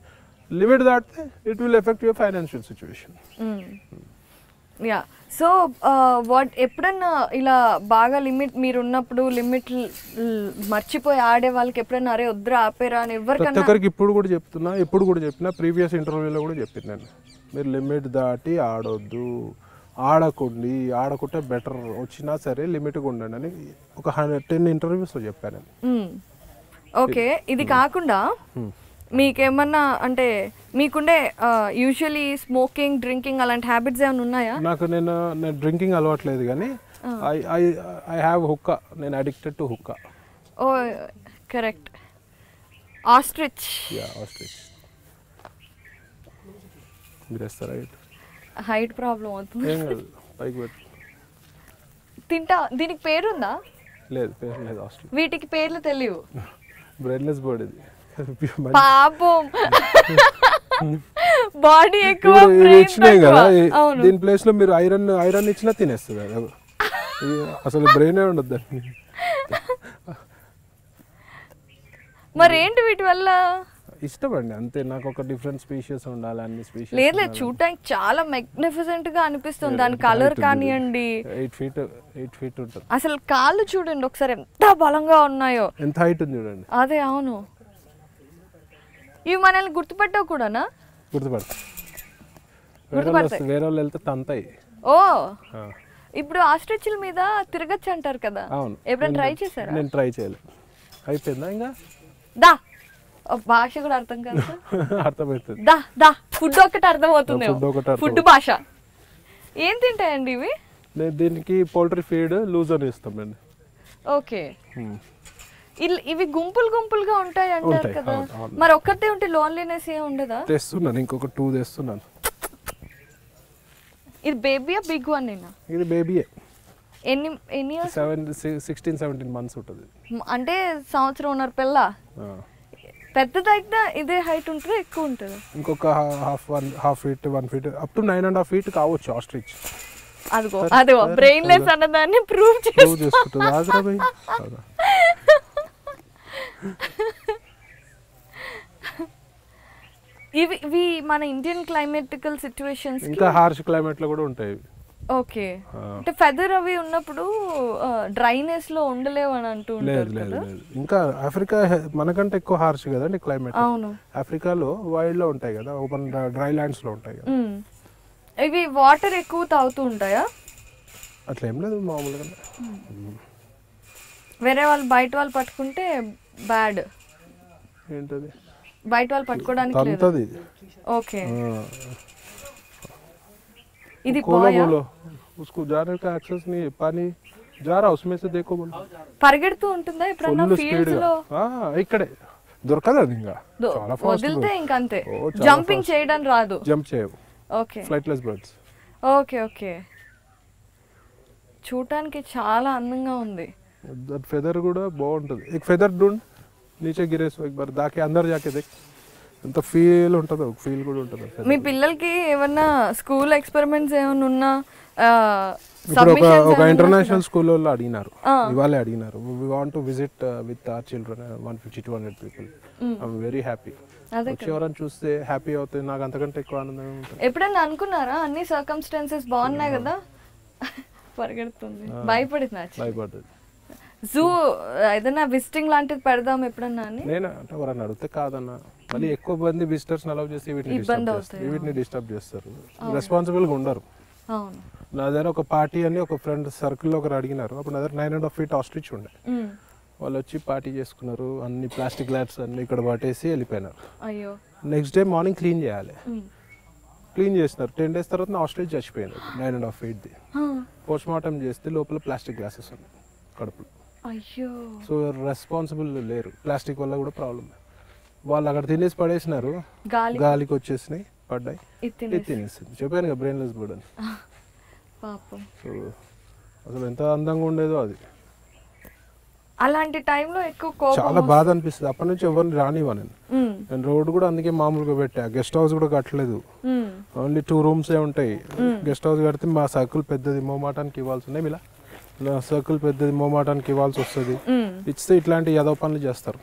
లిమిట్ దాటితే it will affect your financial situation. Yeah, so ఎప్పుడన్నా ఇలా బాగా లిమిట్ మీరు ఉన్నప్పుడు లిమిట్ మర్చిపోయి ఆడే వాళ్ళకి ఎప్పుడన్నా అరే వద్దురా ఆపేరా అని ఎవరికన్నా? ఒక్కరికి ఇప్పుడు కూడా చెప్పినా ప్రీవియస్ ఇంటర్వ్యూలో కూడా చెప్పిన నేను, మీరు లిమిట్ దాటి ఆడొద్దు, ఆడకుంటే బెటర్, వచ్చినా సరే లిమిట్గా ఉండండి అని ఒక 10 ఇంటర్వ్యూస్లో చెప్పాను. ఓకే, ఇది కాకుండా మీకేమన్నా అంటే మీకుండే యూజువల్లీ స్మోకింగ్, డ్రింకింగ్ అలాంటి హ్యాబిట్స్ ఏమైనా ఉన్నాయా? నేను డ్రింకింగ్ అలవాట్లేదు కానీ ఐ హ్యావ్ హుక్కా, నేను addicted to hookah. Oh correct, ostrich. మీరు వేస్తారా? హైట్ ప్రాబ్లం అవుతుంది, పైకి పెట్టు. తింటా. దీనికి పేరుందా? లేదు, పేరు లేదు. వీటికి పేర్లు తెలియవు. బ్రెయిన్లెస్ బాడీ ఇది. పాపం, బాడీ ఎక్కువ ఇచ్చినాయి కదా, దీని ప్లేస్ లో మీరు ఐరన్ ఇచ్చినా తినేస్తుంది. అసలు బ్రెయిన్ ఉండదు దాన్ని. మరి ఏంటి వీటి వల్ల? ఇష్టం అండి అంతే, నాకు ఒక డిఫరెంట్ స్పీషియస్ ఉండాలి, అన్ని స్పీషియస్. లేదు, చూడటానికి చాలా మ్యాగ్నిఫిసెంట్ గా అనిపిస్తుంది, దాని కలర్ కానివ్వండి. 8 feet ఉంటుంది. అసలు కాళ్ళు చూడండి ఒకసారి ఎంత బలంగా ఉన్నాయో, ఎంత హైట్ ఉంది చూడండి. అదే, అవును. ఇవి మనల్ని గుర్తుపట్టావు కూడానా? గుర్తుపడతాయి, వేరే వాళ్ళు వెళ్తే తంతాయి. ఓ, ఇప్పుడు ఆస్ట్రిచ్ల మీద తిరగచ్చు అంటారు కదా. అవును, ఎప్పుడైనా ట్రై చేశారా? నేను ట్రై చేయలేదు. అయిపోయిందా ఇంకా? దా, భాష కూడా అర్థం కాదు. అర్థమవుతుంది. దా ఫుడ్ ఒకటి అర్థమవుతుంది, ఫుడ్ భాష. ఏం తింటాయండి ఇవి? దీనికి పౌల్ట్రీ ఫీడ్ లూజ్ అని ఇస్తామండి. ఓకే, ఇవి గుంపులుగా ఉంటాయి అంటారు కదా, మరి ఒక్కటే ఉంటే లోన్లీనెస్ ఏం ఉండదా? తెస్తున్నాను, ఇంకొక 2 తెస్తున్నాను. ఇది బేబీయా బిగ్ వన్? ఇది బేబీయే. ఎన్ని 16-17 months ఉంటుంది. అంటే సంవత్సరం ఉన్నారు పిల్ల. పెద్దదైతే ఇదే హైట్ ఉంటుందా ఎక్కువ ఉంటుందా? ఇంకొక half feet 1 feet up to 9.5 feet కావచ్చు ఆస్ట్రిచ్. అదిగో బ్రెయిన్లెస్ అన్నదాన్ని ప్రూవ్ చేసుకుంటుంది. ఇవి మన ఇండియన్ క్లైమేటికల్ సిచ్యువేషన్స్ ఇంకా హార్ష్ క్లైమేట్ లో కూడా ఉంటాయి. ఓకే, అంటే ఫెదర్ అవి ఉన్నప్పుడు డ్రైనెస్ లో ఉండలేవు అని అంటూ ఉంటారు కదా. ఇంకా ఆఫ్రికా మనకంటే ఎక్కువ హార్ష్ కదండి క్లైమేట్. అవును, ఆఫ్రికాలో వైల్డ్ లో ఉంటాయి కదా, ఓపెన్ డ్రై ల్యాండ్స్ లో ఉంటాయి కదా. ఇవి వాటర్ ఎక్కువ తాగుతూ ఉంటాయా? అట్లా ఏం లేదు, మామూలుగా. వేరే వాళ్ళు బయట వాళ్ళు పట్టుకుంటే బ్యాడ్. ఏంటది? బయట వాళ్ళు పట్టుకోవడానికి లేదు. ఓకే, ఇది बोलो उसको जाने का एक्सेस नहीं है, पानी जा रहा उसमें से देखो बोलो. పరిగెడుతూ ఉంటుందా ఎప్పుడన్నా ఫీల్డ్స్ లో? ఇక్కడే దొరకదు అది, ఇంకా చాలా ఫాస్ట్ వదిలితే ఇంకా అంతే. జంపింగ్ చేయడం రాదు? జంప్ చేయవు. Okay, flightless birds. Okay okay, చూడటానికి చాలా అందంగా ఉంది. ఫెదర్ కూడా బాగుంటుంది. एक फेदर ढूंढ नीचे गिरे सो एक बार जाके अंदर जाके देख, ఎంత ఫీల్ ఉంటుందో. ఫీల్ కూడా ఉంటుంది. మీ పిల్లలకి ఏమన్నా స్కూల్ ఎక్స్పెరిమెంట్స్ ఏమైనా ఉన్నా? ఇప్పుడు ఒక ఇంటర్నేషనల్ స్కూల్ వాళ్ళు అడిగినారు, ఇవాళే అడిగినారు, we want to visit with our children 150-200 people. I'm very happy. వచ్చేవారని చూస్తే హ్యాపీ అవుతుంది, నాకు అంతకంటే ఎక్కువ ఆనందంగా ఉంటుంది. ఎప్పుడైనా అనుకున్నారా అన్ని సర్కమ్స్టాన్సెస్ బాగున్నాయి కదా పరిగెడుతుంది? భయపడుతుంది. జూ ఏదైనా విజిటింగ్ లాంటిది పెడదాం ఎప్పుడన్నా అని నేను అంటే ఎవరన్నా అడిగితే కాదన్నా, మళ్ళీ ఎక్కువ మంది విజిటర్స్ అలౌ చేసి వీటిని డిస్టర్బ్ చేస్తారు, రెస్పాన్సిబుల్ గా ఉండరు. నా దగ్గర ఒక పార్టీ అని ఒక ఫ్రెండ్ సర్కిల్ లో ఒకరు అడిగినారు, అప్పుడు నా దగ్గర 9.5 feet ఆస్ట్రిచ్ ఉండే. వాళ్ళు వచ్చి పార్టీ చేసుకున్నారు, అన్ని ప్లాస్టిక్ గ్లాస్ అన్ని ఇక్కడ పట్టేసి వెళ్ళిపోయినారు. నెక్స్ట్ డే మార్నింగ్ క్లీన్ చేయాలి. క్లీన్ చేసినారు. 10 days తర్వాత నా ఆస్ట్రిచ్ చచ్చిపోయింది 9.5 feet. పోస్ట్ మార్టం చేస్తే లోపల ప్లాస్టిక్ గ్లాసెస్ ఉన్నాయి కడుపులో. సో రెస్పాన్సిబుల్ లేరు, ప్లాస్టిక్ వల్ల కూడా ప్రాబ్లం. వాళ్ళు అక్కడ తినేసి పడేసినారు, గాలికి వచ్చేసినాయి, పడ్డాయి, తినేసింది. చెప్పాను కదా బ్రెయిన్లెస్ బర్డ్ అని. సో అసలు ఎంత అందంగా ఉండేదో అది. అలాంటి టైంలో ఎక్కువ చాలా బాధ అనిపిస్తుంది. అప్పటి నుంచి ఎవరిని రానివ్వను నేను రోడ్డు కూడా అందుకే మామూలుగా పెట్టా. గెస్ట్ హౌస్ కూడా కట్టలేదు, ఓన్లీ 2 rooms ఉంటాయి. గెస్ట్ హౌస్ కడితే మా సర్కిల్ పెద్దది, మోమాటానికి ఇవ్వాల్సి ఉన్నాయి. ఇలా సర్కిల్ పెద్దది, మోమాటానికి ఇవ్వాల్సి వస్తుంది. ఇస్తే ఇట్లాంటి యాదవ పనులు చేస్తారు.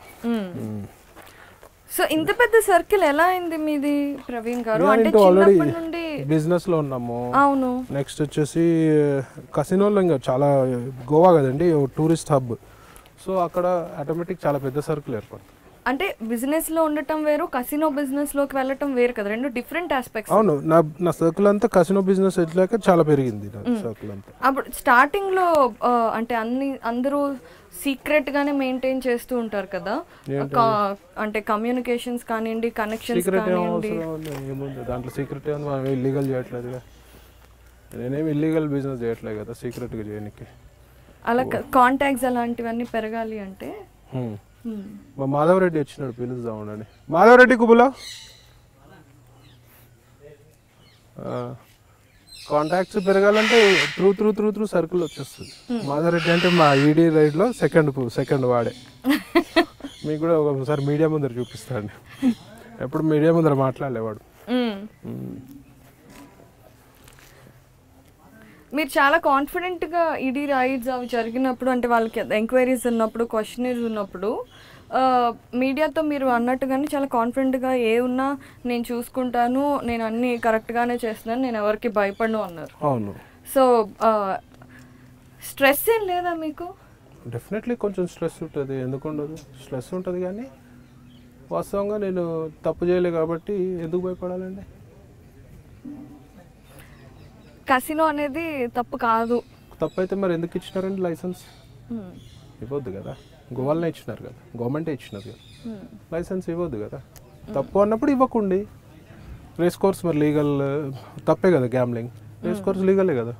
సో ఇంత పెద్ద సర్కిల్ ఎలా అయింది మీది ప్రవీణ్ గారు? అంటే ఆల్రెడీ బిజినెస్ లో ఉన్నాము. అవును. నెక్స్ట్ వచ్చేసి కసినోలో ఇంకా చాలా, గోవా కదండి టూరిస్ట్ హబ్. సో అక్కడ ఆటోమేటిక్ చాలా పెద్ద సర్కిల్ ఏర్పడుతుంది. అంటే బిజినెస్ లో ఉండటం వేరు, కసినో బిజినెస్ లోకి వెళ్ళటం వేరు కదా, రెండు డిఫరెంట్ ఆస్పెక్ట్స్. అవును, నా సర్కిల్ అంతా కసినో బిజినెస్ ఎట్లాక చాలా పెరిగింది నా సర్కిల్ అంతా. అప్పుడు స్టార్టింగ్ లో అంటే అందరూ సీక్రెట్ గానే మెయింటైన్ చేస్తూ ఉంటారు కదా, అంటే కమ్యూనికేషన్స్ కానివ్వండి, కనెక్షన్స్ కానివ్వండి. దాంట్లో సీక్రెట్ మనం ఇల్లీగల్ చేయట్లేదు, నేనేమి ఇల్లీగల్ బిజినెస్ చేయట్లేదు కదా సీక్రెట్ గా చేయడానికి. అలా కాంటాక్ట్స్ అలాంటివన్నీ పెరగాలి అంటే మా మాధవరెడ్డి వచ్చినాడు, పిలుద్దామని. మాధవరెడ్డి కుబులా కాంటాక్ట్స్ పెరగాలంటే త్రూ సర్కిల్ వచ్చేస్తుంది. మాధవరెడ్డి అంటే మా ఈడీ రైడ్ లో సెకండ్ వాడే. మీకు కూడా ఒకసారి మీడియా ముందర చూపిస్తాండి, ఎప్పుడు మీడియా ముందర మాట్లాడలేవాడు. మీరు చాలా కాన్ఫిడెంట్గా ఈడీ రైడ్స్ అవి జరిగినప్పుడు, అంటే వాళ్ళకి ఎంక్వైరీస్ ఉన్నప్పుడు, క్వశ్చనరీస్ ఉన్నప్పుడు మీడియాతో మీరు అన్నట్టుగానే చాలా కాన్ఫిడెంట్గా ఏ ఉన్నా నేను చూసుకుంటాను, నేను అన్నీ కరెక్ట్గానే చేస్తున్నాను, నేను ఎవరికి భయపడను అన్నారు. అవును. సో స్ట్రెస్ ఏం లేదా మీకు? డెఫినెట్లీ కొంచెం స్ట్రెస్ ఉంటుంది, ఎందుకు ఉండదు, స్ట్రెస్ ఉంటుంది. కానీ వాస్తవంగా నేను తప్పు చేయలే కాబట్టి ఎందుకు భయపడాలండి? కసినో అనేది తప్పు కాదు. తప్పు అయితే మరి ఎందుకు ఇచ్చినారండి లైసెన్స్? ఇవ్వద్దు కదా, గోవాలనే ఇచ్చినారు కదా, గవర్నమెంటే ఇచ్చినారు కదా, లైసెన్స్ ఇవ్వద్దు కదా. తప్పు అన్నప్పుడు ఇవ్వకుండి. రేస్ కోర్స్ మరి లీగల్ తప్పే కదా, గ్యాంబ్లింగ్. రేస్ కోర్స్ లీగలే కదా.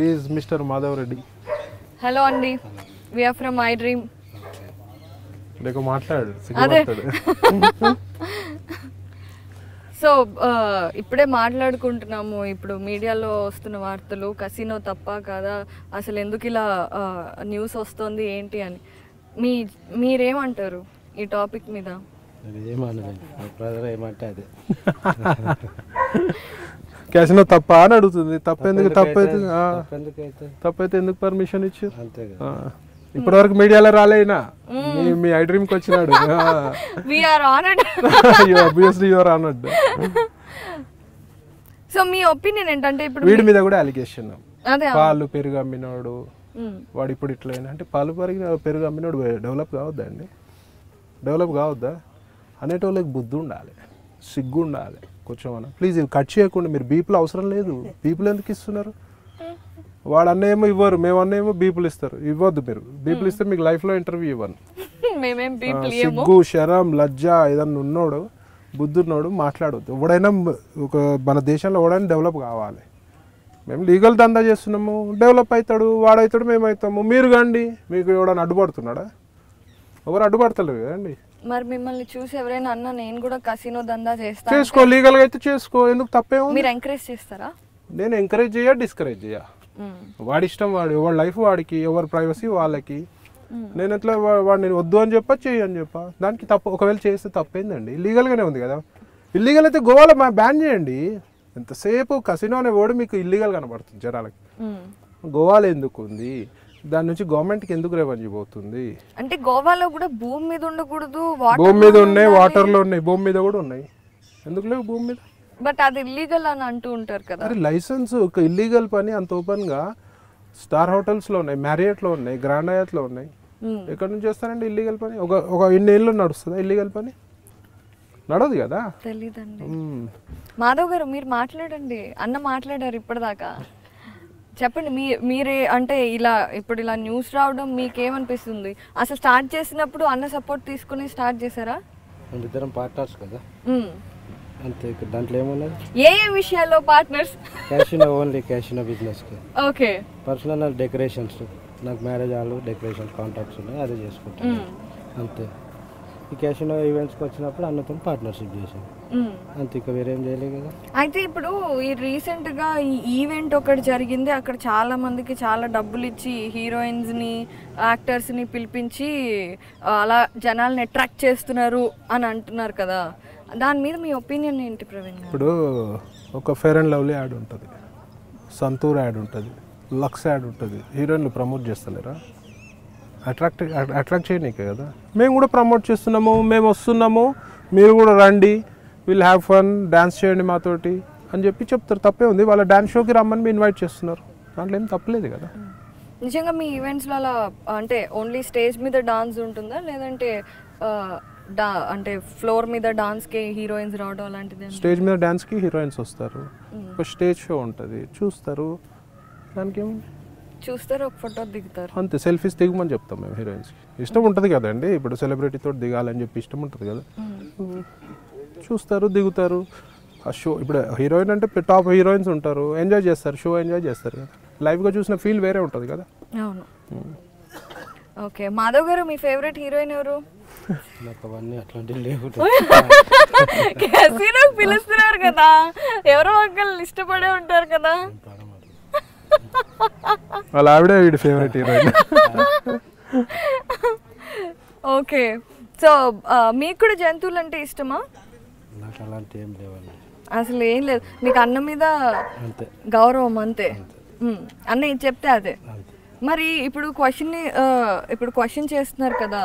Is mister Madhav Reddy. Hello అండి, we are from I dream. లేక మాట్లాడు. సో ఇప్పుడే మాట్లాడుకుంటున్నాము, ఇప్పుడు మీడియాలో వస్తున్న వార్తలు కసినో తప్ప కాదా, అసలు ఎందుకు ఇలా న్యూస్ వస్తుంది ఏంటి అని. మీరేమంటారు ఈ టాపిక్ మీద? ఏమనలేదు బ్రదర్ ఏమంటే అదే క్యాసినో తప్ప అని అడుగుతుంది. తప్పెందుకు? ఎందుకైతే తప్పైతే ఎందుకు పర్మిషన్ ఇచ్చారు? అంతే కదా. ఇప్పటి వరకు మీడియాలో రాలేనా? మీ ఐ డ్రీమ్ కి వచ్చినాడు. Obviously your honoured. So me opinion ఏంటంటే ఇప్పుడు వీడి మీద కూడా అలిగేషన్, పాలు పెరుగు అమ్మినాడు వాడు ఇప్పుడు ఇట్లయినా అంటే పాలు పెరుగు అమ్మినాడు డెవలప్ కావద్దా అండి? డెవలప్ కావద్దా? అనేటోళ్ళకి బుద్ధి ఉండాలి, సిగ్గు ఉండాలి కొంచెం. ప్లీజ్ ఇది కట్ చేయకుండా. మీరు బీపులు అవసరం లేదు. బీపులు ఎందుకు ఇస్తున్నారు? వాడు అన్నేమో ఇవ్వరు, మేము అన్నేమో బీపులు ఇస్తారు. ఇవ్వద్దు. మీరు బీపులు ఇస్తే మీకు లైఫ్లో ఇంటర్వ్యూ ఇవ్వను. సిగ్గు, శరం, లజ్జ ఏదన్నా ఉన్నోడు, బుద్ధి ఉన్నోడు మాట్లాడవద్దు. ఎవడైనా ఒక మన దేశంలో ఎవడైనా డెవలప్ కావాలి. మేము లీగల్ దందా చేస్తున్నాము, డెవలప్ అవుతాడు, వాడవుతాడు, మేము అవుతాము. మీరు కండి, మీకు ఎవడైనా అడ్డుపడుతున్నాడా? ఎవరు అడ్డుపడతలేరు కదండి. మరి మిమ్మల్ని చూసి ఎవరైనా అన్న నేను కూడా కసినో దందా చేస్తా, చేసుకో, లీగల్గా అయితే చేసుకో, ఎందుకు తప్పేమో. మీరు ఎంకరేజ్ చేస్తారా? నేను ఎంకరేజ్ చేయ, డిస్కరేజ్ చేయ. వాడి ఇష్టం, వాడు ఎవరి లైఫ్ వాడికి, ఎవరి ప్రైవసీ వాళ్ళకి. నేను ఎట్లా వాడు నేను వద్దు అని చెప్పా, చెయ్యి అని చెప్పా. దానికి తప్పు. ఒకవేళ చేస్తే తప్పేందండి? ఇల్లీగల్గానే ఉంది కదా. ఇల్లీగల్ అయితే గోవాలో బ్యాన్ చేయండి. ఎంతసేపు కసినో అనే వర్డ్ మీకు ఇల్లీగల్ కనబడుతుంది జనాలకి. గోవాలో ఎందుకు ఉంది? దాని నుంచి గవర్నమెంట్కి ఎందుకు రెవెన్యూ పోతుంది? అంటే గోవాలో కూడా భూమి మీద ఉండకూడదు, భూమి మీద ఉన్నాయి, వాటర్లో ఉన్నాయి, భూమి మీద కూడా ఉన్నాయి. ఎందుకు లేవు భూమి మీద? బట్ అది ఇల్లీగల్ అని అంటూ ఉంటారు కదా. అరే లైసెన్స్ ఒక ఇల్లీగల్ పని అంత ఓపెన్గా స్టార్ హోటల్స్లో ఉన్నాయి, మ్యారియట్లో ఉన్నాయి, గ్రాండ్ హయాత్లో ఉన్నాయి. ఎక్కడి నుంచి చేస్తారండి ఇల్లీగల్ పని? ఒక ఇన్ని ఏళ్ళు నడుస్తుందా ఇల్లీగల్ పని? నడదు కదా. తెలీదండి. మాధవ్ గారు మీరు మాట్లాడండి. అన్న మాట్లాడారు ఇప్పటిదాకా. చెప్పండి. మీరే అంటే ఇలా ఇప్పుడు ఇలా న్యూస్ రావడం మీకేమనిపిస్తుంది? అసలు స్టార్ట్ చేసినప్పుడు అన్న సపోర్ట్ తీసుకుని స్టార్ట్ చేశారా? ఇద్దరం పార్ట్నర్స్ కదా, అంతే. దాంట్లో ఏమున్నది? ఏ విషయాల్లో partners? Casino, only casino business కి. ఓకే. పర్సనల్ డెకరేషన్స్, నాకు మ్యారేజ్ హాల్ డెకరేషన్ కాంట్రాక్ట్స్ ఉన్నాయి, అదే చేసుకుంటాను అంతే. ఈ క్యాషినో ఈవెంట్స్కి వచ్చినప్పుడు అన్నతో పార్ట్నర్షిప్ చేసాను అంతే, ఇక వేరేం చేయలేదు కదా. అయితే ఇప్పుడు ఈ రీసెంట్గా ఈ ఈవెంట్ ఒకటి జరిగింది, అక్కడ చాలా మందికి చాలా డబ్బులు ఇచ్చి హీరోయిన్స్ని, యాక్టర్స్ని పిలిపించి అలా జనాల్ని అట్రాక్ట్ చేస్తున్నారు అని అంటున్నారు కదా. దాని మీద మీ ఒపీనియన్ ఏంటి ప్రవీణ్? ఇప్పుడు ఒక ఫెయిర్ అండ్ లవ్లీ యాడ్ ఉంటుంది, సంతూర్ యాడ్ ఉంటుంది, లక్స్ యాడ్ ఉంటుంది. హీరోయిన్లు ప్రమోట్ చేస్తలేరా? అట్రాక్ట్ చేయనీకే కదా. మేము కూడా ప్రమోట్ చేస్తున్నాము, మేము వస్తున్నాము, మీరు కూడా రండి, విల్ హ్యావ్ ఫన్, డ్యాన్స్ చేయండి మాతోటి అని చెప్పి చెప్తారు. తప్పే ఉంది? వాళ్ళ డ్యాన్స్ షోకి రమ్మని మీ ఇన్వైట్ చేస్తున్నారు, దాంట్లో ఏం తప్పలేదు కదా. నిజంగా మీ ఈవెంట్స్లో అలా అంటే ఓన్లీ స్టేజ్ మీద డాన్స్ ఉంటుందా, లేదంటే అంటే ఫ్లోర్ మీద డాన్స్కి హీరోయిన్స్ రావడం అలాంటిది? స్టేజ్ మీద డాన్స్కి హీరోయిన్స్ వస్తారు, ఒక స్టేజ్ షో ఉంటుంది, చూస్తారు. దానికి ఏముంది? చూస్తారు, ఒక ఫోటో దిగుతారు అంతే. సెల్ఫీస్ దిగమని చెప్తాం మేము హీరోయిన్స్కి. ఇష్టం ఉంటుంది కదండి, ఇప్పుడు సెలబ్రిటీతో దిగాలని చెప్పి ఇష్టం ఉంటుంది కదా. చూస్తారు, దిగుతారు. ఆ షో ఇప్పుడు హీరోయిన్ అంటే టాప్ హీరోయిన్స్ ఉంటారు, ఎంజాయ్ చేస్తారు, షో ఎంజాయ్ చేస్తారు కదా. లైవ్గా చూసిన ఫీల్ వేరే ఉంటుంది కదా. అవును. ఓకే. మాధవ్ గారు మీ ఫేవరెట్ హీరోయిన్ ఎవరు? నాకు అవన్నీ అట్లాంటివి లేవు. క్యాసినోకి పిలుస్తున్నారు కదా, ఎవరో ఒకళ్ళు ఇష్టపడే ఉంటారు కదా. వాళ్ళ ఆవిడే వీడి ఫేవరెట్ హీరోయిన్. ఓకే. సో మీకు కూడా జంతువులు అంటే ఇష్టమా? నాకు అలాంటి ఏం లేవండి, అసలు ఏం లేదు. మీకు అన్న మీద గౌరవం అంతే. అన్న ఇది చెప్తే అదే. మరి ఇప్పుడు క్వశ్చన్ చేస్తున్నారు కదా,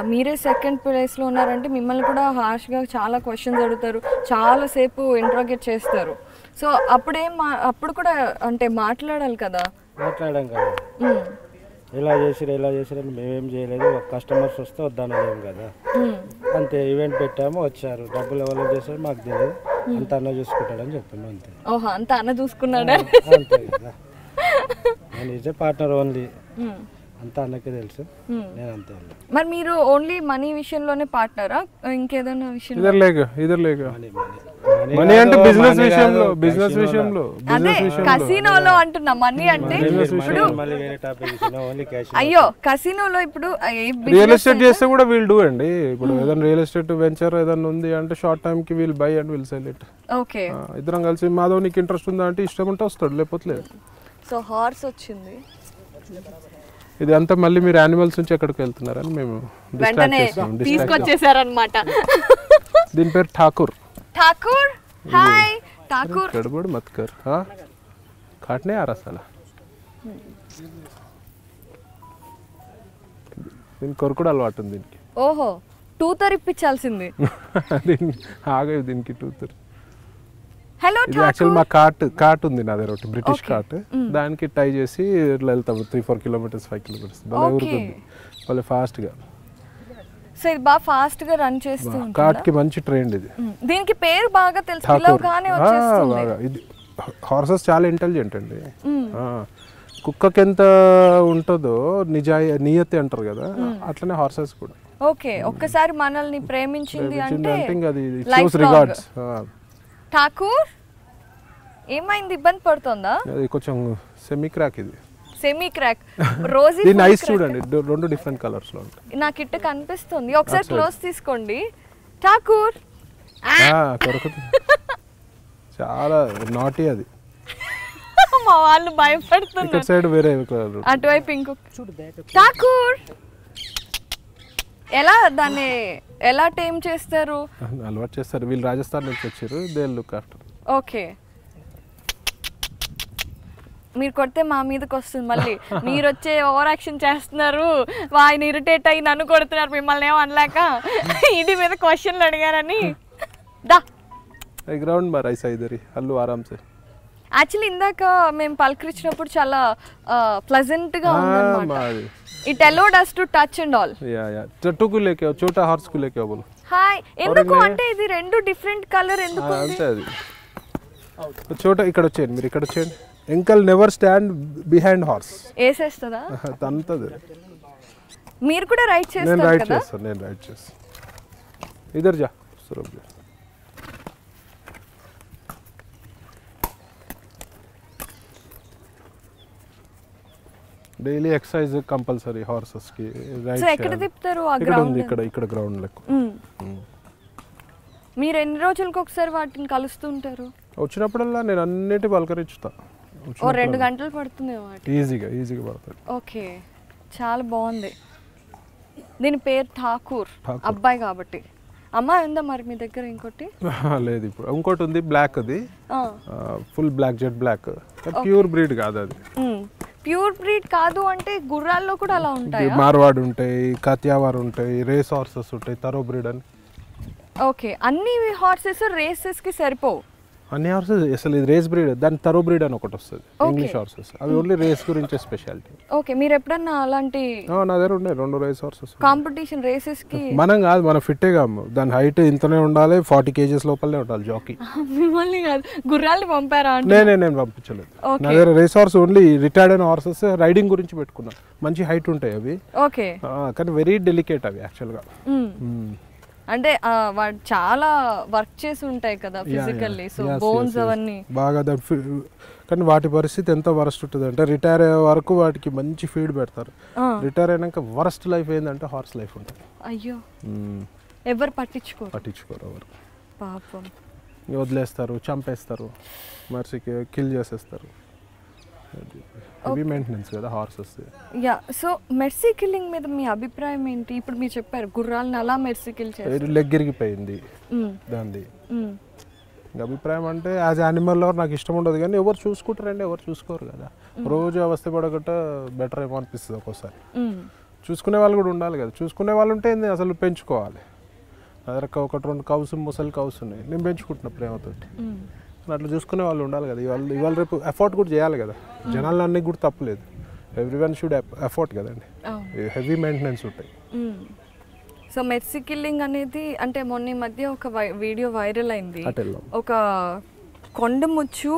మీరే సెకండ్ ప్లేస్లో ఉన్నారంటే మిమ్మల్ని కూడా హార్ష్గా చాలా క్వశ్చన్స్ అడుగుతారు, చాలాసేపు ఇంట్రాగేట్ చేస్తారు. సో అప్పుడు కూడా అంటే మాట్లాడాలి కదా. మాట్లాడాం కదా, ఎలా చేసిరని మేమేం చేయలేదు. కస్టమర్స్ వస్తే వద్దనలేము కదా, అంతే. ఈవెంట్ పెట్టాము, వచ్చారు, డబ్బులు ఎవరు చేశారు మాకు తెలియదు, అంత అన్న చూసుకుంటాడని చెప్తాము అంతే. ఓహో, అంత అన్న చూసుకున్నాడా? అంతే కదా. నేను ఈజ్ ఏ పార్ట్నర్ ఓన్లీ, అంతా అన్నకే తెలుసు, నేను అంతే. మరి మీరు ఓన్లీ మనీ విషయంలోనే పార్ట్నరా, ఇంకేదైనా విషయం? మనీ అంటే బిజినెస్ విషయంలో అదే కసినోలో అంటున్నా. మనీ అంటే అయ్యో కసినోలో ఇప్పుడు రియల్ ఎస్టేట్ చేస్తే కూడా వీల్ డూ అండి. ఇప్పుడు ఏదైనా రియల్ ఎస్టేట్ వెంచర్ ఏదైనా ఉంది అంటే షార్ట్ టైం కి we'll buy and will sell it. Okay. ఇద్దరం కలిసి మాధవ్ నీకు ఇంట్రెస్ట్ ఉందా అంటే ఇష్టం ఉంటే వస్తాడు, లేకపోతే లేదు. సో హార్స్ వచ్చింది. ఇది అంతా మళ్ళీ మీరు యానిమల్స్ నుంచి ఎక్కడికి వెళ్తున్నారని మేము వెంటనే తీసుకొచ్చేసారనమాట. దీని పేరు ఠాకూర్. ఠాకూర్ హాయ్ ఠాకూర్ గడబడ్ మత్ కర్ हाँ काटने आ रहा साला దీనికి కొరుకుడు అలవాటు ఉంది దీనికి. ఓహో టూతర్ ఇప్పించాల్సింది. ఆగే దీనికి టూతర్. హలో ఇది యాక్చువల్ మా కాట్ ఉంది నా దగ్గర ఒకటి బ్రిటిష్ కాట్. దానికి టై చేసి ఇట్లా వెళ్తాము 3-4 కిలోమీటర్స్ 5 కిలోమీటర్స్ భలే ఊరుతుంది భలే ఫాస్ట్గా. సో ఇది బాగా ఫాస్ట్ గా రన్ చేస్తూ ఉంటుంది. కాట్ కి మంచి ట్రైండ్ ఇది. దీనికి పేరు బాగా తెలుసు పిలవగానే వచ్చేస్తుంది. బాగా ఇది హార్సెస్ చాలా ఇంటెలిజెంట్ అండి. కుక్కకి ఎంత ఉంటుందో నియతి అంటారు కదా అట్లనే హార్సెస్ కూడా. ఓకే ఒక్కసారి మనల్ని ప్రేమించింది అంటే అది షోస్ రిగార్డ్స్. ఠాకూర్ ఏమైంది ఇబ్బంది పడుతుందా? అది కొంచెం సెమీ క్రాక్ ఇది. సెమీ క్రాక్ రోజీ దీని ఐస్ చూడండి 2 డిఫరెంట్ కలర్స్ లో ఉంటాయి. నాకు ఇట్ట కనిపిస్తుంది ఒకసారి క్లోజ్ తీసుకోండి. ఠాకూర్ చాలా నాటీ అది. మా వాళ్ళు భయపడుతున్నారు. ఇక్కడ సైడ్ వేరే కలర్ అటువైపు ఇంకో ఠాకూర్. దాన్ని ఎలా టైం చేస్తారు? అలవాటు చేస్తారు వీళ్ళు రాజస్థాన్ నుంచి వచ్చారు. They look after. ఓకే మీరు కొడితే మా మీదకి వస్తుంది మళ్ళీ. మీరు వచ్చే ఓవర్ యాక్షన్ చేస్తున్నారు ఆయన ఇరిటేట్ అయ్యి నన్ను కొడుతున్నారు మిమ్మల్ని ఏమో అనలేక ఇది మీద క్వశ్చన్లు అడిగారని. దా గ్రౌండ్ మరి ఐసా ఇదరి హల్లు ఆరామ్సే. యాక్చువల్లీ ఇందాక మేము పలకరించినప్పుడు చాలా ప్లెజెంట్ గా ఉందన్నమాట. It allowed us to touch and all. Yeah yeah టట్టు కు లేకే छोटा హార్స్ కు లేకే బోలో. హాయ్ ఎందుకు అంటే ఇది రెండు డిఫరెంట్ కలర్ ఎందుకు? అంతే అది छोटा ఇక్కడ వచ్చేయండి మీరు ఇక్కడ వచ్చేయండి. ఎంకల్ నెవర్ స్టాండ్ బిహైండ్ హార్స్. ఏసేస్తదా? అంతది. మీరు కూడా రైట్ చేస్తారు కదా? నేను రైట్ చేస్తాను. ఇదర్ జా సురభ్. డైలీ ఎక్సర్సైజ్ కంపల్సరీ హార్సెస్ కి. సో ఎక్కడ తిప్పుతారు ఆ గ్రౌండ్? ఇక్కడ గ్రౌండ్ లెక్క. మీరు ఎన్ని రోజులకు ఒకసారి వాటిని కలుస్తూ ఉంటారు? వచ్చినప్పుడల్లా నేను అన్నిటి పలకరించుతా. 2 గంటలు పడుతుంది వాటి. ఈజీగా పడుతుంది. ఓకే చాలా బాగుంది. దీని పేరు ఠాకూర్ అబ్బాయి కాబట్టి. అమ్మాయి ఉందా మరి మీ దగ్గర ఇంకోటి? లేదు ఇప్పుడు ఇంకోటి ఉంది బ్లాక్. అది full black jet black. Pure breed కాదు అది. ప్యూర్ బ్రీడ్ కాదు అంటే గుర్రాల్లో కూడా అలా ఉంటాయి. మార్వాడ్ ఉంటాయి, కతియావార్ ఉంటాయి, రేస్ హార్సెస్ ఉంటాయి, తరో బ్రీడ్ అని. ఓకే అన్ని హార్సెస్ రేసెస్ కి సరిపోవు. అన్ని హార్సెస్ అసలు ఇది రేస్ బ్రీడ్. దాని తరో బ్రీడ్ అని ఒకటి వస్తుంది ఇంగ్లీష్ హార్సెస్. అవి ఓన్లీ రేస్ గురించి స్పెషాలిటీ. ఓకే మీరు ఎప్పుడన్నా అలాంటి? నా దగ్గర ఉన్నాయి 2 రేస్ హార్సెస్. కాంపిటీషన్ రేసెస్ కి మనం కాదు మనం ఫిట్టే కాము. దాని హైట్ ఇంతనే ఉండాలి 40 kgs లోపలనే ఉండాలి జాకీ. మిమ్మల్ని కాదు గుర్రాల్ని పంపారా? నేను పంపించలేదు. నా దగ్గర రేస్ హార్స్ ఓన్లీ రిటైర్డ్ అయిన హార్సెస్ రైడింగ్ గురించి పెట్టుకున్నా. మంచి హైట్ ఉంటాయి అవి. ఓకే కానీ వెరీ డెలికేట్ అవి యాక్చువల్గా. అంటే వాడు చాలా వర్క్ చేసి ఉంటాయి కదా ఫిజికల్లీ. సో బోన్స్ అవన్నీ బాగా. కానీ వాటి పరిస్థితి ఎంత వరస్ట్ ఉంటుంది అంటే రిటైర్ అయ్యే వరకు వాటికి మంచి ఫీడ్ పెడతారు. రిటైర్ అయినాక వరస్ట్ లైఫ్ ఏంటంటే హార్స్ లైఫ్ ఉంటుంది. అయ్యో ఎవరు పట్టించుకోరు ఎవరు. పాపం వదిలేస్తారు, చంపేస్తారు, మర్చికి కిల్ చేసేస్తారు. హెవీ మెయింటెనెన్స్ కదా horses. Yeah so mercy killing మీద మీ అభిప్రాయం ఏంటి? ఇప్పుడు మీరు చెప్పారు గుర్రాలను అలా మెర్సీ కిల్ చేస్తారు. లెగ్ ఇరిగిపోయింది దాన్ని. అభిప్రాయం అంటే యాజ్ యానిమల్ నాకు ఇష్టం ఉండదు. కానీ ఎవరు చూసుకుంటారండి? ఎవరు చూసుకోరు కదా. రోజు అవస్థ పడగట్ట బెటర్ ఏమో అనిపిస్తుంది ఒక్కోసారి. చూసుకునే వాళ్ళు కూడా ఉండాలి కదా. చూసుకునే వాళ్ళు ఉంటే అసలు పెంచుకోవాలి. నా దగ్గర 1-2 కౌస్ ముసలి కౌస్ ఉన్నాయి. నేను పెంచుకుంటున్నా ప్రేమతోటి. అట్లా చూసుకునే వాళ్ళు ఉండాలి కదా. ఇవాళ రేపు ఎఫర్ట్ కూడా చేయాలి కదా. జనాలు అన్నీ కూడా తప్పలేదు. ఎవ్రీవన్ షుడ్ ఎఫర్ట్ కదండి. హెవీ మెయింటెనెన్స్ ఉంటాయి. సో మెర్సీ కిల్లింగ్ అనేది అంటే మొన్న మధ్య ఒక వీడియో వైరల్ అయింది. ఒక కొండముచ్చు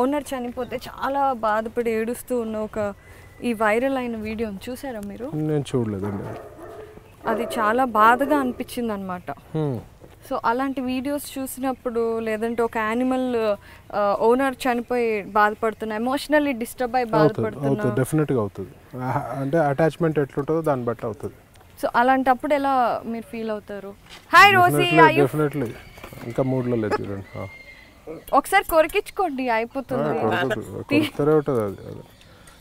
ఓనర్ చనిపోతే చాలా బాధపడి ఏడుస్తూ ఉన్న ఒక ఈ వైరల్ అయిన వీడియోని చూసారా మీరు? నేను చూడలేదండి. అది చాలా బాధగా అనిపించింది అనమాట. సో అలాంటి వీడియోస్ చూసినప్పుడు లేదంటే ఒక యానిమల్ ఓనర్ చనిపోయి బాధపడుతున్నా, ఎమోషనల్లీ డిస్టర్బ్ అయ్యి బాధపడుతున్నా, డెఫినెట్గా అవుతుంది. అంటే అటాచ్మెంట్ ఎట్లుంటుందో దాన్ని బట్టి అవుతుంది. సో అలాంటప్పుడు ఎలా మీరు ఫీల్ అవుతారు? Hi Rosie. డెఫినెట్లీ ఇంకా మూడ్లో లేదు చూడండి. ఒకసారి కొరికించుకోండి అయిపోతుంది.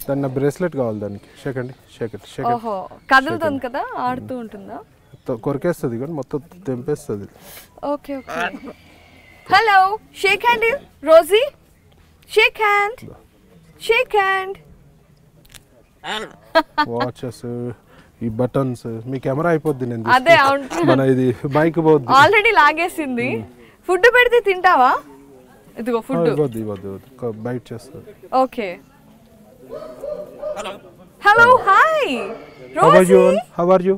దాని నా బ్రేస్లెట్ కావాలి దానికి. షేకండి షేకండి షేకండి. ఓహో కదులుతుంది కదా, ఆడుతూ ఉంటుందా? కొరికేస్తుంది కానీ మొత్తం తెంపేస్తుంది. Okay okay. Hello, shake hand Rosie, shake hand, shake hand. Watches, ఈ బటన్స్, మీ కెమెరా అయిపోద్ది. నేను అదే మన ఇది మైక్ పోద్ది. ఆల్రెడీ లాగేసింది. ఫుడ్ పెడితే తింటావా? ఇదిగో ఫుడ్. ఇవ్వద్దు ఇవ్వద్దు ఇవ్వద్దు, బైట్ చేస్తుంది. Okay. Hello, hi How are you? How are you?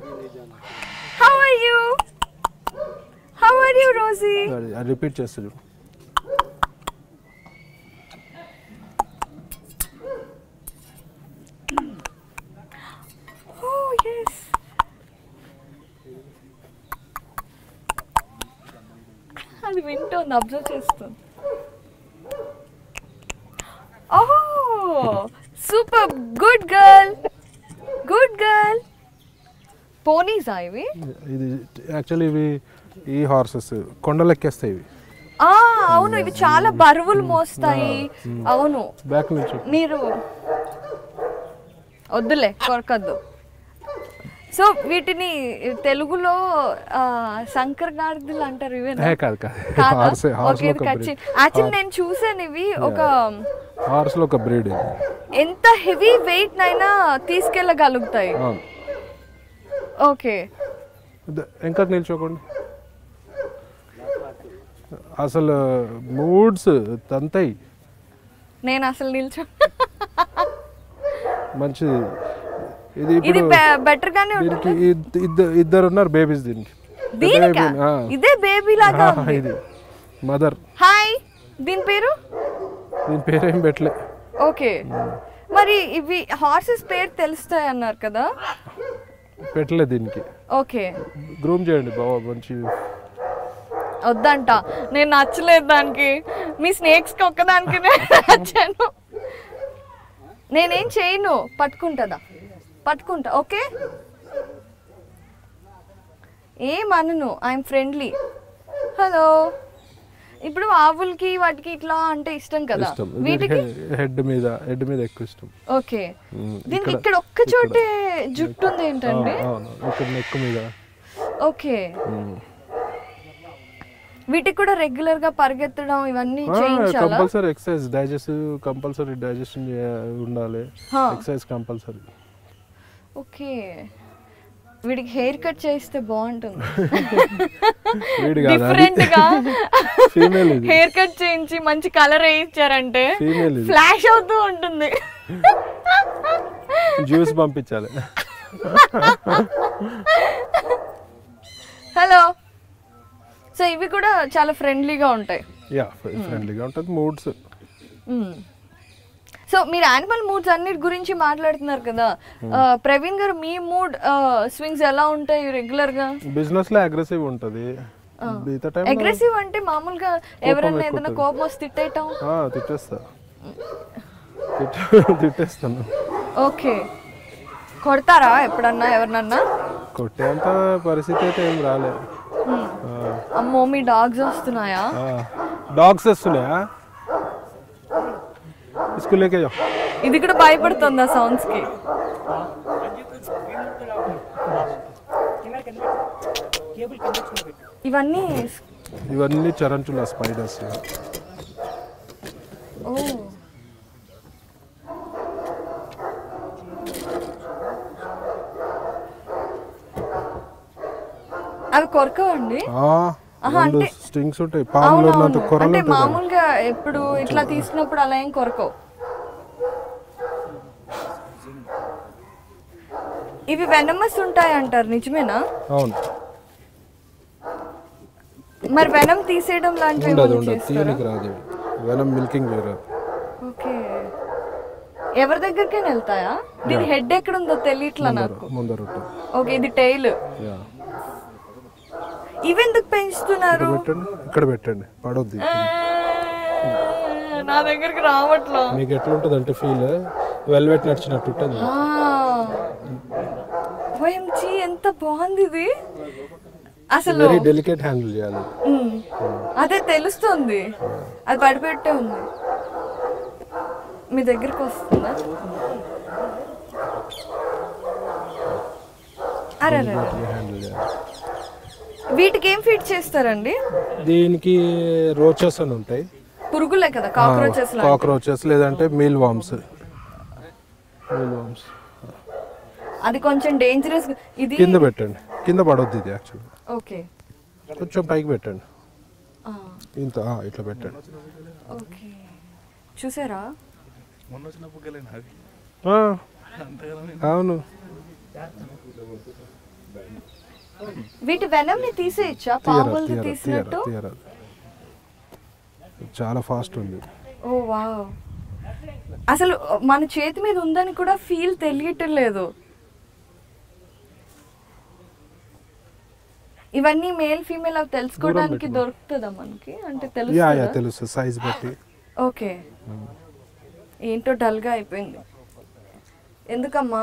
How are you? How are you, Rosie? Repeat చేస్తుంది. Oh, yes. అది వింటోంది, అబ్జర్వ్ చేస్తుంది. Oh, super good girl. Good girl. Ponies ఆ ఇవి? ఇది యాక్చువల్లీ ఇవి ఈ హార్సెస్ కొండలెక్కేస్తాయి ఇవి. అవును, ఇవి చాలా బరువులు మోస్తాయి. అవును, బ్యాక్ నుంచి మీరు వద్దులే, కొరకద్దు. సో వీటిని తెలుగులో శంకర్ గాడిదలు అంటారు. ఇవేనా? యాక్చువల్లీ నేను చూసాను ఇవి. ఒక హార్స్ లో ఒక బ్రీడ్. ఎంత హెవీ వెయిట్ నైనా తీసుకెళ్ళగలుగుతాయి. ఓకే, ఇంకా నిల్చోకండి. అసలు మూడ్స్ తంతాయి. నేను అసలు నిల్చో. మంచిది ఇది. ఇది బెటర్ గానే ఉంటుంది. ఇద్దరు ఉన్నారు బేబీస్ దీనికి. ఇదే బేబీ లాగా ఇది మదర్. హాయ్, దీని పేరు? దీని పేరేం పెట్టలే. ఓకే, మరి ఇవి హార్సెస్ పేరు తెలుస్తాయి అన్నారు కదా? పెట్టలే దీనికి. ఓకే, గ్రూమ్ చేయండి బాబా. మంచి వద్దంట, నేను నచ్చలేదు దానికి. మీ స్నేక్స్కి ఒక్కదానికి నచ్చాను. నేనేం చేయను, పట్టుకుంటుందా? పట్టుకుంటా. ఓకే, ఏమనను, ఐఎమ్ ఫ్రెండ్లీ. హలో. ఇప్పుడు ఆవులకి వాటికి ఇట్లా అంటే ఇష్టం కదా, వీటికి హెడ్ మీద ఎక్కువ ఇష్టం. ఓకే, దీనికి ఇక్కడ ఒక్క చోటే జుట్టు ఉంది ఏంటండి? ఇక్కడ నెక్ మీద. ఓకే, వీటికి కూడా రెగ్యులర్ గా పరిగెత్తడం ఇవన్నీ చేయించాలా? Compulsory exercise, digestive compulsory digestion ఉండాలి. Exercise compulsory. ఓకే, వీడికి హెయిర్ కట్ చేస్తే బాగుంటుంది. డిఫరెంట్ గా హెయిర్ కట్ చేయించి మంచి కలర్ వేయించారంటే ఫ్లాష్ అవుతూ ఉంటుంది. జ్యూస్ పంపించాలి. హలో. సో ఇవి కూడా చాలా ఫ్రెండ్లీగా ఉంటాయి. యా, ఫ్రెండ్లీగా ఉంటుంది. మూడ్స్. సో మీరు యానిమల్ మూడ్స్ అన్నిటి గురించి మాట్లాడుతున్నారు కదా, ప్రవీణ్ గారు మీ మూడ్ స్వింగ్స్ ఎలా ఉంటాయి రెగ్యులర్ గా? బిజినెస్ లో అగ్రెసివ్ ఉంటది. అగ్రెసివ్ అంటే మామూలుగా ఎవరైనా ఏదైనా కోపం వస్తే తిట్టేయటం? తిట్టేస్తాను. ఓకే, కొడతారా ఎప్పుడన్నా ఎవరినన్నా? కొట్టేంత పరిస్థితి అయితే ఏం రాలేదు. అమ్మో, మీ డాగ్స్ వస్తున్నాయా? డాగ్స్ వస్తున్నాయా? స్కూల్లోకి ఇది కూడా భయపడుతుందా సౌండ్స్ కి? ఇవన్నీ చరంచుల స్పైడర్స్. ఓ, అవి కొరకవండి? స్ట్రింగ్స్ ఉంటాయి, పాములు ఉన్నంత కొరలు అంటే మామూలుగా ఎప్పుడు ఇట్లా తీసినప్పుడు అలా ఏం కొరకవు. ఇవి వెనమస్ ఉంటాయి అంటారు, నిజమేనా? అవును. మరి వెనం తీసేయడం లాంటివి రాదు. వెనం మిల్కింగ్ వేరే. ఓకే, ఎవరి దగ్గరికైనా వెళ్తాయా? దీని హెడ్ ఎక్కడ ఉందో తెలియట్లా నాకు. ఓకే, ఇది టైల్. ఇవెందుకు పెంచుతున్నారు? ఇక్కడ పెట్టండి, పడొద్ది. నా దగ్గరికి రావట్లా. మీకు ఎట్లా ఉంటుంది అంటే ఫీల్ వెల్వెట్ నడిచినట్టు ఉంటుంది. ఓఎంజీ, ఎంత బాగుంది ఇది. అసలు వెరీ డెలికేట్ హ్యాండిల్ చేయాలి. అదే తెలుస్తుంది, అది పడిపెట్టే ఉంది. మీ దగ్గరికి వస్తుందా? అరే హ్యాండిల్ చేయాలి. వీటికి ఏం ఫీడ్ చేస్తారండి? దీనికి రోచెస్ అని ఉంటాయి, పురుగులే కదా, కాక్రోచెస్. కాక్రోచెస్ లేదంటే మీల్ వామ్స్. అది కొంచెం డేంజరస్. ఇది కింద పెట్టండి, కింద పడొద్దు ఇది యాక్చువల్గా. ఓకే, కొంచెం పైకి పెట్టండి, ఇంత ఇట్లా పెట్టండి. ఓకే, చూసారా? అవును, వీటి వెనంని తీసేయచ్చా? పాములు తీసినట్టు? తీయరాదు, చాలా ఫాస్ట్ ఉంది. ఓ వావ్, అసలు మన చేతి మీద ఉందని కూడా ఫీల్ తెలియటం లేదు. ఇవన్నీ మేల్ ఫీమేల్ అవి తెలుసుకోవడానికి దొరుకుతుందా మనకి? అంటే తెలుసు సైజ్ బట్టి. ఓకే, ఏంటో డల్గా అయిపోయింది ఎందుకమ్మా?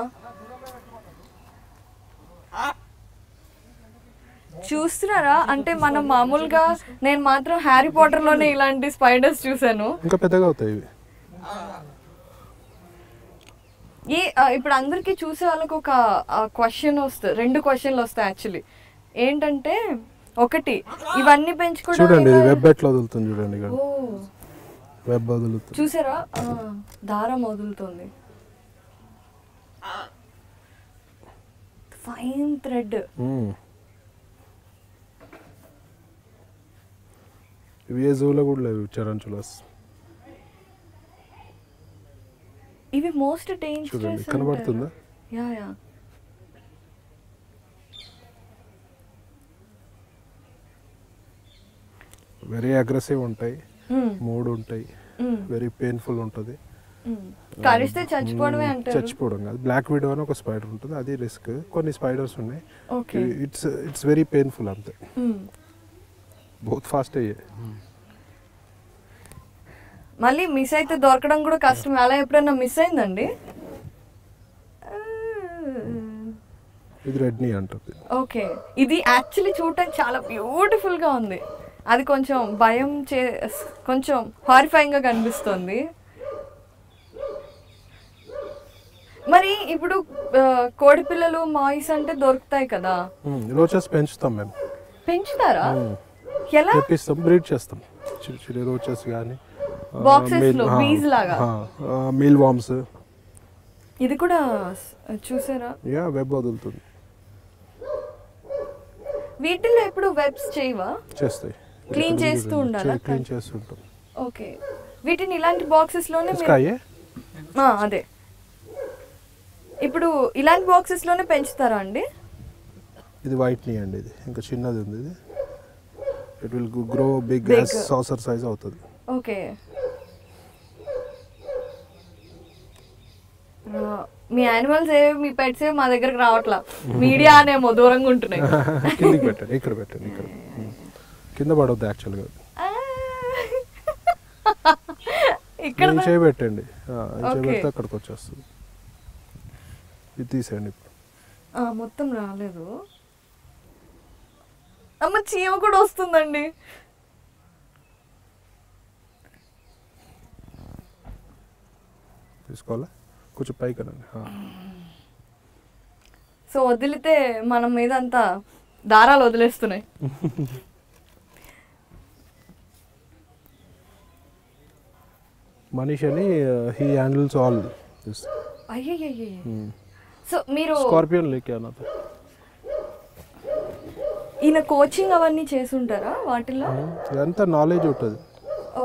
చూస్తున్నారా? అంటే మనం మామూలుగా నేను మాత్రం హ్యారీ పాటర్ లోనే ఇలాంటి స్పైడర్స్ చూసాను. ఇంకా పెద్దగా అవుతాయి. ఇప్పుడు అందరికి చూసే వాళ్ళకి ఒక క్వశ్చన్ వస్తుంది, 2 క్వశ్చన్లు వస్తాయి యాక్చువల్లీ. ఏంటంటే ఒకటి, ఇవన్నీ పెంచుకోవడం చూడండి, వెబ్ ఎట్లా వదులుతుంది చూడండి, వెబ్ వదులుతుంది చూసారా? దారం వదులుతుంది, ఫైన్ థ్రెడ్. ఇవి ఏ జూలో కూడా లేవు టెరంటులాస్. ఇవి మోస్ట్ డేంజరస్. చూడండి, కనబడుతుందా? యా యా, వెరీ అగ్రెసివ్ ఉంటాయి, మూడ్ ఉంటాయి, వెరీ పెయిన్ఫుల్ ఉంటుంది. కరిస్తే చచ్చిపోవడమే అంటారు. చచ్చిపోవడం కాదు, బ్లాక్ విడో అని ఒక స్పైడర్ ఉంటుంది, అది రిస్క్. కొన్ని స్పైడర్స్ ఉన్నాయి, ఇట్స్ వెరీ పెయిన్ఫుల్ అంతే. బహుత్ ఫాస్ట్ అయ్యాయి. మళ్ళీ మిస్ అయితే దొరకడం కూడా కష్టం. అలా ఎప్పుడైనా మిస్ అయిందండి? ఇది రెడ్నీ అంటుంది. ఓకే, ఇది యాక్చువల్లీ చూడటానికి చాలా బ్యూటిఫుల్ గా ఉంది. అది కొంచెం భయం కొంచెం హారిఫైయింగ్ గా కనిపిస్తుంది. మరి ఇప్పుడు కోడి పిల్లలు మాయిస్ అంటే దొరుకుతాయి కదా, రోచెస్ పెంచుతాం మేము. పెంచుతారా? ఎలా? తెప్పిస్తాం, బ్రీడ్ చేస్తాం. చిన్న రోచెస్ కానీ బాక్సెస్ లో బీజ్ లాగా, మీల్ వామ్స్. ఇది కూడా చూసారా? వెబ్ వదులుతుంది. వీటిల్లో ఎప్పుడు వెబ్స్ చేయవా? చేస్తాయి, క్లీన్ చేస్తూ ఉండాలా? క్లీన్ చేస్తుంటాం. ఓకే, వీటిని ఇలాంటి బాక్సెస్ లోనే అదే ఇప్పుడు ఇలాంటి బాక్సెస్ లోనే పెంచుతారా అండి? ఇది వైట్ నీ అండి, ఇది ఇంకా చిన్నది ఉంది. ఇది it will grow big as saucer size అవుతుంది. ఓకే, మీ యానిమల్స్ మీ పెట్స్ మా దగ్గరకు రావట్లా, మీడియా అనేమో దూరంగా ఉంటున్నాయి. కిందకి పెట్టండి, ఇక్కడ పెట్టండి, ఇక్కడ కింద పడవద్దు యాక్చువల్గా. ఇక్కడ చేయబెట్టండి, చేయబెడితే అక్కడికి వచ్చేస్తుంది. ఇది తీసేయండి. ఇప్పుడు మొత్తం రాలేదు. అమ్మ, చీమ కూడా వస్తుందండి. తీసుకోవాలా? కొంచెం పైకి అనండి. సో వదిలితే మన మీద అంతా దారాలు వదిలేస్తున్నాయి. మనీష్ అని హీ హ్యాండిల్స్ ఆల్ దిస్. అయ్యయ్యే, సో మీరు స్కార్పియన్ లేకే అన్నది. ఈయన కోచింగ్ అవన్నీ చేసుంటారా వాటిల్లో? ఎంత నాలెడ్జ్ ఉంటుంది.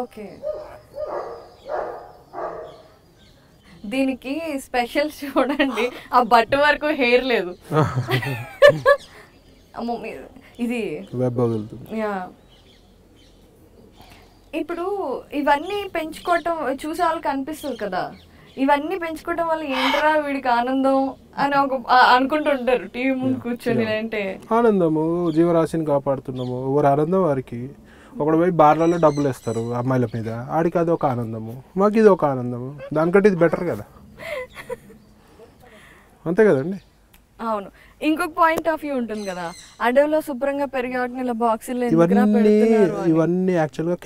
ఓకే, దీనికి స్పెషల్ చూడండి, ఆ బట్ట వరకు హెయిర్ లేదు. అమ్మో, ఇది వెబ్ వదులుతుంది. ఇప్పుడు ఇవన్నీ పెంచుకోవటం చూసే వాళ్ళకి అనిపిస్తుంది కదా, ఇవన్నీ పెంచుకోవటం వల్ల ఏంటరా వీడికి ఆనందం అని అనుకుంటుంటారు టీవీ ముందు కూర్చొని. అంటే ఆనందము, జీవరాశిని కాపాడుతున్నాము, ఎవరు ఆనందం వారికి. ఒకడు పోయి బార్లలో డబ్బులు వేస్తారు అమ్మాయిల మీద, ఆడికి అది ఒక ఆనందము, మాకు ఇది ఒక ఆనందము. దానికంటే ఇది బెటర్ కదా, అంతే కదండి. అవును. ఇంకొక పాయింట్ ఆఫ్ వ్యూ ఉంటుంది కదా, అడవిలో శుభ్రంగా పెరిగే వాటిని ఇలా బాక్సుల్లో ఇవన్నీ యాక్చువల్గా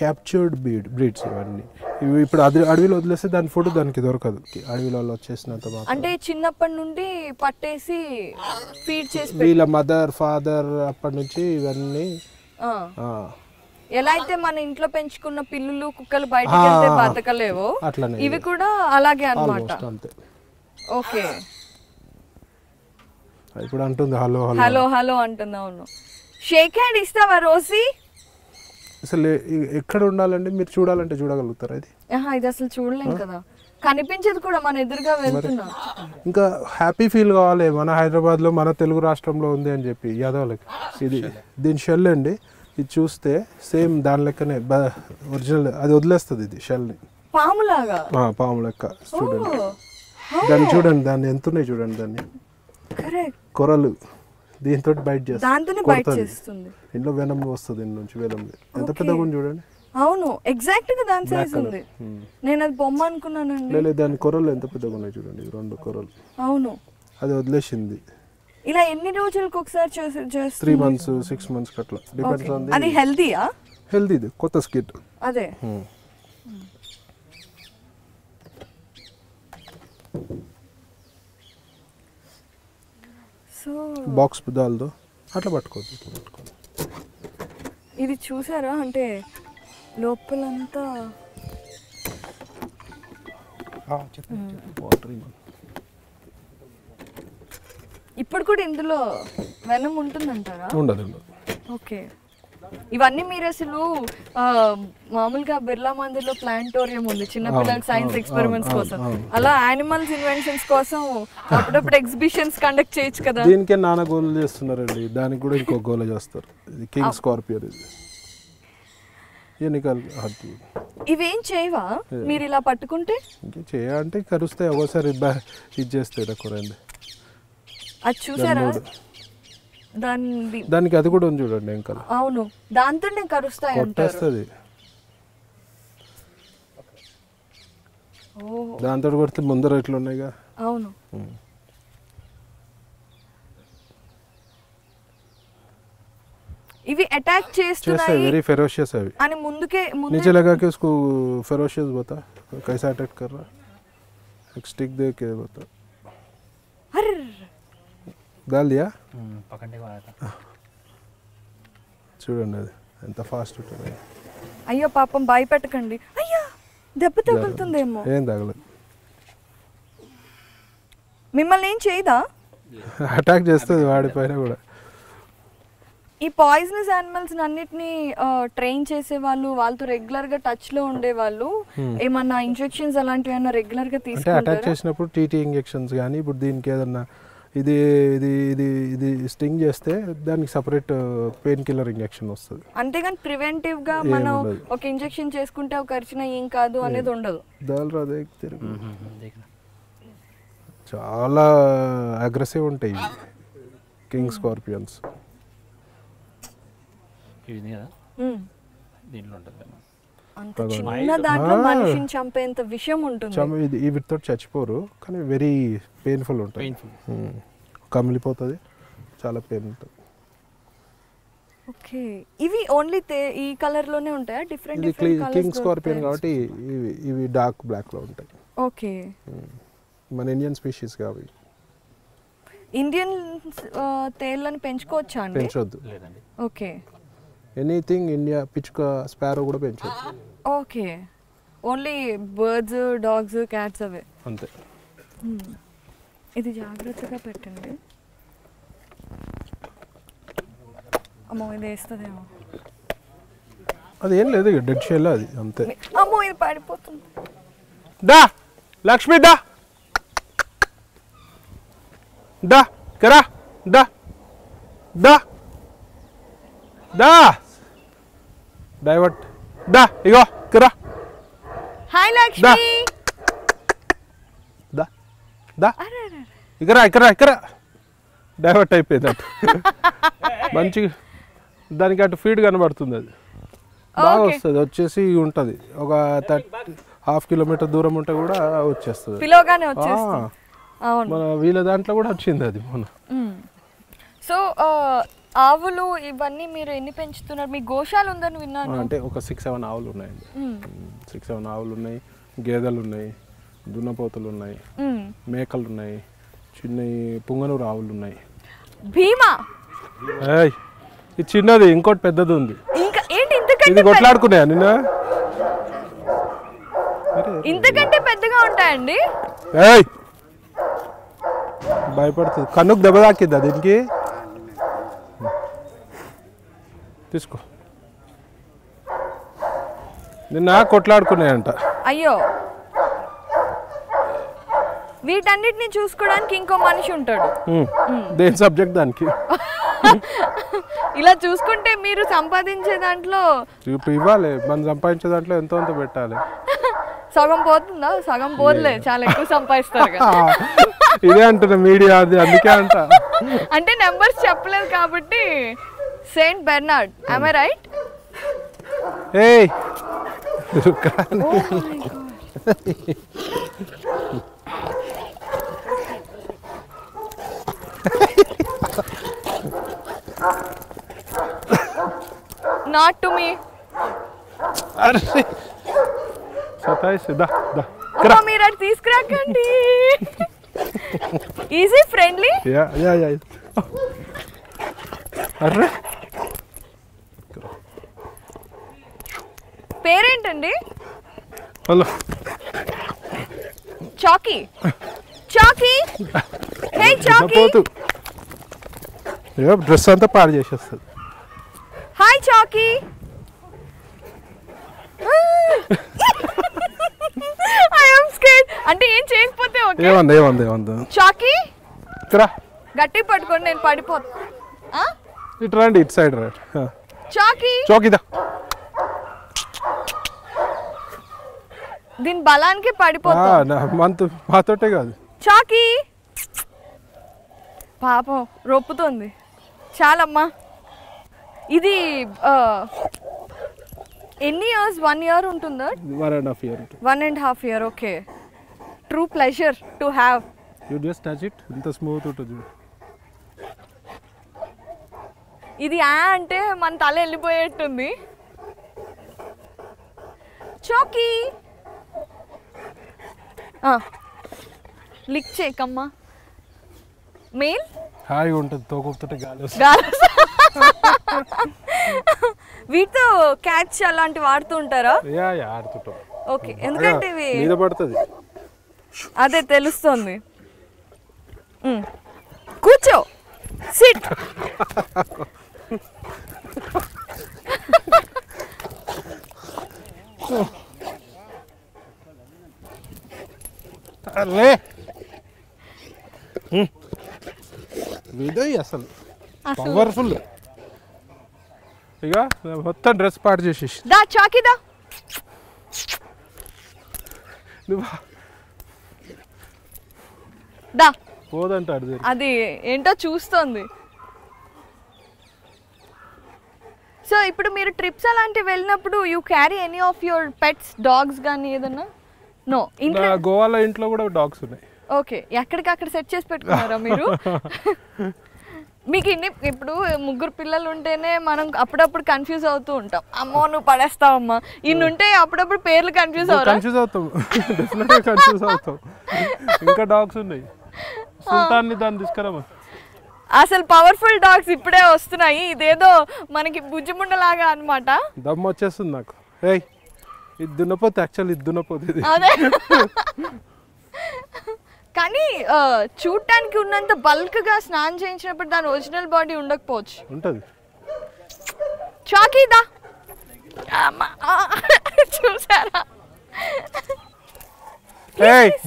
క్యాప్చర్డ్ బ్రీడ్స్ ఇవన్నీ. ఇవి ఇప్పుడు అడవిలో వదిలేస్తే దాని ఫుడ్ దానికి దొరకదు, అడవిలో వచ్చేసినంత మాత్రం. అంటే చిన్నప్పటి నుండి పట్టేసి ఫీడ్ చేసి వీళ్ళ మదర్ ఫాదర్ అప్పటి నుంచి ఇవన్నీ ఎలా అయితే మన ఇంట్లో పెంచుకున్న పిల్లులు కుక్కలు బయటకు వెళ్తే బతకలేవో అట్లనే ఇవి కూడా అలాగే అన్నమాట. అంతే. ఓకే. ఇప్పుడు అంటుంది హలో హలో హలో హలో అంటుంది. అవును. షేక్ హ్యాండ్ ఇస్తావా రోజీ? అసలు ఎక్కడ ఉండాలండి, మీరు చూడాలంటే చూడగలుగుతారా ఇది? ఇది అసలు చూడలేం కదా, కనిపించేది కూడా మన ఎదురుగా వెళ్తున్నా. ఇంకా హ్యాపీ ఫీల్ కావాలి మన హైదరాబాద్లో మన తెలుగు రాష్ట్రంలో ఉంది అని చెప్పి యాదవ్లకి. ఇది దీని షెల్ అండి, ఇది చూస్తే సేమ్ దాని లెక్కనే ఒరిజినల్, అది వదిలేస్తుంది ఇది షెల్ని. పాములాగా? పాము లెక్క. చూడండి దాన్ని, చూడండి దాన్ని ఎంత ఉన్నాయి చూడండి, దాన్ని కొరలు దీంతో బైట్ చేస్తుంది. ఇంట్లో వెనం వస్తుంది దీని నుంచి, వెనం ఎంత పెద్దగా ఉంది చూడండి. అవును, ఎగ్జాక్ట్ గా దాని సైజ్ ఉంది. నేను అది బొమ్మ అనుకున్నానండి. లేదు, దాని కొరలు ఎంత పెద్దగా ఉన్నాయి చూడండి, 2 కొరలు. అవును, అది వదిలేసింది. ఇలా ఎన్ని రోజులకు ఒకసారి 3 months 6 months అట్లా డిపెండ్స్ ఆన్ ది. అది హెల్తీయా? హెల్తీ, ఇది కొత్త స్కిట్. అదే. సో బాక్స్ దాల్దో అట్లా పట్టుకోవచ్చు, ఇట్లా పట్టుకోవాలి. ఇది చూసారా, అంటే లోపలంతా ఇప్పుడు కూడా ఇందులో వెనం ఉంటుందంటారా? ఉండదు. ఓకే. ఇవన్నీ మీరు అసలు మామూలుగా బిర్లా మందిర్లో ప్లాంటోరియం ఉంది చిన్నపిల్లల సైన్స్ ఎక్స్పెరిమెంట్స్ కోసం, అలా యానిమల్స్ ఇన్వెన్షన్స్ కోసం అప్పుడప్పుడు ఎగ్జిబిషన్స్ కండక్ట్ చేయొచ్చు కదా. దీనికే నానా గోల్ చేస్తున్నారండి, దానికి కూడా ఇంకో గోల్ చేస్తారు. ఇది కింగ్ స్కార్పియన్. ఇది ఇవేం చేయవా మీరు ఇలా పట్టుకుంటే? చేయాలంటే కరుస్తాయి ఒకసారి, ఇది చేస్తాయి రకరండి. అది చూసారా దానికి అది కూడా ఉంది చూడండి ఇంకా. అవును, దాంతో కరుస్తాయి కొట్టేస్తుంది, దాంతో కొడితే ముందర ఎట్లా ఉన్నాయిగా. అవును. ఇవి అటాక్ చేస్తున్నాయి, वेरी फेरोशियस है अभी అని ముందుకే नीचे लगा के उसको फेरोशियस बता कैसा अटैक कर रहा है, एक स्टिक दे के बता. अरे डाल दिया, पकड़ने को आया था. చూడండి అది ఎంత ఫాస్ట్ ఉంటుంది. అయ్యో పాపం భయపెట్టకండి. అయ్యా దెబ్బ తగులుతుందేమో. ఏం తగలదు, మిమ్మల్ని ఏం చేయదా? అటాక్ చేస్తుంది వాడిపైన కూడా. ఈ పాయిజనస్ యానిమల్స్ అన్నిటిని ట్రైన్ చేసే వాళ్ళు, వాళ్ళతో రెగ్యులర్ గా టచ్ లో ఉండే వాళ్ళు ఏమన్నా ఇంజెక్షన్స్ అలాంటివి ఏమన్నా రెగ్యులర్ గా తీసుకుంటారా? అంటే అటాక్ చేసినప్పుడు టీటీ ఇంజెక్షన్స్ కానీ, ఇప్పుడు దీనికి ఏదన్నా ఇది ఇది ఇది ఇది స్టింగ్ చేస్తే దానికి సపరేట్ పెయిన్ కిల్లర్ ఇంజెక్షన్ వస్తుంది. అంతేగాని ప్రివెంటివ్ గా మనం ఒక ఇంజెక్షన్ చేసుకుంటే ఒక ఖర్చున ఏం కాదు అనేది ఉండదు. దాల్రాదే తిరుగు చాలా అగ్రెసివ్ ఉంటాయి కింగ్ స్కార్పియన్స్. అంత చిన్న దాంట్లో మనిషిని చంపేంత విషయం ఉంటుంది. వీటితో చచ్చిపోరు కానీ వెరీ పెయిన్ఫుల్ ఉంటుంది, కమిలిపోతుంది, చాలా పెయిన్ ఉంటుంది. ఓకే, ఇవి ఓన్లీ ఈ కలర్ లోనే ఉంటాయా? డిఫరెంట్ కింగ్ స్కార్పియన్ కాబట్టి ఇవి డార్క్ బ్లాక్ లో ఉంటాయి. ఓకే, మన ఇండియన్ స్పీషీస్ కావి. ఇండియన్ తేళ్ళని పెంచుకోవచ్చా అండి? పెంచొద్దు. ఓకే, ఎనీథింగ్ ఇండియా, పిచ్చుక, స్పారో కూడా పెంచొచ్చు. Okay, only birds, dogs, cats అవే అంతే. ఇది జాగ్రత్తగా పెట్టండి. అమ్మో ఇది వేస్తుందేమో. అది ఏం లేదు, డెడ్ షెల్ అది అంతే. అమ్మో ఇది పడిపోతుంది. దా లక్ష్మి దా దా కరా దా దా దా డైవర్ట్ దా ఇగో కరా. హాయ్ లక్ష్మి. దా దా ఇక్కడ ఇక్కడ ఇక్కడ డైవర్ట్ అయిపోయింది అటు. మంచిగా దానికి అటు ఫీడ్ కనబడుతుంది, అది బాగా వస్తుంది. వచ్చేసి ఉంటుంది ఒక 1/2 kilometer దూరం ఉంటే కూడా వచ్చేస్తుంది. పిలోగానే వచ్చేస్తుంది. అవును. మన వీళ్ళ దాంట్లో కూడా వచ్చింది అది మొన్న. సో ఆవులు ఇవన్నీ మీరు ఎన్ని పెంచుతున్నారు? మీ గోశాల ఉందని విన్నాను. అంటే ఒక 6-7 ఆవులు ఉన్నాయండి. 6-7 ఆవులు ఉన్నాయి, గేదెలు ఉన్నాయి, దున్నపోతులు ఉన్నాయి, మేకలు ఉన్నాయి, చిన్న పుంగనూరు ఆవులు ఉన్నాయి. భీమా ఇది చిన్నది, ఇంకోటి పెద్దది ఉంది. ఇంకా ఏంటి ఇంతకంటే ఇది కొట్లాడుకున్నాయా నిన్న? ఇంతకంటే పెద్దగా ఉంటాయండి. భయపడుతుంది, కన్నుకు దెబ్బ తాకిద్దా దీనికి? తీసుకో. నిన్న కొట్లాడుకున్నాయంట. అయ్యో, వీటన్నిటిని చూసుకోవడానికి ఇంకో మనిషి ఉంటాడు. దేని సబ్జెక్ట్ దానికి. ఇలా చూసుకుంటే మీరు సంపాదించే దాంట్లో ఇవ్వాలి, మనం సంపాదించే దాంట్లో ఎంతో అంత పెట్టాలి. సగం పోతుందా? సగం పోదులే, చాలా ఎక్కువ సంపాదిస్తారు. ఇదే అంటున్నా మీడియా, అది అందుకే అంట. అంటే నెంబర్స్ చెప్పలేదు కాబట్టి. Saint Bernard, am I right? ఏయ్ నాట్ టు మీ. అరే సతాయిస్ దా దా. మీరు అది తీసుకురాకండి. Easy friendly. Yeah yeah yeah. అరే పేరేంటండి? Hello Chucky. Chucky, hey Chucky. Dress అంతా పాడు చేసేస్తుంది. Hi Chucky. I am scared. అంటే ఏం చేయకపోతే ఓకే. ఏమంది చాకీ ఇట్రా, గట్టి పట్టుకోండి, నేను పడిపోతా. ఇటు రండి, ఇటు సైడ్ రండి. చాకీ, చౌకీదా. దీని బలానికి పడిపోతా. మాతోటే కాదు. చాకీ పాపం రొప్పుతోంది. చాలమ్మా. ఇది ఎన్ని ఇయర్స్? 1 year ఉంటుందా? 1.5 year. 1.5 year. Okay. True pleasure to have. You just touch it. ఇంత స్మూత్ ఉంటుంది. ఇది అంటే మన తల వెళ్ళిపోయేట్టుంది. చాకీ లిక్ చేయకమ్మా. మెయిల్ హాయిగా ఉంటుంది, తోకొస్తుంటే గాలి. వీటితో క్యాచ్ అలాంటి వాడుతూ ఉంటారా? ఆడుతుంటాం. ఓకే, ఎందుకంటే ఇవి మీద పడుతుంది. అదే తెలుస్తుంది. కూర్చో, సిట్. అరే విదయ్ అసలు పవర్ఫుల్. ఇక మొత్తం డ్రెస్ పాడు చేసేసి. దా చాకీదా. దా పోదంటాడు. అది ఏంటో చూస్తోంది. సో ఇప్పుడు మీరు ట్రిప్స్ అలాంటివి వెళ్ళినప్పుడు you carry any of your pets, dogs కానీ ఏదన్నా? నో. గోవాలో ఇంట్లో కూడా డాగ్స్ ఉన్నాయి. ఓకే, ఎక్కడికక్కడ సెట్ చేసి పెట్టుకున్నారా మీరు? మీకు ఇప్పుడు 3 పిల్లలు ఉంటేనే మనం అప్పుడప్పుడు కన్ఫ్యూజ్ అవుతూ ఉంటాం. అమ్మో నువ్వు పడేస్తావమ్మా. ఇన్ని ఉంటే అప్పుడప్పుడు పేర్లు కన్ఫ్యూజ్ అవుతాం. డెఫినెట్గా కన్ఫ్యూజ్ అవుతాం. ఇంకా డాగ్స్ ఉన్నాయి. సుల్తాన్ని దాన్ని తీసుకురామా. అసలు పవర్ఫుల్ డాగ్స్ ఇప్పుడే వస్తున్నాయి. ఇదేదో మనకి బుజ్జిముండలాగా అన్నమాట. దమ్ము వచ్చేస్తుంది నాకు. ఇది దున్నపోతే, యాక్చువల్లీ ఇది దున్నపోతే. అదే కానీ చూడటానికి ఉన్నంత బల్క్ గా స్నానం చేయించినప్పుడు దాని ఒరిజినల్ బాడీ ఉండకపోవచ్చు. ఉంటది. చాకీదా. చూసారా?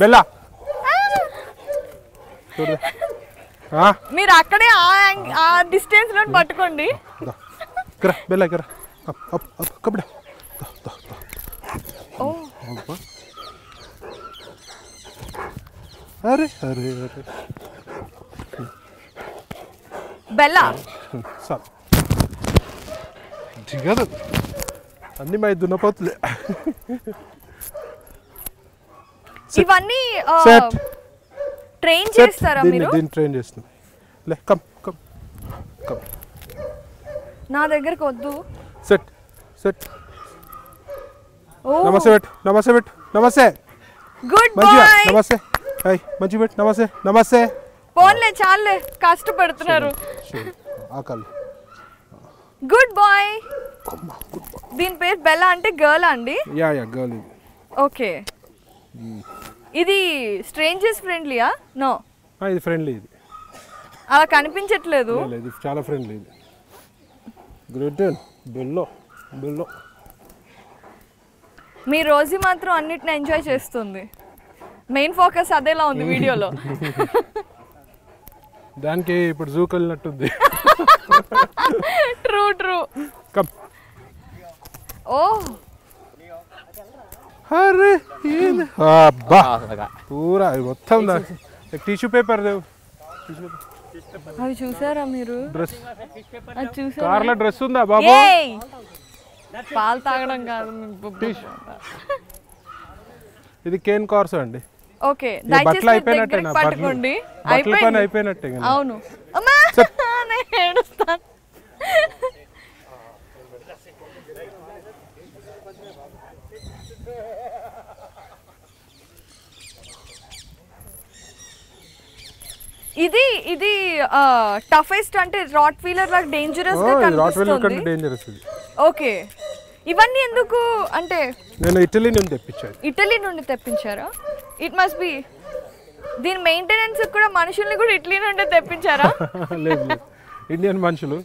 బెల్లా మీరు అక్కడే ఆ డిస్టెన్స్ లో పట్టుకోండి. బెల్లా అరే అరే అరే బెల్లా దిగదు. అన్ని మా దున్నపోతులే. ఇవన్నీ ట్రైన్ చేస్తారా మీరు? దీన్ని ట్రైన్ చేస్తాం. లే కమ్ కమ్ కమ్. నా దగ్గరకు వద్దు. Set set. నమస్తే పెట్టు, నమస్తే పెట్టు, నమస్తే. గుడ్ మంచిగా బాయ్. నమస్తే. హాయ్ మంచిగా పెట్టు, నమస్తే నమస్తే. పోన్లే చాలే, కష్టపడుతున్నారు. ఆకలి. Good boy. దీని పేరు బెల్లా అంటే గర్ల్ అండి? యా యా గర్ల్ ఇది. ఓకే. ఇది స్ట్రేంజర్స్ ఫ్రెండ్లీయా? నో, ఇది ఫ్రెండ్లీ. ఇది అలా కనిపించట్లేదు. ఇది చాలా ఫ్రెండ్లీ. ఇది గ్రేట్ బెల్లో బెల్లో. మీ రోజు మాత్రం అన్నిటిని ఎంజాయ్ చేస్తుంది. మెయిన్ ఫోకస్ అదేలా ఉంది వీడియోలో. దానికి ఇప్పుడు జూకి వెళ్ళినట్టుంది. True true. కమ్. ఓ అరే అబ్బా పూరా మొత్తం టిష్యూ పేపర్ దేవు. అవి చూసారా మీరు? డ్రెస్ అది చూసారా? కార్లో డ్రెస్ ఉందా బాబు? ఏయ్! పాలు తాగడం కాదు. ఇది కేన్ కార్స్ అండి. ఓకే, బట్టలు అయిపోయినట్టే. పట్టుకోండి. పని అయిపోయినట్టే. అవును. అమ్మా నేను ఏడుస్తాను. ఇది ఇది టఫెస్ట్ అంటే రాట్ వీలర్ లాగా డేంజరస్ గా కనిపిస్తుంది. డేంజరస్ ఇది. ఓకే, ఇవన్నీ ఎందుకు అంటే? నేను ఇటలీ నుండి తెప్పించాను. ఇటలీ నుండి తెప్పించారా? It must be. దీని మెయింటెనెన్స్ కూడా మనుషుల్ని కూడా ఇటలీ నుండి తెప్పించారా? లేదు లేదు, ఇండియన్ మనుషులు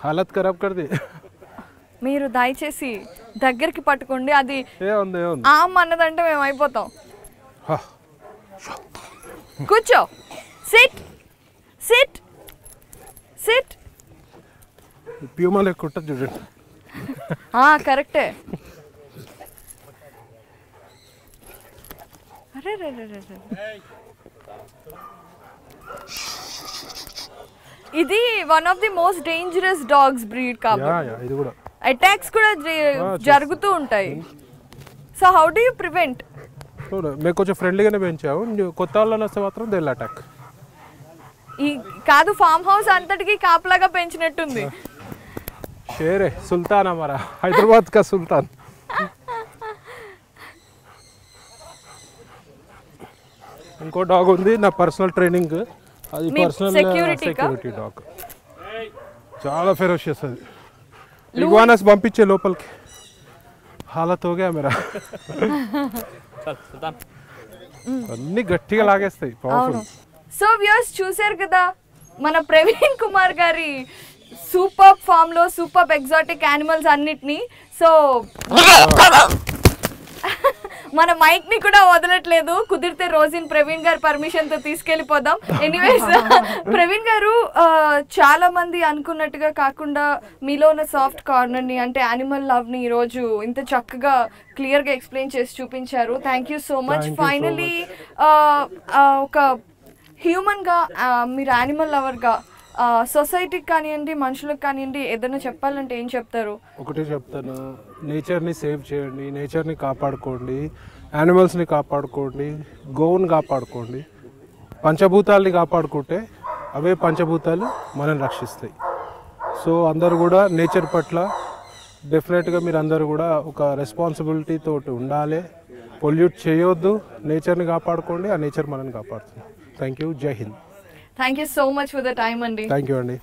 హాలత్ ఖరాబ్ కర్ది. మీరు దయచేసి దగ్గరికి పట్టుకోండి. అది ఆమ్ అన్నదంటే మేము అయిపోతాం. కూర్చో. SIT SIT SIT. ప్యూమా లెక్క ఉంటుంది చూడండి. కరెక్టే. అరే రే రే రే. ఇది one of the most dangerous dogs breed కాబట్టి ఇది కూడా అటాక్స్ కూడా జరుగుతూ ఉంటాయి. So how do you prevent? మేము కొంచెం ఫ్రెండ్లీగానే పెంచాము. కొత్త వాళ్ళని వస్తే మాత్రం దే విల్ అటాక్. ఈ కాదు, ఫామ్ హౌస్ అంతటికి కాపలాగా పెంచినట్టుంది. షేరే సుల్తాన్ హమారా, హైదరాబాద్ కా సుల్తాన్. ఇంకో డాగ్ ఉంది నా పర్సనల్ ట్రైనింగ్. అది పర్సనల్ సెక్యూరిటీ డాగ్. చాలా ఫెరోషియస్. అది ఇగ్వానాస్ పంపించే లోపలికి. హాలత్ హోగా మేరా. అన్ని గట్టిగా లాగేస్తాయి. సో వ్యూయర్స్ చూశారు కదా మన ప్రవీణ్ కుమార్ గారి సూపర్ ఫామ్ లో సూపర్ ఎగ్జాటిక్ యానిమల్స్ అన్నిటినీ. సో మన మైక్ ని కూడా వదలట్లేదు. కుదిరితే రోజుని ప్రవీణ్ గారు పర్మిషన్ తో తీసుకెళ్లిపోదాం. ఎనీవేస్ ప్రవీణ్ గారు చాలా మంది అనుకున్నట్టుగా కాకుండా మీలో ఉన్న సాఫ్ట్ కార్నర్ ని అంటే యానిమల్ లవ్ ని ఈ రోజు ఇంత చక్కగా క్లియర్ గా ఎక్స్ప్లెయిన్ చేసి చూపించారు. Thank you so much. Finally ఒక హ్యూమన్ గా మీరు యానిమల్ లవర్ గా సొసైటీకి కానివ్వండి మనుషులకు కానివ్వండి ఏదైనా చెప్పాలంటే ఏం చెప్తారు? ఒకటే చెప్తాను, నేచర్ని సేవ్ చేయండి, నేచర్ని కాపాడుకోండి, యానిమల్స్ని కాపాడుకోండి, గోవుని కాపాడుకోండి. పంచభూతాల్ని కాపాడుకుంటే అవే పంచభూతాలు మనల్ని రక్షిస్తాయి. సో అందరూ కూడా నేచర్ పట్ల డెఫినెట్గా మీరు అందరూ కూడా ఒక రెస్పాన్సిబిలిటీ తోటి ఉండాలి. పొల్యూట్ చేయొద్దు, నేచర్ని కాపాడుకోండి, ఆ నేచర్ మనల్ని కాపాడుతుంది. Thank you. జై Hind. Thank you so much for the time, Andy. Thank you, Andy.